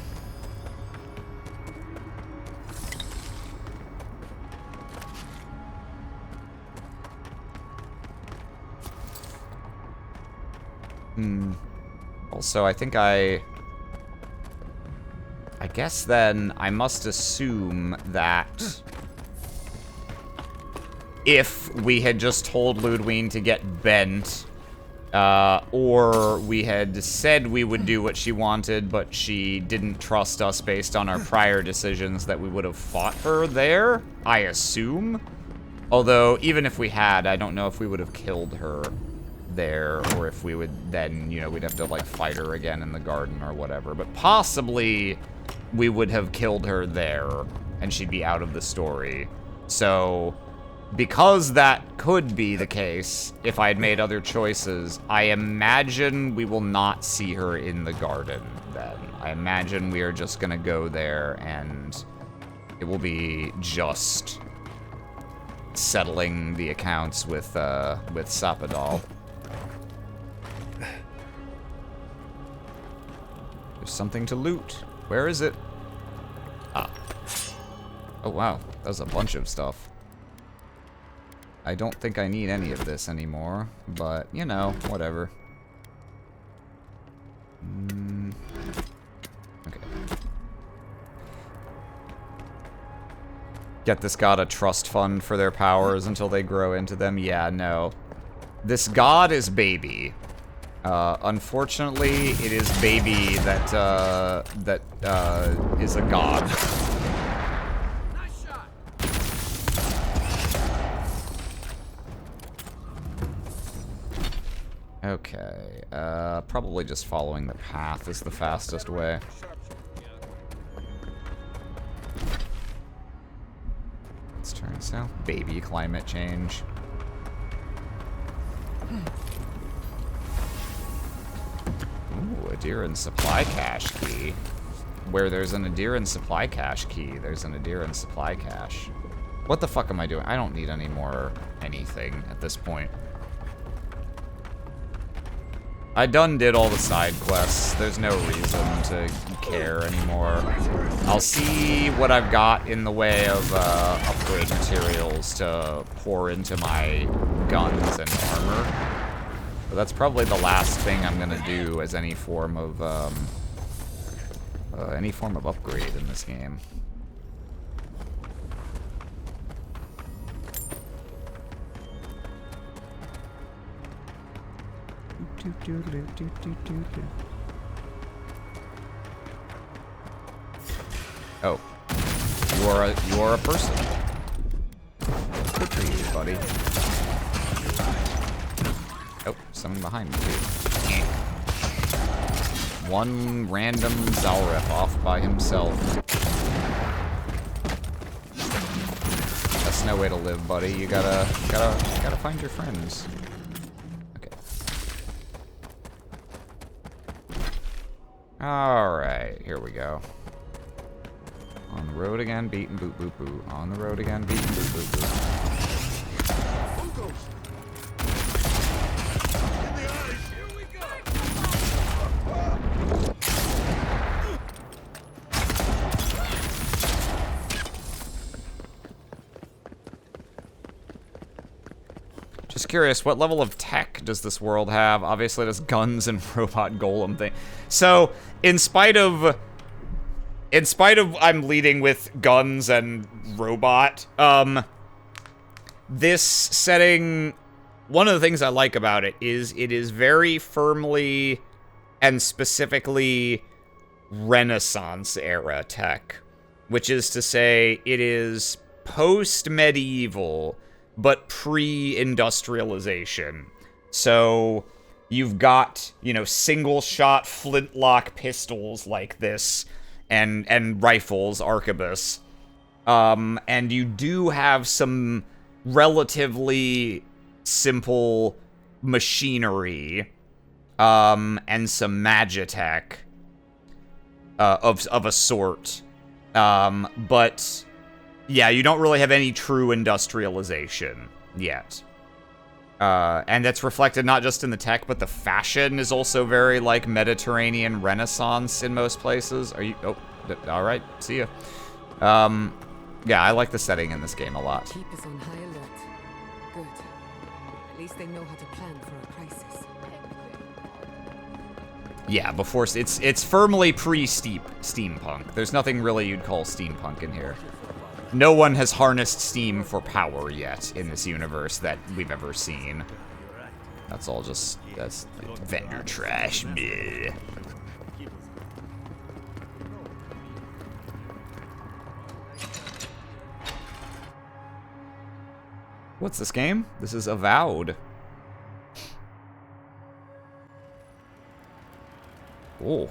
Also, I think I guess then I must assume that if we had just told Ludwine to get bent, or we had said we would do what she wanted, but she didn't trust us based on our prior decisions, that we would have fought her there, I assume. Although, even if we had, I don't know if we would have killed her there, or if we would then, you know, we'd have to, like, fight her again in the garden or whatever. But possibly we would have killed her there, and she'd be out of the story. So, because that could be the case, if I had made other choices, I imagine we will not see her in the garden then. I imagine we are just gonna go there, and it will be just settling the accounts with Sapadal. There's something to loot. Where is it? Ah. Oh, wow. That was a bunch of stuff. I don't think I need any of this anymore, but, you know, whatever. Okay. Get this god a trust fund for their powers until they grow into them? Yeah, no. This god is baby. Unfortunately, it is baby that is a god. Nice shot. Okay, probably just following the path is the fastest way. Let's turn south. Baby climate change. Ooh, Adiran supply cache key. Where there's an Adiran supply cache key, there's an Adiran supply cache. What the fuck am I doing? I don't need any more anything at this point. I done did all the side quests. There's no reason to care anymore. I'll see what I've got in the way of upgrade materials to pour into my guns and armor. But that's probably the last thing I'm gonna do as any form of upgrade in this game. Oh, you are a person. Good for you, buddy. Oh, someone behind me, too. One random Zalrith off by himself. That's no way to live, buddy. You gotta find your friends. Okay. Alright, here we go. On the road again, beating boot boot boot. On the road again, beating boot boot boot. Just curious, what level of tech does this world have? Obviously, it has guns and robot golem thing. So, in spite of I'm leading with guns and robot, this setting, one of the things I like about it is very firmly and specifically Renaissance era tech, which is to say it is post-medieval, but pre-industrialization. So you've got, you know, single-shot flintlock pistols like this, and rifles, arquebus. And you do have some relatively simple machinery, and some magitech, of a sort. But yeah, you don't really have any true industrialization yet. And that's reflected not just in the tech, but the fashion is also very, like, Mediterranean Renaissance in most places. Are you... Oh, alright, see ya. Yeah, I like the setting in this game a lot. Keep us on high alert. Good. At least they know how to plan for a crisis. Yeah, before... It's firmly pre-steampunk. There's nothing really you'd call steampunk in here. No one has harnessed steam for power yet in this universe that we've ever seen. That's all just... That's vendor trash. Bleh. What's this game? This is Avowed. Oh.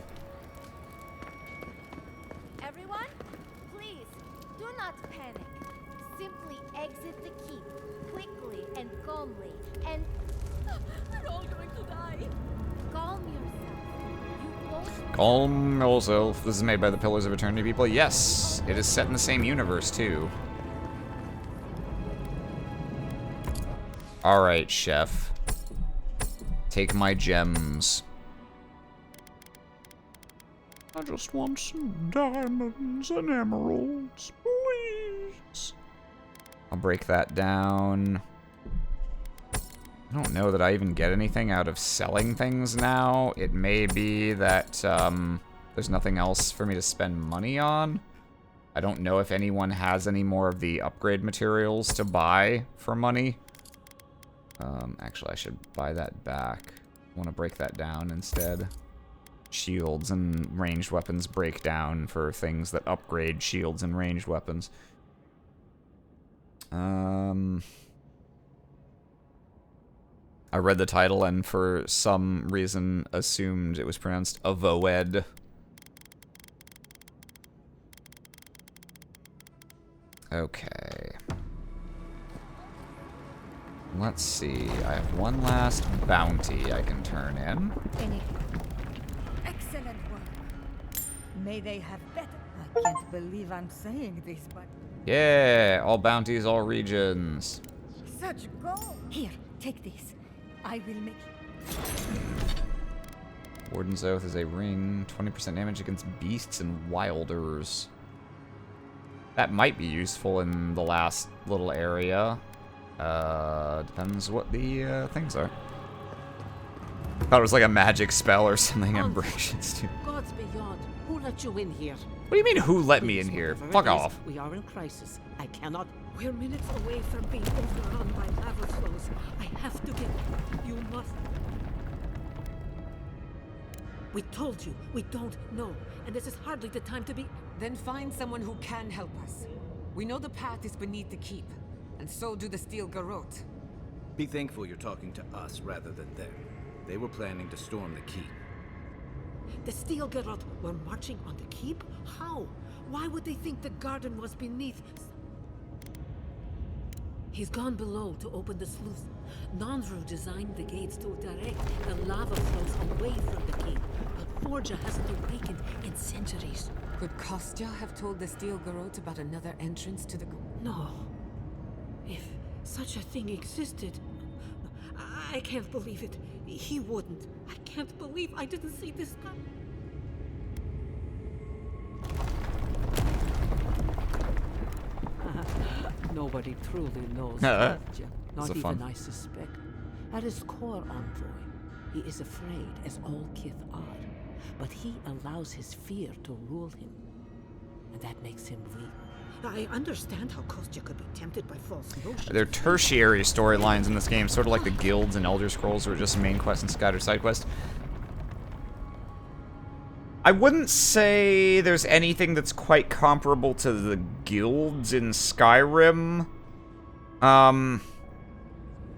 Everyone, please, do not panic. Simply exit the keep, quickly and calmly, and... We're all going to die. Calm yourself. You won't... Calm yourself. This is made by the Pillars of Eternity people. Yes, it is set in the same universe, too. Alright, chef. Take my gems. I just want some diamonds and emeralds, please. I'll break that down. I don't know that I even get anything out of selling things now. It may be that there's nothing else for me to spend money on. I don't know if anyone has any more of the upgrade materials to buy for money. Actually, I should buy that back. I want to break that down instead. Shields and ranged weapons break down for things that upgrade shields and ranged weapons. I read the title and for some reason assumed it was pronounced Avoed. Okay. Let's see. I have one last bounty I can turn in. Excellent work. May they have better. I can't believe I'm saying this, but Yeah, all bounties, all regions. such gold. Here, take this. I will make. Warden's Oath is a ring. 20% damage against beasts and wilders. That might be useful in the last little area. Depends what the things are. Thought it was like a magic spell or something. Embrations too. Gods beyond, who let you in here? What do you mean, who let me in here? Fuck off. We are in crisis. I cannot. We're minutes away from being overrun by lava flows. I have to get. You must. We told you, we don't know, and this is hardly the time to be... Then find someone who can help us. We know the path is beneath the keep, and so do the Steel Garrote. Be thankful you're talking to us rather than them. They were planning to storm the keep. The Stilgarot were marching on the keep? How? Why would they think the garden was beneath? He's gone below to open the sluice. Nonru designed the gates to direct the lava flows away from the keep, but Forja hasn't awakened in centuries. Could Kostya have told the Stilgarot about another entrance to the... No. If such a thing existed, I can't believe it. He wouldn't. I can't believe I didn't see this come. Nobody truly knows Kostya. Not even fun. I suspect. At his core, Envoy, he is afraid, as all Kith are. But he allows his fear to rule him. And that makes him weak. I understand how Kostya could be tempted by false notions. There are tertiary storylines in this game, sort of like the guilds and Elder Scrolls, or just main quests and scattered side quests. I wouldn't say there's anything that's quite comparable to the guilds in Skyrim.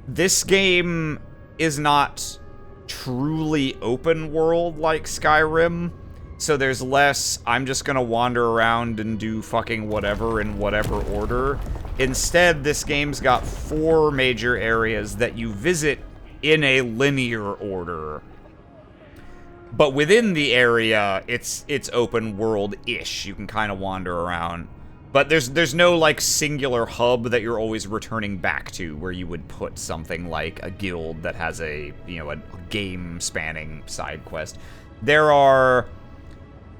This game is not truly open world like Skyrim. So there's less, I'm just gonna wander around and do fucking whatever in whatever order. Instead, this game's got 4 major areas that you visit in a linear order. But within the area, it's open world-ish. You can kind of wander around. But there's no, like, singular hub that you're always returning back to where you would put something like a guild that has a, you know, a game-spanning side quest. There are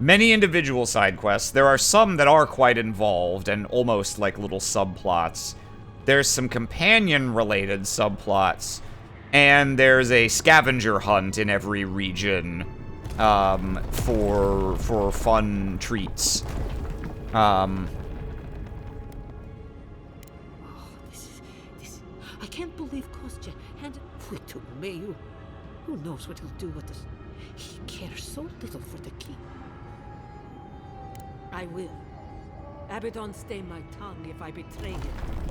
many individual side quests. There are some that are quite involved and almost like little subplots. There's some companion-related subplots. And there's a scavenger hunt in every region for fun treats. I can't believe Kostya handed it to Mayu. Who knows what he'll do with us? He cares so little for the keep. I will. Abaddon stay my tongue if I betray him,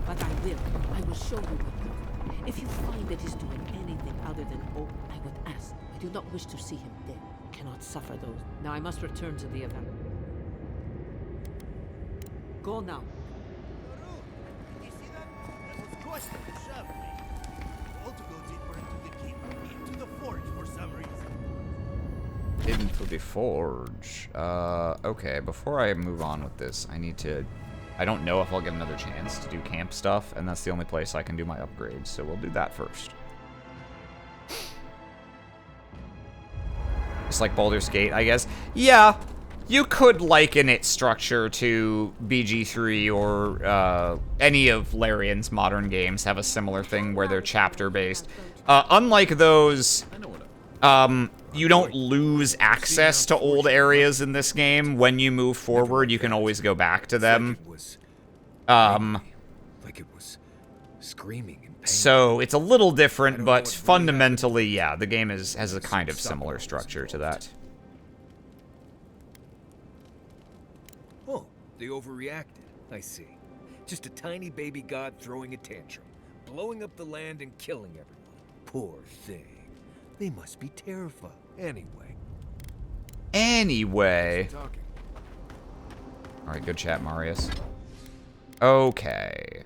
but I will. I will show you what. If you find that he's doing anything other than hope, I would ask. I do not wish to see him dead. I cannot suffer those. Now I must return to the event. Go now. You see that? That was Kostya that shoved me. All to go deeper into the keep, into the forge for some reason. Into the forge. Okay, before I move on with this, I need to... I don't know if I'll get another chance to do camp stuff, and that's the only place I can do my upgrades, so we'll do that first. Just like Baldur's Gate, I guess. Yeah, you could liken its structure to BG3 or any of Larian's modern games have a similar thing where they're chapter-based. Unlike those... you don't lose access to old areas in this game. When you move forward, you can always go back to them. Like it was screaming in pain. So it's a little different, but fundamentally, yeah, the game has a kind of similar structure to that. Oh, they overreacted. I see. Just a tiny baby god throwing a tantrum, blowing up the land and killing everyone. Poor thing. They must be terrified. Anyway. Alright, good chat, Marius. Okay.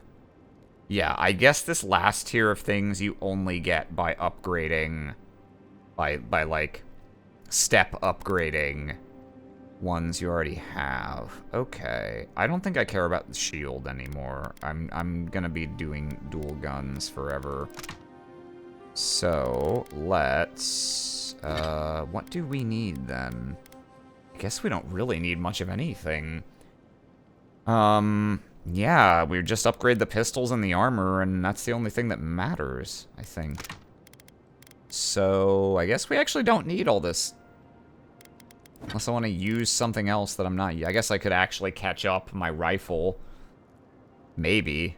Yeah, I guess this last tier of things you only get by upgrading, by like, step upgrading ones you already have. Okay. I don't think I care about the shield anymore. I'm gonna be doing dual guns forever. So, let's... what do we need, then? I guess we don't really need much of anything. Yeah, we just upgrade the pistols and the armor, and that's the only thing that matters, I think. So, I guess we actually don't need all this. Unless I want to use something else that I'm not... I guess I could actually catch up my rifle. Maybe.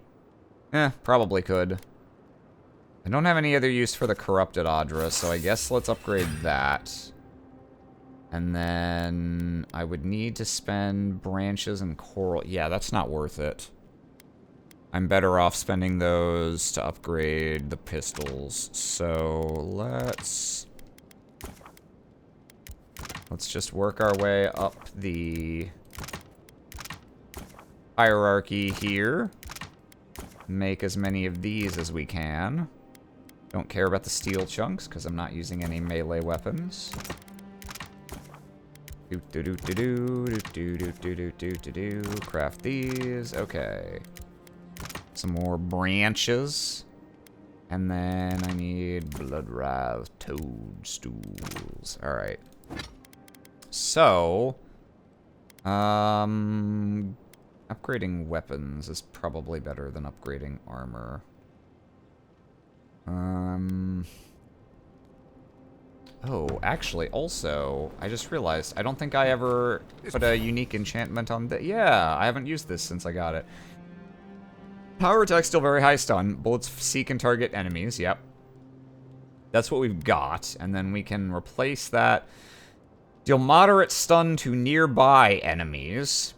Probably could. I don't have any other use for the Corrupted Adra, so I guess let's upgrade that. And then I would need to spend branches and coral. Yeah, that's not worth it. I'm better off spending those to upgrade the pistols. So let's just work our way up the hierarchy here. Make as many of these as we can. Don't care about the steel chunks because I'm not using any melee weapons. Craft these. Okay. Some more branches. And then I need blood-wrath toadstools. Alright. So, upgrading weapons is probably better than upgrading armor. Oh, actually, also, I just realized, I don't think I ever put a unique enchantment on the... Yeah, I haven't used this since I got it. Power attack still very high stun. Bullets seek and target enemies, yep. That's what we've got, and then we can replace that. Deal moderate stun to nearby enemies.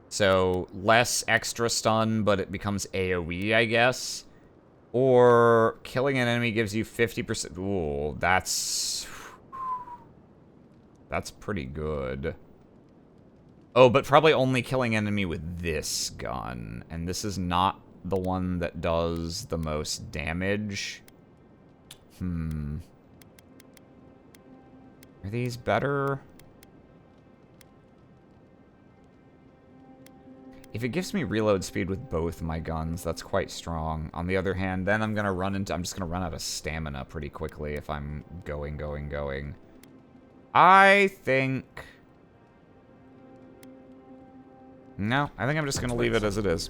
So, less extra stun, but it becomes AoE, I guess. Or, killing an enemy gives you 50%... Ooh, that's pretty good. Oh, but probably only killing enemy with this gun. And this is not the one that does the most damage. Are these better? If it gives me reload speed with both my guns, that's quite strong. On the other hand, then I'm just gonna run out of stamina pretty quickly if I'm going. I think I'm just gonna leave it as it is.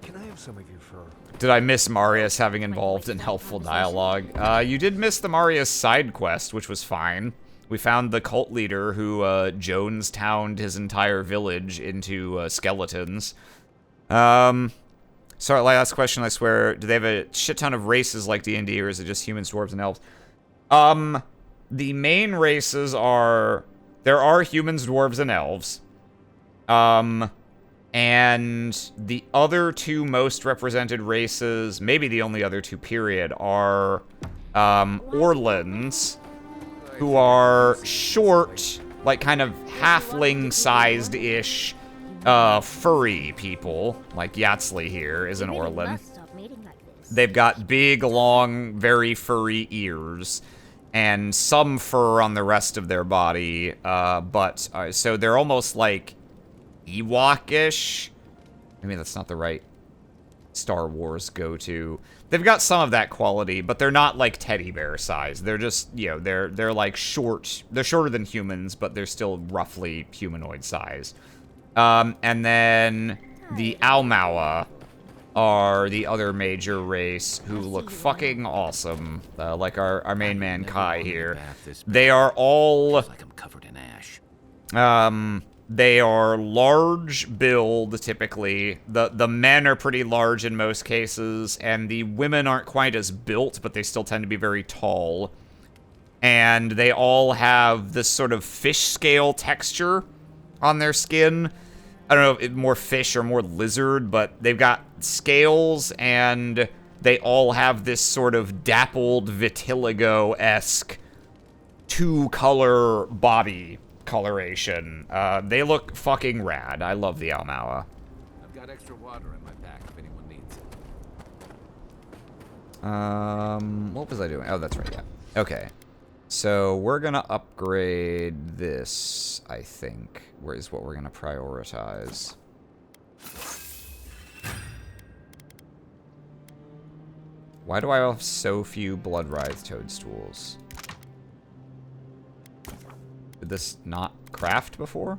Can I have some of your fur? Did I miss Marius having involved in helpful dialogue? You did miss the Marius side quest, which was fine. We found the cult leader who Jonestowned his entire village into skeletons. Sorry, last question, I swear. Do they have a shit ton of races like D&D, or is it just humans, dwarves, and elves? The main races are... There are humans, dwarves, and elves. And the other two most represented races, maybe the only other two, period, are Orlans, who are short, like kind of halfling-sized-ish, furry people. Like Yatsley here is an Orlan. They've got big, long, very furry ears, and some fur on the rest of their body, so they're almost like Ewok-ish. Maybe that's not the right Star Wars go-to. They've got some of that quality, but they're not like teddy bear size. They're just, you know, they're like short. They're shorter than humans, but they're still roughly humanoid size. And then the Aumaua are the other major race who look fucking awesome. Like our main man Kai here. They are all like I'm covered in ash. They are large build, typically. The men are pretty large in most cases, and the women aren't quite as built, but they still tend to be very tall. And they all have this sort of fish scale texture on their skin. I don't know if it's more fish or more lizard, but they've got scales, and they all have this sort of dappled vitiligo-esque two-color body coloration. They look fucking rad. I love the Aumaua. I've got extra water in my pack if anyone needs it. What was I doing? Oh, that's right, yeah. Okay. So we're gonna upgrade this, I think. Where is what we're gonna prioritize. Why do I have so few blood-wrath toadstools? Did this not craft before?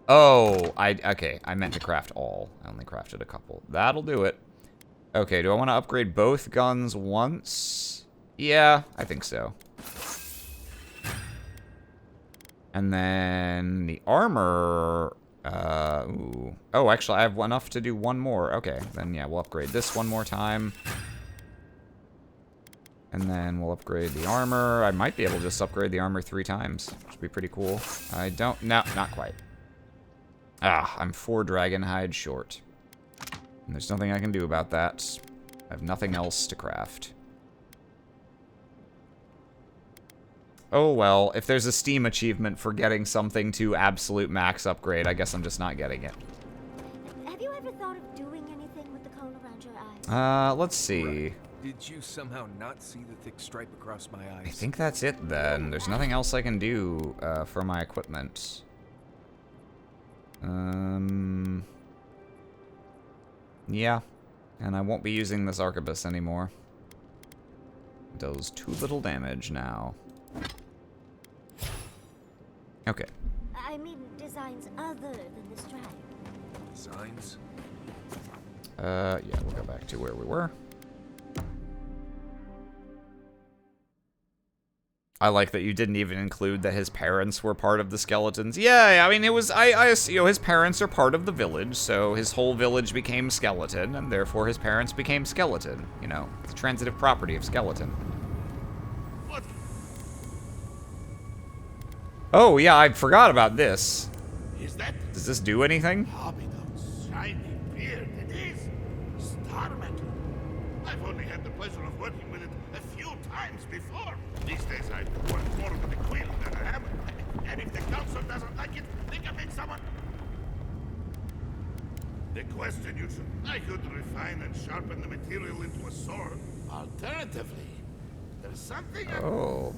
Oh, okay, I meant to craft all. I only crafted a couple. That'll do it. Okay, do I want to upgrade both guns once? Yeah, I think so. And then the armor... ooh. Oh, actually, I have enough to do one more. Okay, then yeah, we'll upgrade this one more time. And then we'll upgrade the armor. I might be able to just upgrade the armor 3 times, which would be pretty cool. I don't... No, not quite. Ah, I'm 4 Dragonhide short. And there's nothing I can do about that. I have nothing else to craft. Oh well, if there's a Steam achievement for getting something to absolute max upgrade, I guess I'm just not getting it. Have you ever thought of doing anything with the coal around your eyes? Let's see. Did you somehow not see the thick stripe across my eyes? I think that's it then. There's nothing else I can do for my equipment. Yeah. And I won't be using this arquebus anymore. It does too little damage now. Okay. I mean, designs other than this tribe. Designs? Yeah, we'll go back to where we were. I like that you didn't even include that his parents were part of the skeletons. Yeah, I mean, it was, you know, his parents are part of the village, so his whole village became skeleton, and therefore his parents became skeleton. You know, it's a transitive property of skeleton. What? Oh, yeah, I forgot about this. Is that? Does this do anything? Abydon's shiny beard, it is. Star metal. I've only had the pleasure of working with it a few times before. These days I work more with a quill than a hammer. And if the council doesn't like it, they can make someone. The question you should... I could refine and sharpen the material into a sword. Alternatively, there's something... Oh.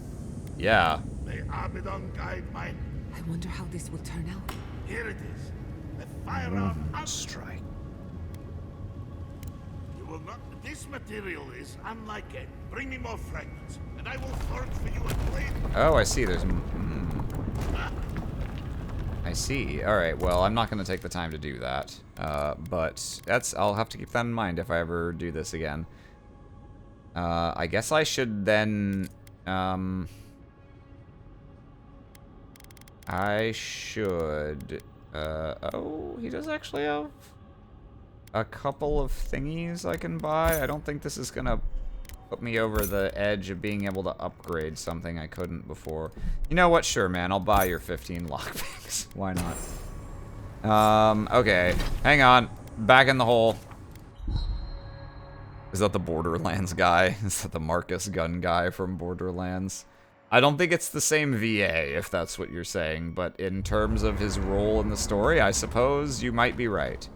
Yeah. May Abydon guide my... I wonder how this will turn out. Here it is. The firearm strike. You will not... This material is unlike it. Bring me more fragments, and I will forge for you a blade. Oh, I see. There's... I see. Alright, well, I'm not going to take the time to do that. But that's... I'll have to keep that in mind if I ever do this again. I guess I should then... I should... oh, he does actually have a couple of thingies I can buy. I don't think this is gonna put me over the edge of being able to upgrade something I couldn't before. You know what? Sure, man. I'll buy your 15 lockpicks. Why not? Okay. Hang on. Back in the hole. Is that the Borderlands guy? Is that the Marcus gun guy from Borderlands? I don't think it's the same VA, if that's what you're saying, but in terms of his role in the story, I suppose you might be right.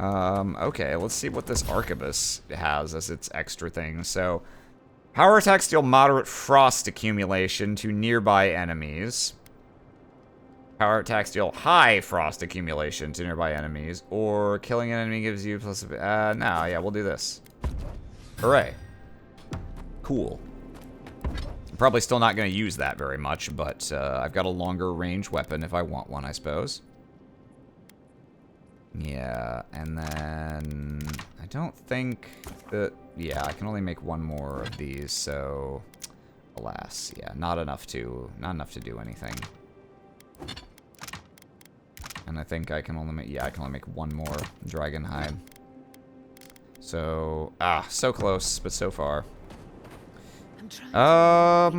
Okay, let's see what this arquebus has as its extra thing. So, power attacks deal moderate frost accumulation to nearby enemies. Power attacks deal high frost accumulation to nearby enemies, or killing an enemy gives you plus... no, yeah, we'll do this. Hooray. Cool. Probably still not going to use that very much, but I've got a longer range weapon if I want one, I suppose. Yeah, and then I don't think that... Yeah, I can only make one more of these, so... Alas, yeah, not enough to do anything. And I think I can only make... Yeah, I can only make one more Dragonhide. So... so close, but so far. What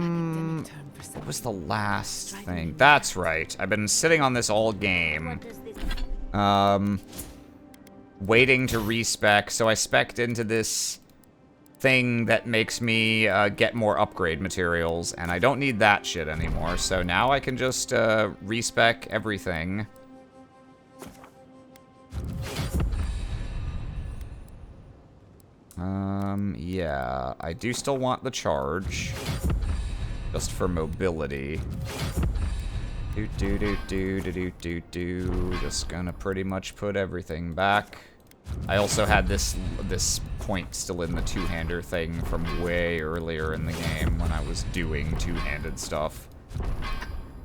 was the last thing? That's right. I've been sitting on this all game. Waiting to respec. So I spec'd into this thing that makes me get more upgrade materials, and I don't need that shit anymore. So now I can just respec everything. Yeah, I do still want the charge. Just for mobility. Just gonna pretty much put everything back. I also had this point still in the two-hander thing from way earlier in the game when I was doing two-handed stuff.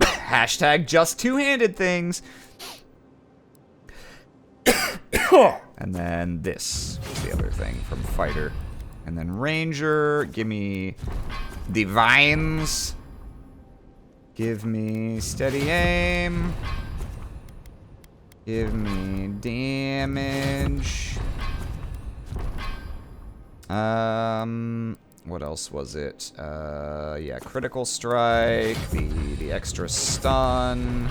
Hashtag just two-handed things! And then this was the other thing from Fighter. And then Ranger, give me the vines. Give me steady aim. Give me damage. What else was it? Yeah, critical strike, the extra stun.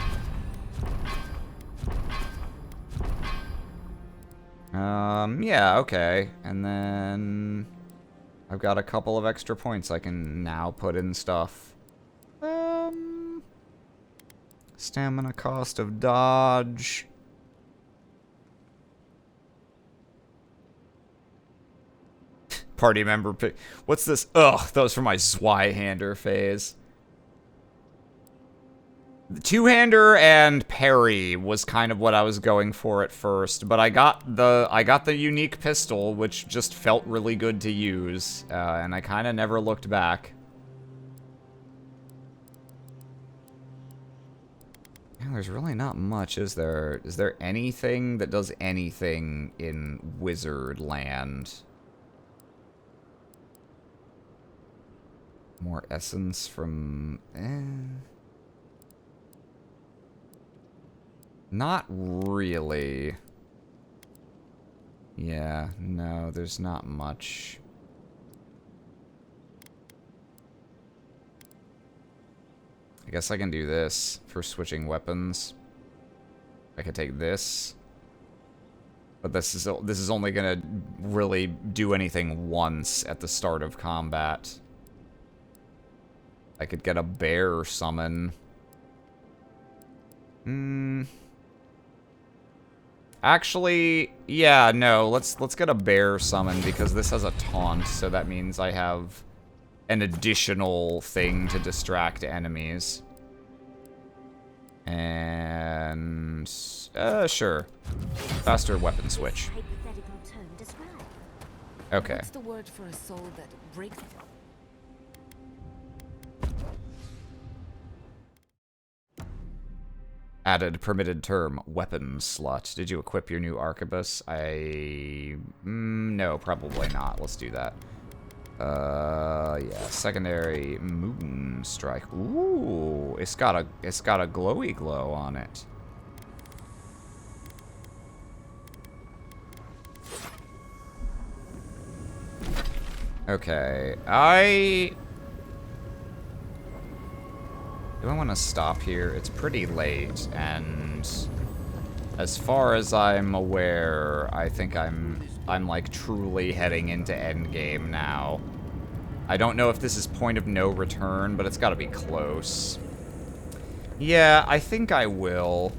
Yeah, okay. And then I've got a couple of extra points I can now put in stuff. Stamina cost of dodge. Party member pick. What's this? Ugh, that was for my Zweihander phase. The two-hander and parry was kind of what I was going for at first, but I got the unique pistol, which just felt really good to use, and I kind of never looked back. Yeah, there's really not much, is there? Is there anything that does anything in Wizard Land? More essence from... Not really. Yeah, no, there's not much. I guess I can do this for switching weapons. I could take this. But this is only gonna really do anything once at the start of combat. I could get a bear summon. Actually, yeah, no, let's get a bear summon because this has a taunt, so that means I have an additional thing to distract enemies. And sure. Faster weapon switch. Okay. What's the word for a soul that breaks? Added permitted term, weapon slot. Did you equip your new arquebus? No, probably not. Let's do that. Yeah, secondary moon strike. Ooh, it's got a glowy glow on it. Okay, do I want to stop here? It's pretty late, and as far as I'm aware, I think I'm like truly heading into endgame now. I don't know if this is point of no return, but it's got to be close. Yeah, I think I will.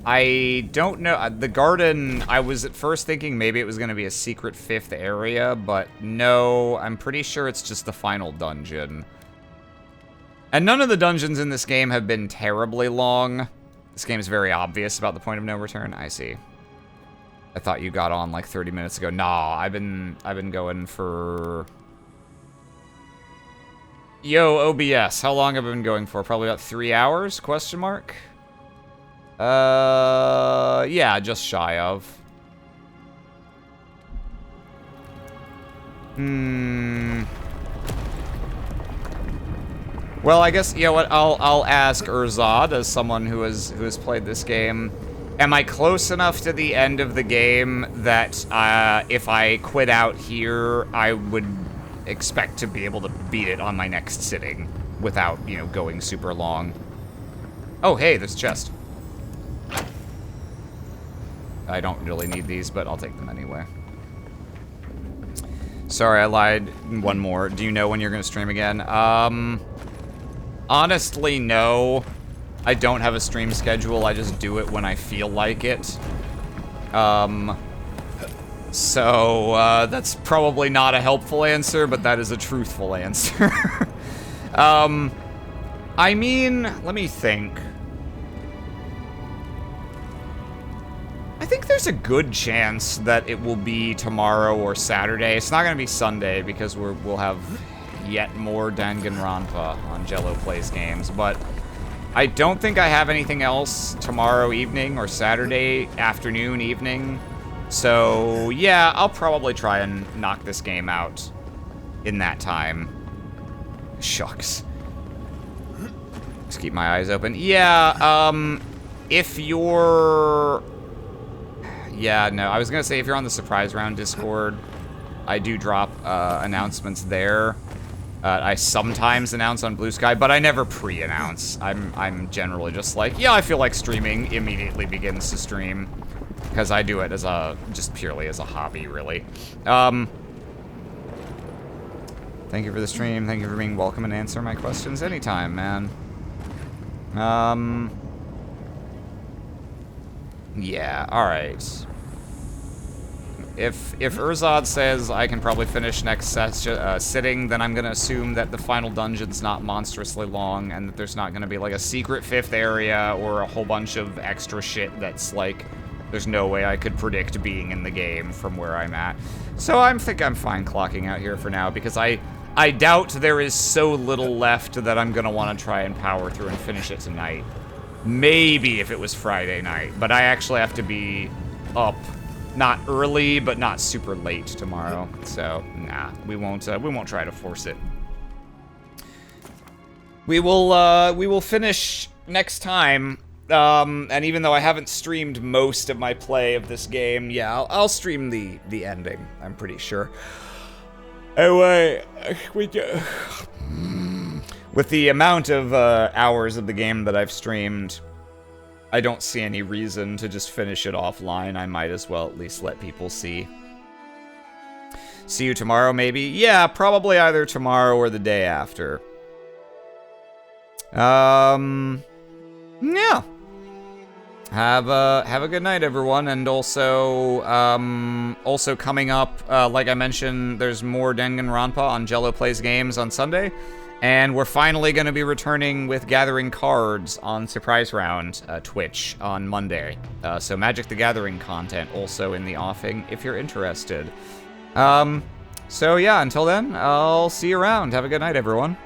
I don't know. The garden, I was at first thinking maybe it was going to be a secret 5th area, but no, I'm pretty sure it's just the final dungeon. And none of the dungeons in this game have been terribly long. This game is very obvious about the point of no return. I see. I thought you got on like 30 minutes ago. Nah, I've been going for... Yo, OBS, how long have I been going for? Probably about 3 hours, question mark? Yeah, just shy of. Well, I guess, you know what, I'll ask Urzad, as someone who has played this game, am I close enough to the end of the game that if I quit out here, I would expect to be able to beat it on my next sitting without, you know, going super long? Oh, hey, there's a chest. I don't really need these, but I'll take them anyway. Sorry, I lied. One more. Do you know when you're going to stream again? Honestly, no. I don't have a stream schedule. I just do it when I feel like it. So, that's probably not a helpful answer, but that is a truthful answer. I mean, let me think. I think there's a good chance that it will be tomorrow or Saturday. It's not going to be Sunday because we'll have yet more Danganronpa on Jello Plays Games, but I don't think I have anything else tomorrow evening or Saturday afternoon, evening. So, yeah, I'll probably try and knock this game out in that time. Shucks. Just keep my eyes open. Yeah, if you're... Yeah, no, I was gonna say if you're on the Surprise Round Discord, I do drop announcements there. I sometimes announce on Blue Sky, but I never pre-announce. I'm generally just like, yeah, I feel like streaming, immediately begins to stream. because I do it as just purely as a hobby, really. Thank you for the stream. Thank you for being welcome and answer my questions anytime, man. Yeah, alright. If Urzad says I can probably finish next sitting, then I'm gonna assume that the final dungeon's not monstrously long, and that there's not gonna be like a secret 5th area or a whole bunch of extra shit that's like, there's no way I could predict being in the game from where I'm at. So I think I'm fine clocking out here for now, because I doubt there is so little left that I'm gonna want to try and power through and finish it tonight. Maybe if it was Friday night, but I actually have to be up, not early, but not super late tomorrow. So nah, we won't try to force it. We will finish next time. And even though I haven't streamed most of my play of this game, yeah, I'll stream the ending, I'm pretty sure. Anyway, with the amount of hours of the game that I've streamed, I don't see any reason to just finish it offline. I might as well at least let people see. See you tomorrow, maybe? Yeah, probably either tomorrow or the day after. Yeah. Have a good night, everyone, and also coming up, like I mentioned, there's more Danganronpa on Jello Plays Games on Sunday, and we're finally going to be returning with Gathering Cards on Surprise Round Twitch on Monday. So Magic the Gathering content also in the offing if you're interested. So yeah, until then, I'll see you around. Have a good night, everyone.